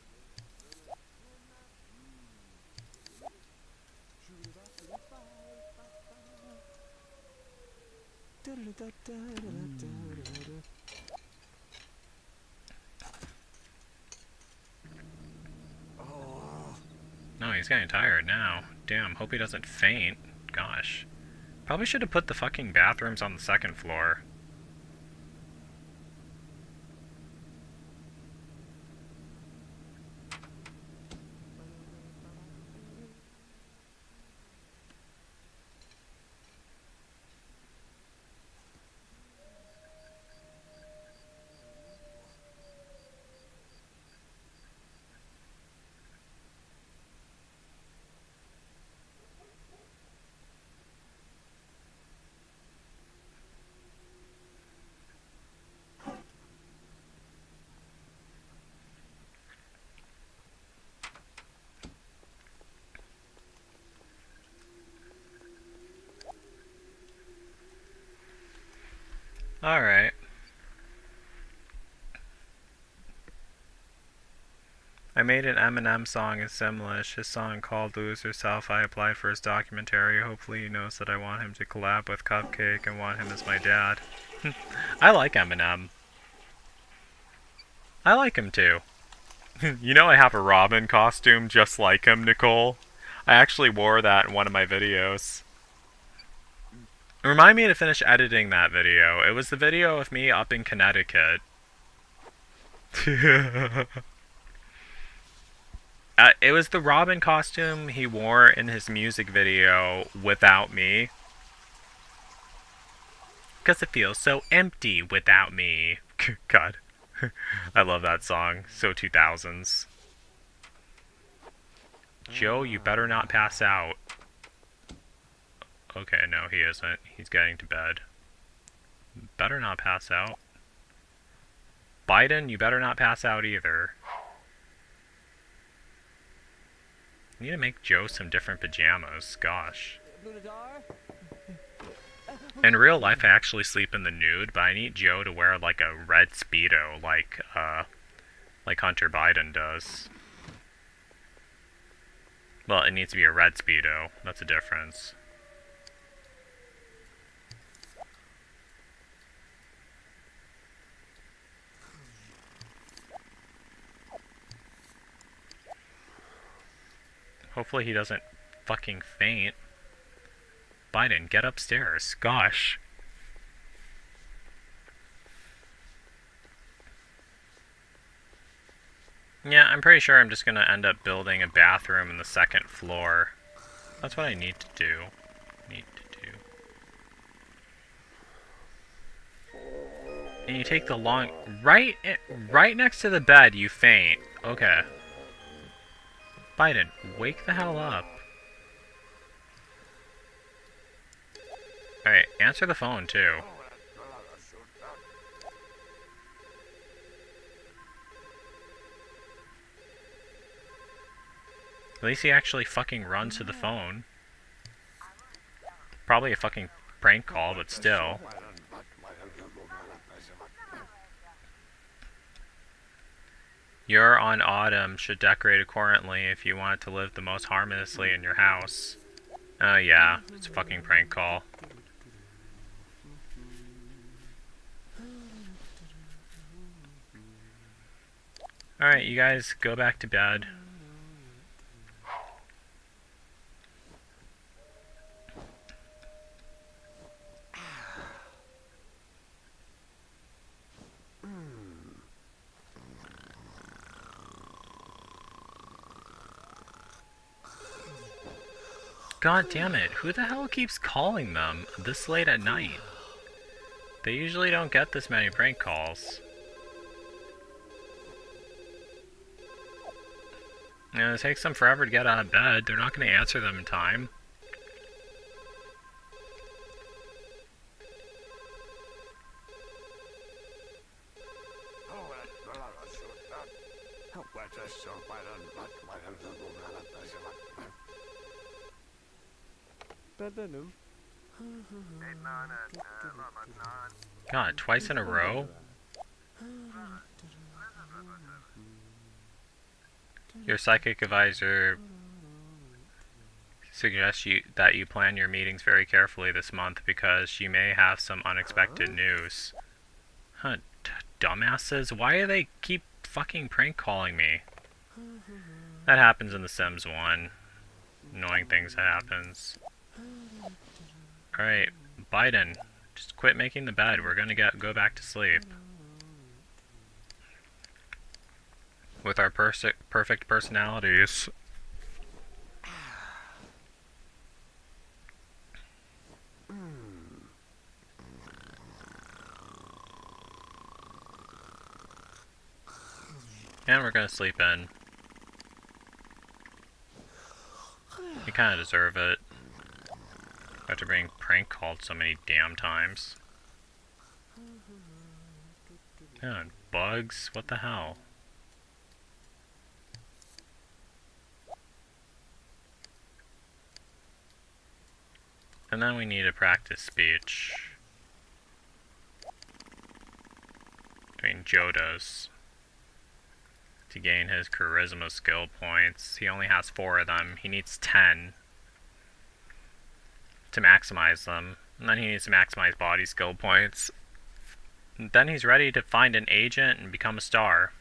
No, he's getting tired now. Damn, hope he doesn't faint. Gosh. Probably should have put the fucking bathrooms on the second floor. Alright. I made an Eminem song in Simlish. His song called Lose Yourself. I applied for his documentary. Hopefully he knows that I want him to collab with Cupcake and want him as my dad. I like Eminem. I like him too. You know I have a Robin costume just like him, Nicole. I actually wore that in one of my videos. Remind me to finish editing that video. It was the video of me up in Connecticut. It was the Robin costume he wore in his music video without me. Because it feels so empty without me. God. I love that song. So 2000s. Joe, you better not pass out. Okay, no, he isn't. He's getting to bed. Better not pass out. Biden, you better not pass out either. I need to make Joe some different pajamas. Gosh. In real life, I actually sleep in the nude, but I need Joe to wear like a red Speedo, like Hunter Biden does. Well, it needs to be a red Speedo. That's a difference. Hopefully he doesn't fucking faint. Biden, get upstairs. Gosh. Yeah, I'm pretty sure I'm just gonna end up building a bathroom in the second floor. That's what I need to do. And you take the long... Right next to the bed, you faint. Okay. Biden, wake the hell up. Alright, answer the phone, too. At least he actually fucking runs to the phone. Probably a fucking prank call, but still. You're on Autumn should decorate accordingly if you want to live the most harmoniously in your house. Yeah, it's a fucking prank call. Alright, you guys go back to bed. God damn it, who the hell keeps calling them this late at night? They usually don't get this many prank calls. You know, it takes them forever to get out of bed. They're not going to answer them in time. God, twice in a row? Your psychic advisor suggests that you plan your meetings very carefully this month because you may have some unexpected news. Huh, dumbasses? Why do they keep fucking prank calling me? That happens in The Sims 1. Annoying things that happens. Alright, Biden, just quit making the bed. We're gonna go back to sleep. With our perfect personalities. And we're gonna sleep in. You kinda deserve it. After being prank called so many damn times. Yeah, bugs? What the hell? And then we need to practice speech. I mean, Joe does. To gain his charisma skill points. He only has 4 of them. He needs 10 to maximize them. And then he needs to maximize body skill points. And then he's ready to find an agent and become a star.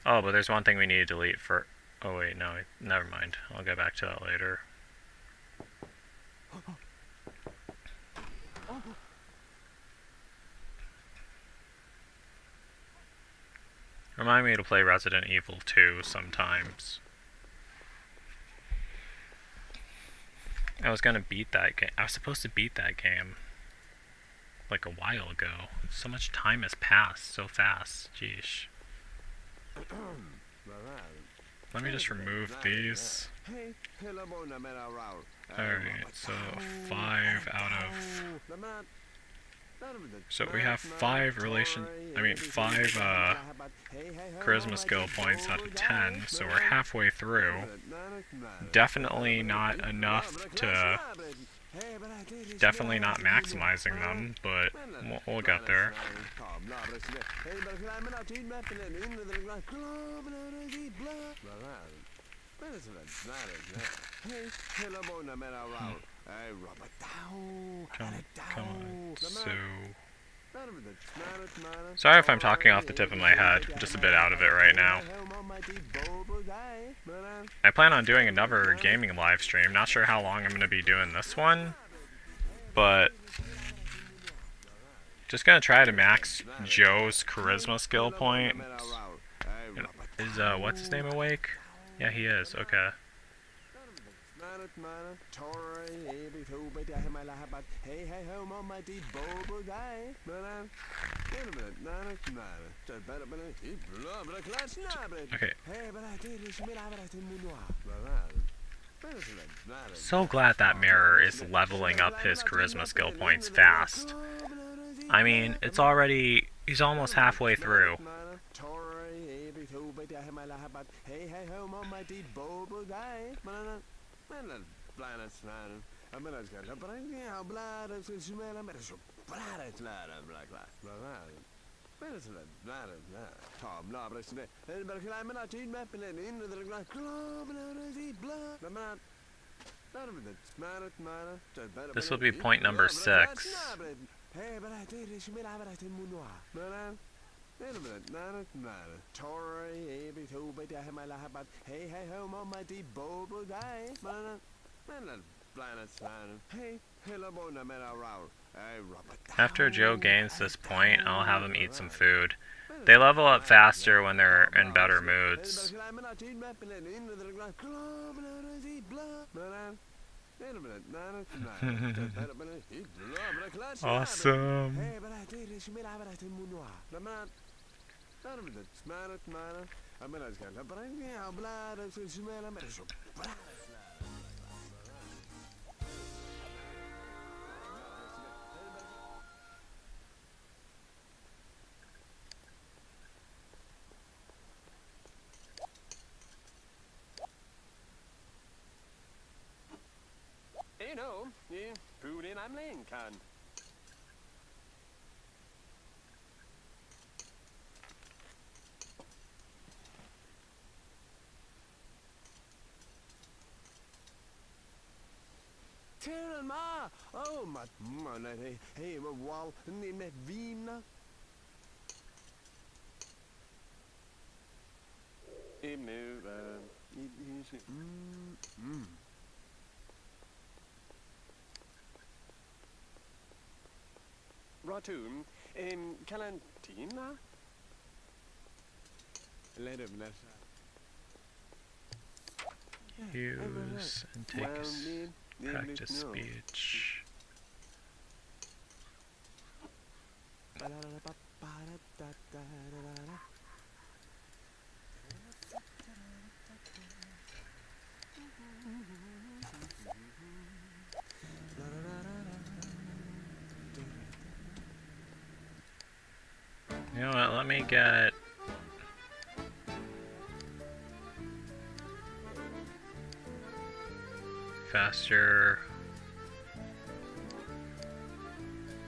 Oh, but there's one thing we need to delete for... Oh wait, no, never mind. I'll get back to that later. Remind me to play Resident Evil 2 sometimes. I was gonna beat that game. I was supposed to beat that game like a while ago. So much time has passed so fast. Jeez. Let me just remove these. Alright, so 5 out of... So we have 5 charisma skill points out of 10, so we're halfway through. Definitely not enough to... Definitely not maximizing them, but we'll get there. Come on, so... Sorry if I'm talking off the tip of my head, I'm just a bit out of it right now. I plan on doing another gaming live stream, not sure how long I'm going to be doing this one, but... Just gonna try to max Joe's charisma skill point. Is, what's his name awake? Yeah, he is, okay. Okay. So glad that mirror is leveling up his charisma skill points fast. I mean, it's already... he's almost halfway through. This will be point number 6. After Joe gains this point, I'll have him eat some food. They level up faster when they're in better moods. Awesome. know, food in I'm laying can. Tæren ma! Oh, man, hey, wall, med vina. Rotun, Calantina? Let him let Use and take practice speech. You know what, let me get faster.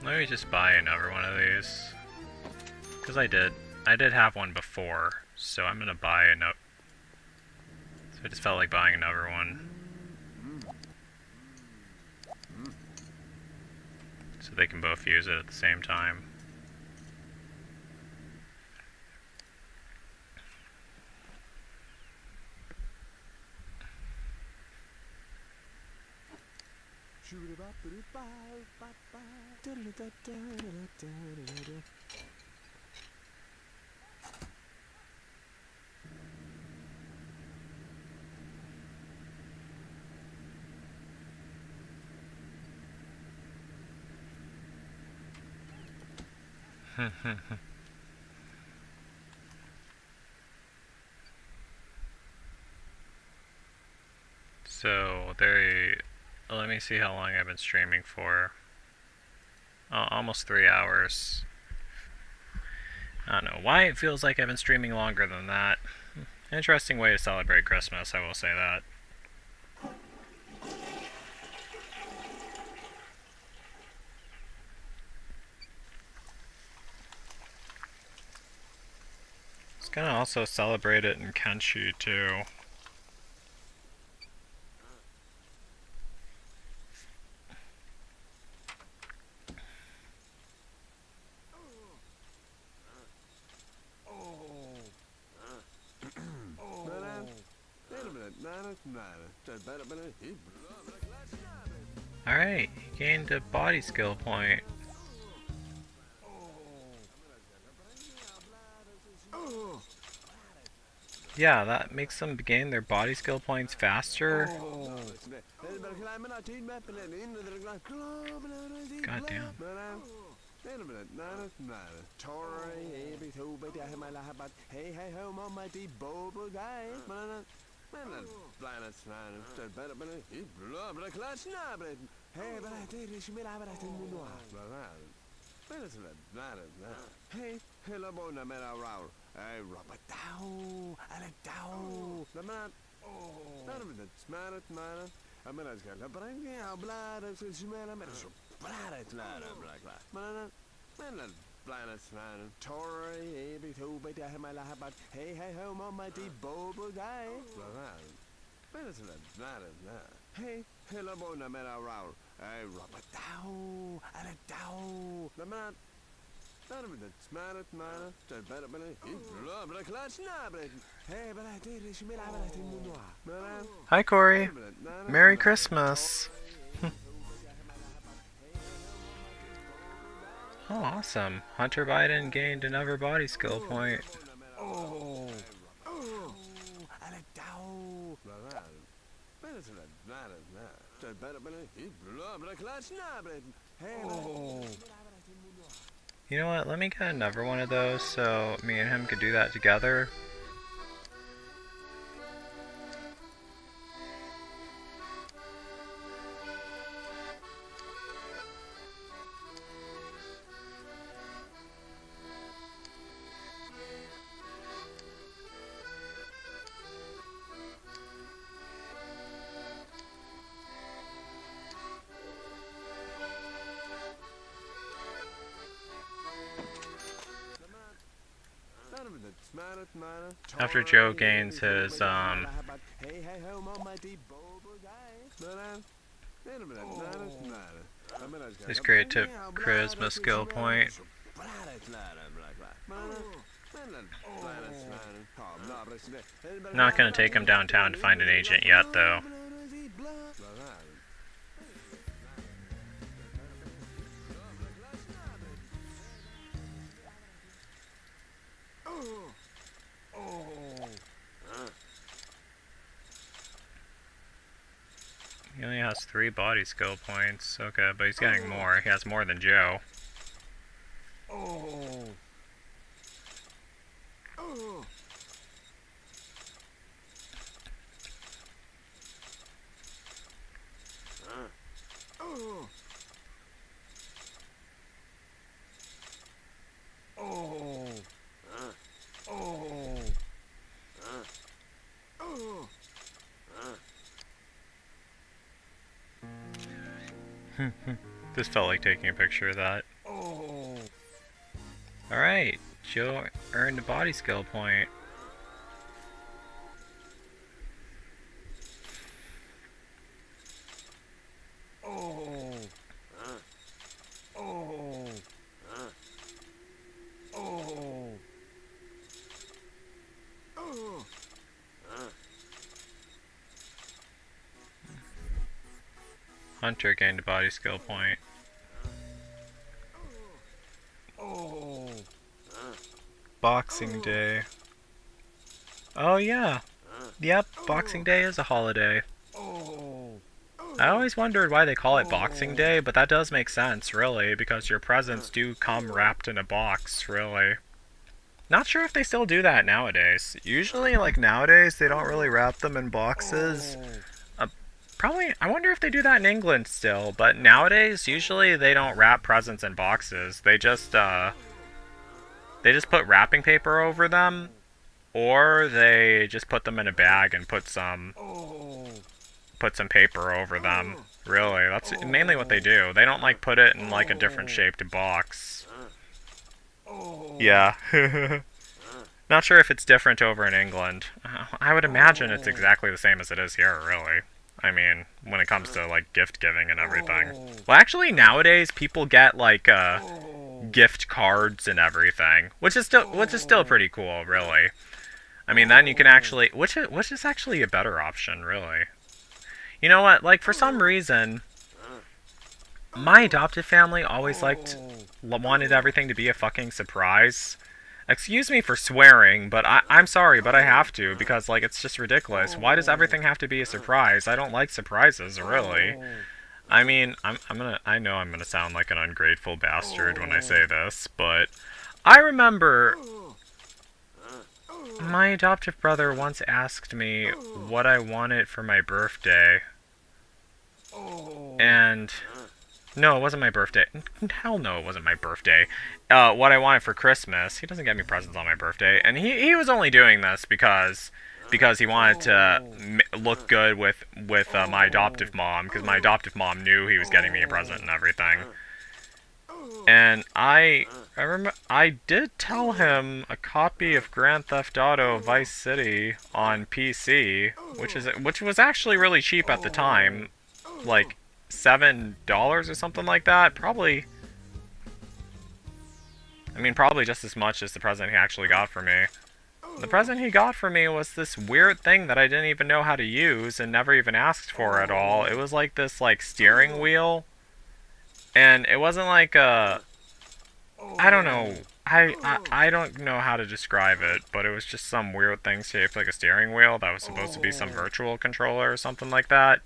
Let me just buy another one of these. Because I did have one before, so I'm gonna buy another. So I just felt like buying another one. So they can both use it at the same time. So let me see how long I've been streaming for. Almost 3 hours. I don't know why it feels like I've been streaming longer than that. Interesting way to celebrate Christmas, I will say that. It's gonna also celebrate it in Kenshi too. Alright, you gained a body skill point. Yeah, that makes them gain their body skill points faster. God damn. Hey, hello, bona mera raul. Hey, Robert Dow, Alec Dow. The man. Oh, none of it. Smatter, matter. I mean, I was going to bring me a blood. I was going to smell him. It's a blood. It's not a black lad. Man, blind as man. Tory, every two, but I have my lap. But hey, home on my deep bobo guy. Hey, hello, bona mera raul. Hey, Robert Dow, Alec Dow. The man. Hi Corey. Merry Christmas. Oh, awesome. Hunter Biden gained another body skill point. Oh. You know what, let me get another one of those so me and him could do that together. After Joe gains his, his creative charisma skill point. Not gonna take him downtown to find an agent yet, though. He only has 3 body skill points. Okay, but he's getting more. He has more than Joe. This felt like taking a picture of that. Alright, Joe earned a body skill point. Hunter gained a body skill point. Boxing Day. Oh yeah. Yep, Boxing Day is a holiday. I always wondered why they call it Boxing Day, but that does make sense, really, because your presents do come wrapped in a box, really. Not sure if they still do that nowadays. Usually, like nowadays, they don't really wrap them in boxes. Probably, I wonder if they do that in England still, but nowadays, usually they don't wrap presents in boxes. They just put wrapping paper over them, or they just put them in a bag and put some paper over them. Really, that's mainly what they do. They don't, like, put it in, like, a different shaped box. Yeah. Not sure if it's different over in England. I would imagine it's exactly the same as it is here, really. I mean, when it comes to, like, gift giving and everything. Well, actually, nowadays, people get, like, gift cards and everything. Which is still pretty cool, really. I mean, then you can actually... Which is actually a better option, really. You know what? Like, for some reason, my adopted family always wanted everything to be a fucking surprise. Excuse me for swearing, but I'm sorry, but I have to, because, like, it's just ridiculous. Why does everything have to be a surprise? I don't like surprises, really. I mean, I know I'm gonna sound like an ungrateful bastard when I say this, but I remember my adoptive brother once asked me what I wanted for my birthday. And... No, it wasn't my birthday. Hell no, it wasn't my birthday. What I wanted for Christmas. He doesn't get me presents on my birthday. And he was only doing this because he wanted to look good with my adoptive mom. Because my adoptive mom knew he was getting me a present and everything. And I remember I did tell him a copy of Grand Theft Auto Vice City on PC, which was actually really cheap at the time. Like $7 or something like that. Probably just as much as the present he actually got for me. The present he got for me was this weird thing that I didn't even know how to use and never even asked for at all. It was like this, like, steering wheel. And it wasn't like a... I don't know. I don't know how to describe it, but it was just some weird thing shaped like a steering wheel that was supposed to be some virtual controller or something like that.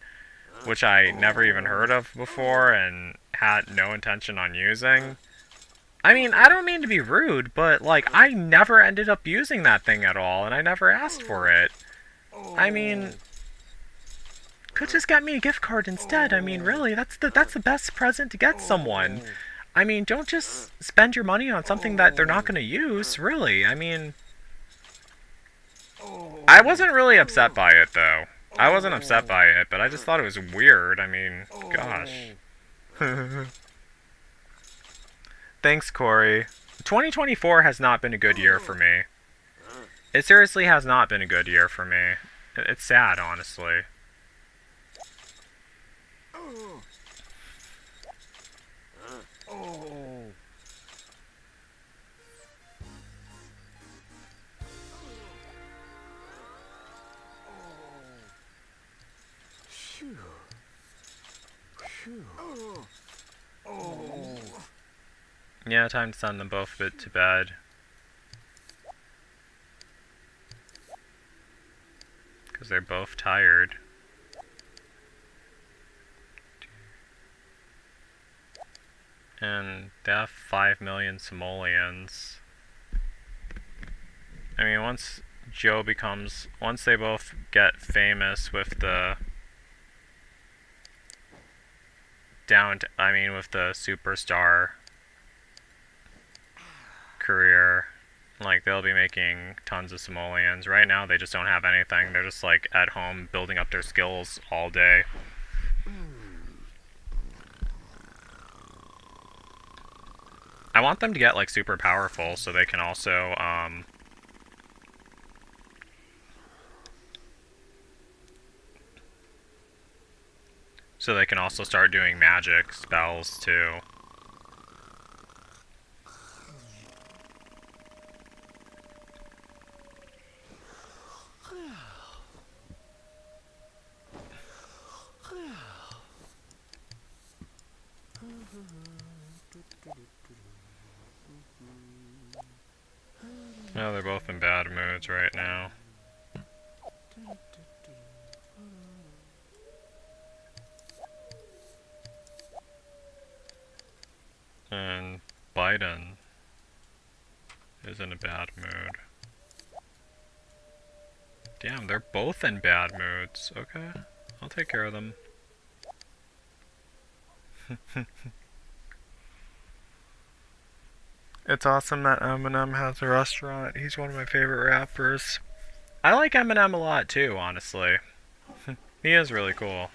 Which I never even heard of before and had no intention on using. I mean, I don't mean to be rude, but, like, I never ended up using that thing at all, and I never asked for it. I mean, could just get me a gift card instead. I mean, really, that's the best present to get someone. I mean, don't just spend your money on something that they're not going to use, really. I mean, I wasn't really upset by it, though. I wasn't upset by it, but I just thought it was weird. I mean, gosh. Thanks, Corey. 2024 has not been a good year for me. It seriously has not been a good year for me. It's sad, honestly. Oh. Oh. Phew. Phew. Oh. Yeah, time to send them both a bit to bed. Because they're both tired. And they have 5 million simoleons. I mean, once they both get famous with the with the superstar career, like, they'll be making tons of simoleons. Right now, they just don't have anything. They're just, like, at home building up their skills all day. I want them to get, like, super powerful so they can also, start doing magic spells, too. No, they're both in bad moods right now. And Biden is in a bad mood. Damn, they're both in bad moods. Okay, I'll take care of them. It's awesome that Eminem has a restaurant. He's one of my favorite rappers. I like Eminem a lot too, honestly. He is really cool.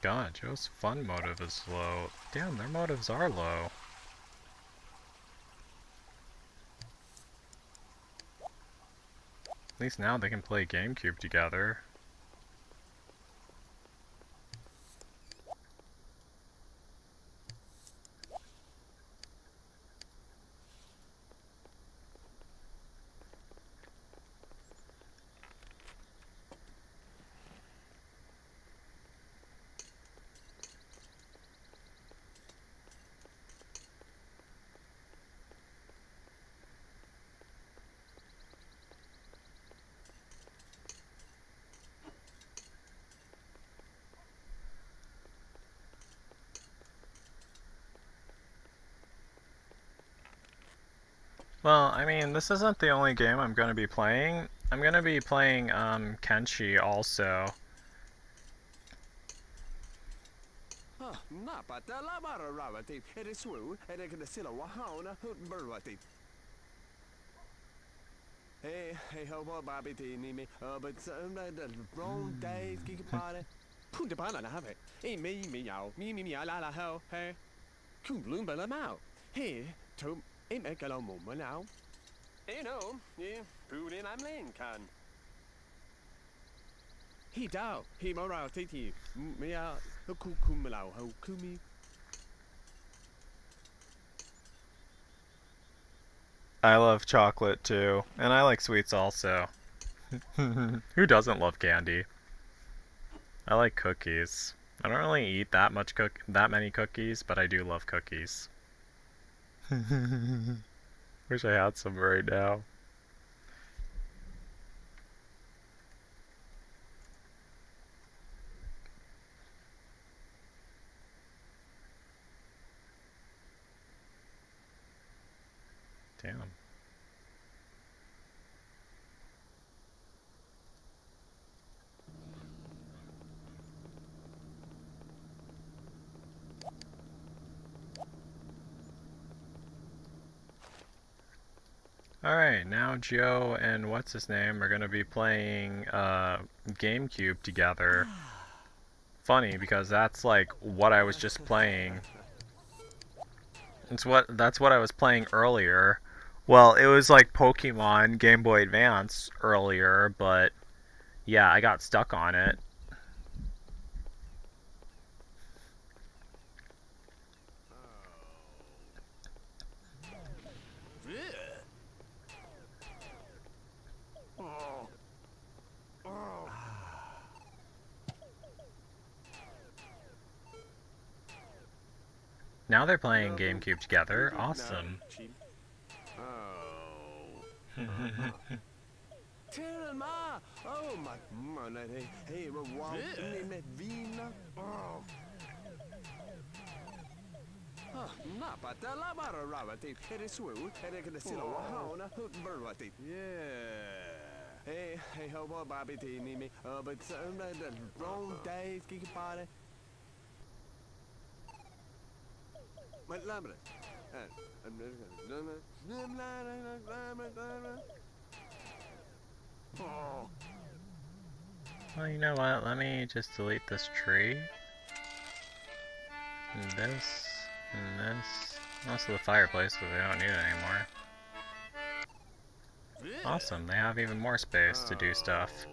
God, Joe's fun motive is low. Damn, their motives are low. At least now they can play GameCube together. Well, I mean, this isn't the only game I'm going to be playing. I'm going to be playing Kenshi also. Hey, hey, how about Bobby me? But the wrong days, geek party. Put the banana have it. Me, la hell, hey. Cool bloom, but I'm out. Hey, to make a moment now. You know, yeah, put in I'm Lincoln. He down, he morale, titi. Me out, who kumalao, how kumi. I love chocolate too, and I like sweets also. Who doesn't love candy? I like cookies. I don't really eat that many cookies, but I do love cookies. Wish I had some right now. Damn. Alright, now Joe and what's his name are gonna be playing GameCube together. Funny because that's like what I was just playing. That's what I was playing earlier. Well, it was like Pokemon Game Boy Advance earlier, but yeah, I got stuck on it. Now they're playing GameCube together. Awesome. Tell ma! Oh my, hey, wow, vina. Oh. Napatala bara ravati. Är det så? Är det kan sila wahana hutbervati. Yeah. Hey, how about Bobby Tini me? But the wrong days kiki pare. Men lamre. Oh. Well, you know what? Let me just delete this tree. And this. And this. Also the fireplace, because they don't need it anymore. Awesome, they have even more space to do stuff.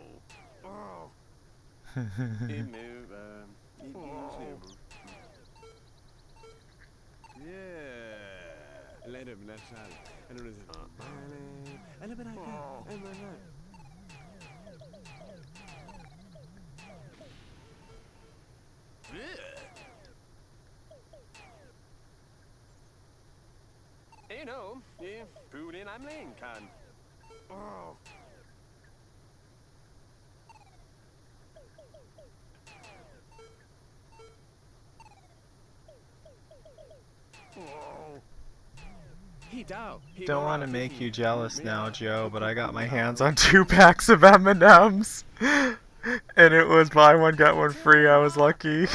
You know, Putin, I'm Lincoln. Oh. Don't want to make you jealous now, Joe, but I got my hands on 2 packs of M&Ms. And it was buy one, get one free. I was lucky.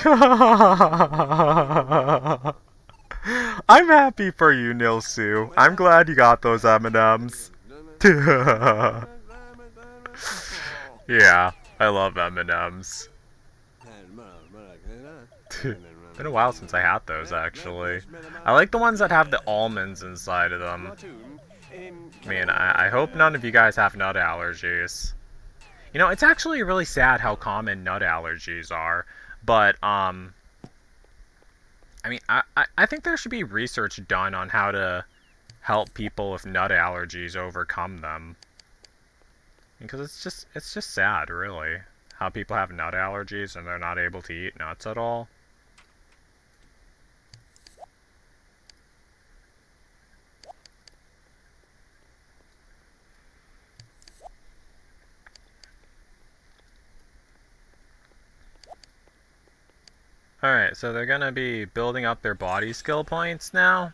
I'm happy for you, Nilsu. I'm glad you got those M&Ms. Yeah, I love M&Ms. Been a while since I had those, actually. I like the ones that have the almonds inside of them. I mean, I hope none of you guys have nut allergies. You know, it's actually really sad how common nut allergies are, but, I mean, I think there should be research done on how to help people with nut allergies overcome them. Because it's just sad, really, how people have nut allergies and they're not able to eat nuts at all. Alright, so they're gonna be building up their body skill points now.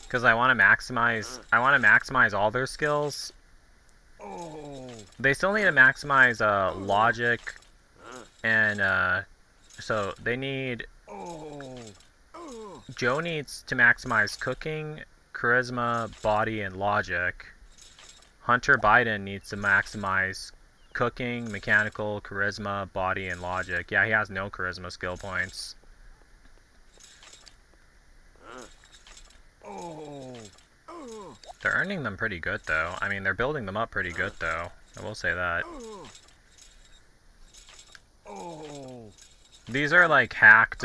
Because I want to maximize all their skills. They still need to maximize logic, and so they need. Joe needs to maximize cooking, charisma, body, and logic. Hunter Biden needs to maximize cooking, mechanical, charisma, body, and logic. Yeah, he has no charisma skill points. They're earning them pretty good, though. I mean, they're building them up pretty good, though. I will say that. These are, like, hacked,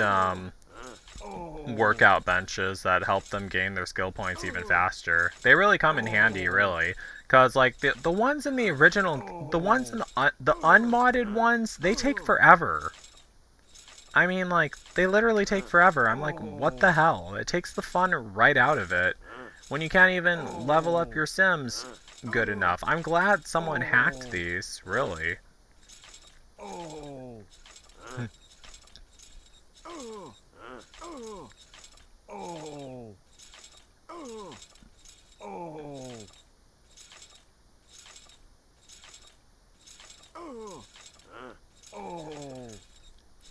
workout benches that help them gain their skill points even faster. They really come in handy, really. Because, like, the ones in the original... The ones in the unmodded ones, they take forever. I mean, like, they literally take forever. I'm like, what the hell? It takes the fun right out of it. When you can't even level up your Sims good enough. I'm glad someone hacked these, really.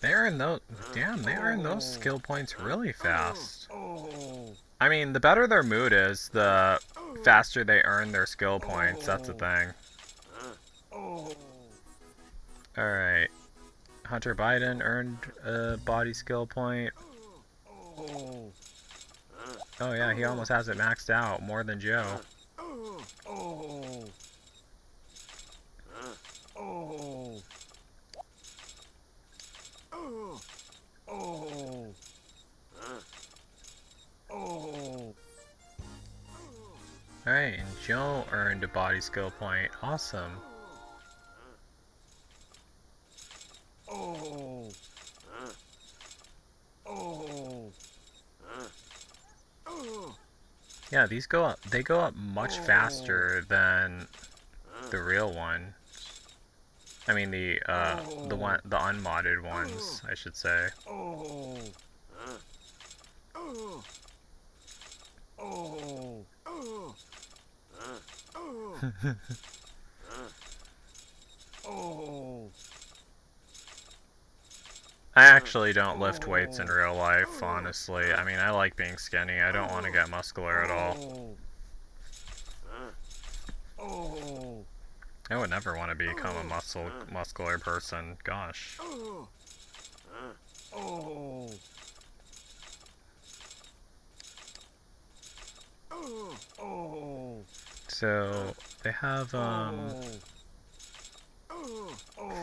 They earn those, damn, they earn those skill points really fast. I mean, the better their mood is, the faster they earn their skill points, that's the thing. Alright. Hunter Biden earned a body skill point. Oh yeah, he almost has it maxed out, more than Joe. Alright, and Joe earned a body skill point. Awesome. Yeah, these go up. They go up much faster than the real one. I mean the unmodded ones, I should say. I actually don't lift weights in real life, honestly. I mean, I like being skinny. I don't want to get muscular at all. I would never want to become a muscular person. Gosh. So, they have,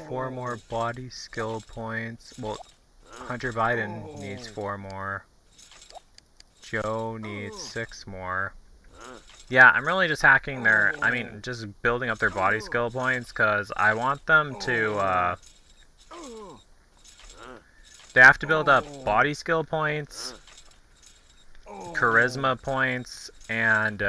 4 more body skill points. Well, Hunter Biden needs 4 more. Joe needs 6 more. Yeah, I'm really just hacking their, I mean, just building up their body skill points, because I want them to, they have to build up body skill points, charisma points, and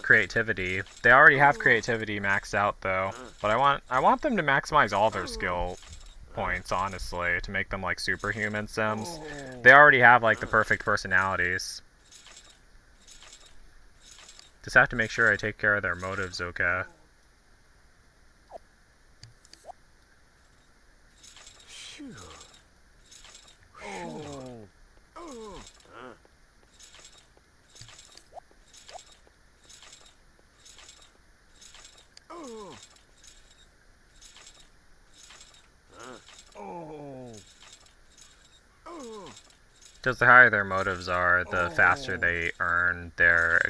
creativity. They already have creativity maxed out though, but I want them to maximize all their skill points, honestly, to make them like superhuman Sims. They already have like the perfect personalities. Just have to make sure I take care of their motives, okay? Because the higher their motives are, the faster they earn their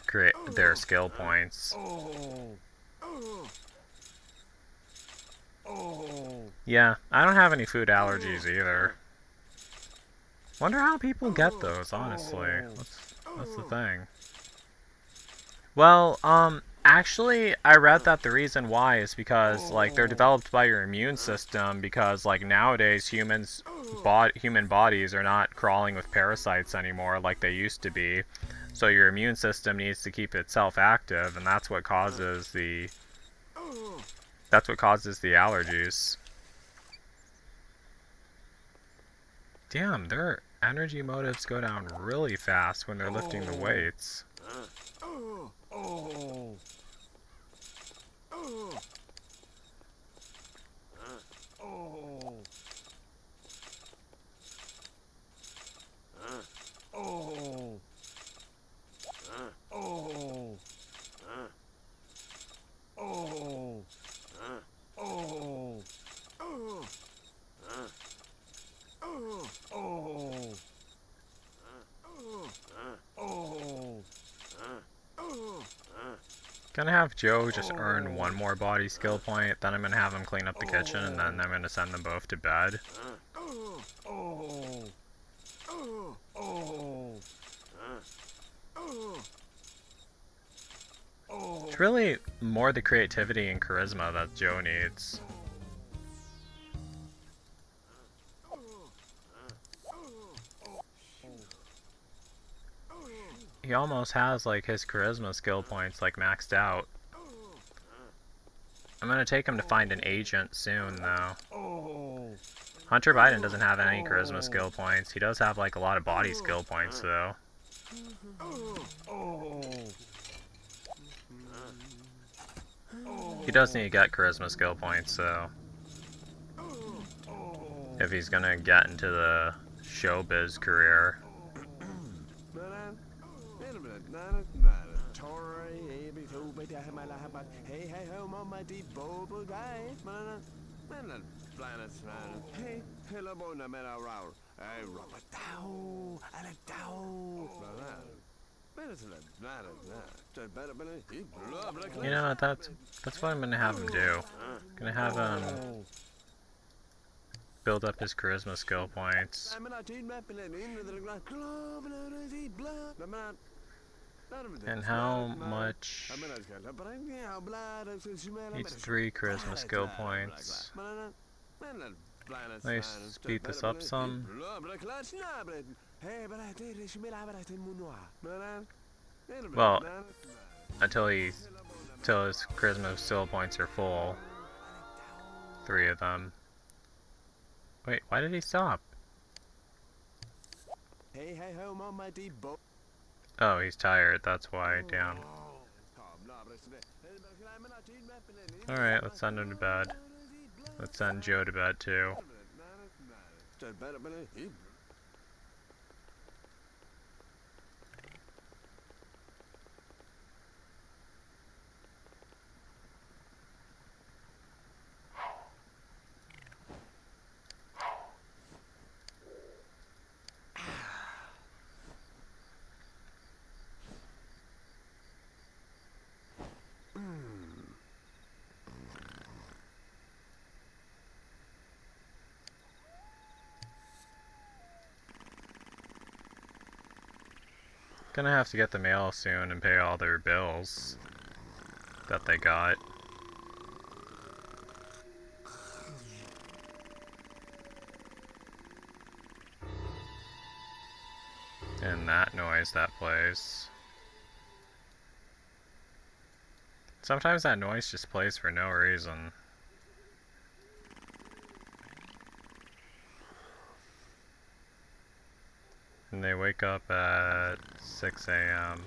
skill points. Yeah, I don't have any food allergies either. Wonder how people get those, honestly. That's the thing. Well, actually, I read that the reason why is because, like, they're developed by your immune system, because, like, nowadays human bodies are not crawling with parasites anymore like they used to be. So your immune system needs to keep itself active, and that's what causes the allergies. Damn, their energy motives go down really fast when they're lifting the weights. Gonna have Joe just earn 1 more body skill point, then I'm gonna have him clean up the kitchen, and then I'm gonna send them both to bed. It's really more the creativity and charisma that Joe needs. He almost has like his charisma skill points like maxed out. I'm gonna take him to find an agent soon though. Hunter Biden doesn't have any charisma skill points. He does have like a lot of body skill points though. He does need to get charisma skill points, so if he's gonna get into the showbiz career. You know, that's what I'm gonna have him do. I'm gonna have him build up his charisma skill points. And how much? Needs 3 charisma skill points. Let me speed this up some. Well, until his charisma skill points are full. 3 of them. Wait, why did he stop? Oh, he's tired, that's why, damn. Alright, let's send him to bed. Let's send Joe to bed too. Gonna have to get the mail soon and pay all their bills that they got. And that noise that plays. Sometimes that noise just plays for no reason. And they wake up at 6 a.m.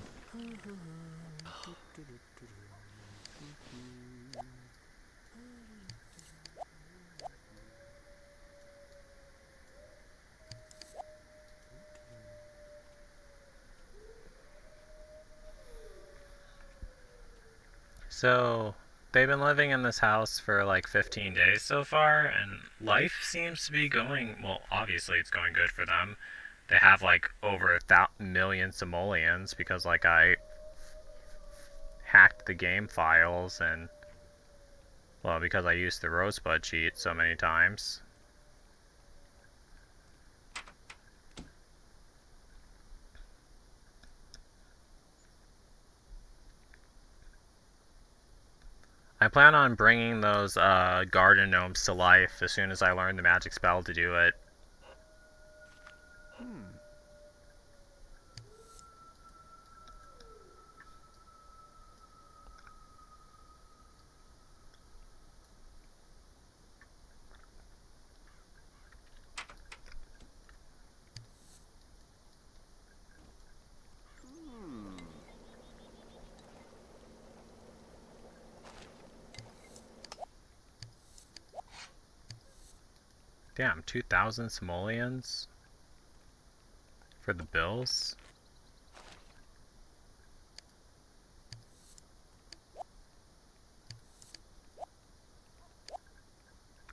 So, they've been living in this house for like 15 days so far, and life seems to be going, well, obviously it's going good for them. They have like over 1,000,000 simoleons because like I hacked the game files and, well, because I used the Rosebud cheat so many times. I plan on bringing those garden gnomes to life as soon as I learn the magic spell to do it. Damn, 2,000 simoleons for the bills?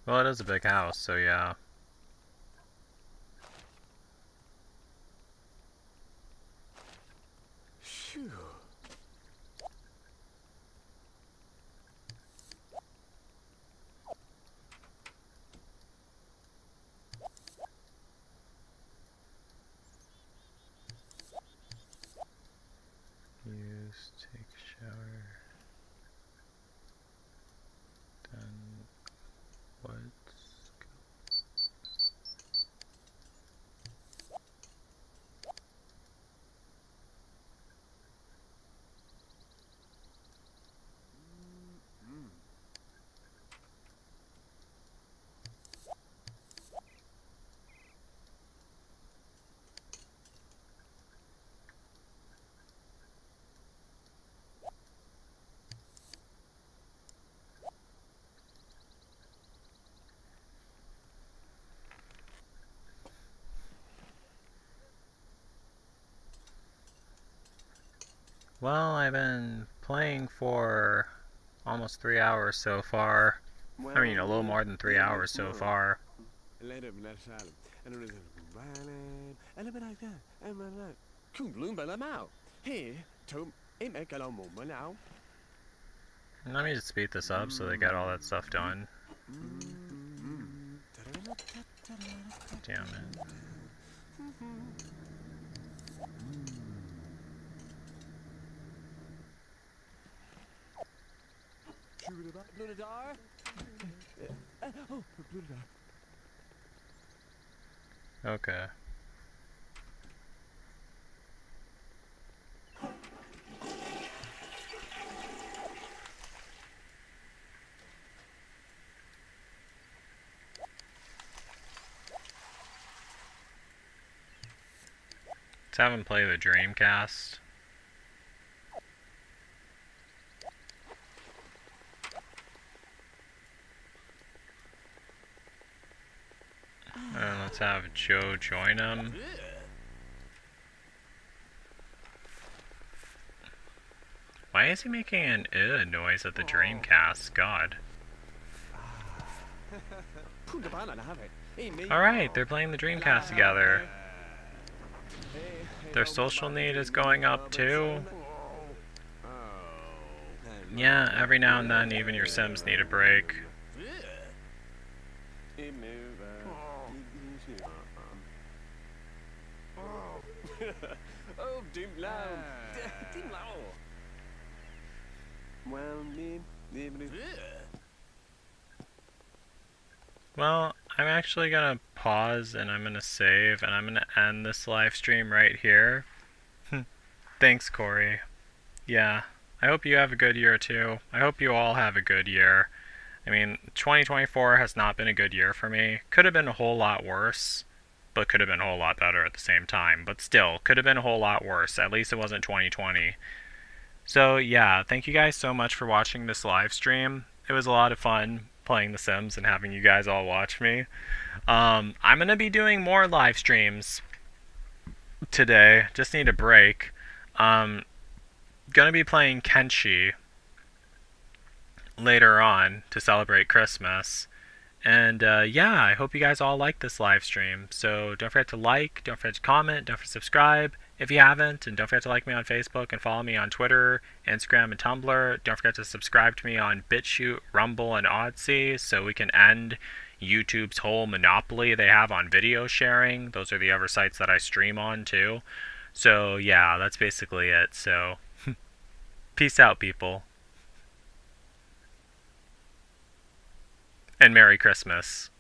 Well, it is a big house, so yeah. Use, take shower. Done. What? Well, I've been playing for almost 3 hours so far. I mean, Well, a little more than three maybe hours so tomorrow. far. Later, بنرسل. أنا نزل بالي. أنا بناك. أنا لا. كم بلون بلا ماو. Hey, Tom. إيه ما كلام مو now. Let me just speed this up so they get all that stuff done. Damn it. Blue Dar? Oh, Blue Dar. Okay. Let's have him play the Dreamcast. And let's have Joe join him. Why is he making an noise at the Dreamcast? God. Alright, they're playing the Dreamcast together. Their social need is going up too. Yeah, every now and then even your Sims need a break. Oh, Dim Lao. Dim Lao. Well, Well, I'm actually gonna pause and I'm gonna save and I'm gonna end this live stream right here. Thanks, Corey. Yeah, I hope you have a good year too. I hope you all have a good year. I mean, 2024 has not been a good year for me. Could have been a whole lot worse, but could have been a whole lot better at the same time. But still, could have been a whole lot worse. At least it wasn't 2020. So yeah, thank you guys so much for watching this live stream. It was a lot of fun playing The Sims and having you guys all watch me. I'm gonna be doing more live streams today. Just need a break. Gonna be playing Kenshi later on to celebrate Christmas. And yeah, I hope you guys all like this live stream. So don't forget to like, don't forget to comment, don't forget to subscribe if you haven't, and don't forget to like me on Facebook and follow me on Twitter, Instagram, and Tumblr. Don't forget to subscribe to me on BitChute, Rumble, and Odyssey so we can end YouTube's whole monopoly they have on video sharing. Those are the other sites that I stream on too. So yeah, that's basically it. So peace out, people. And Merry Christmas.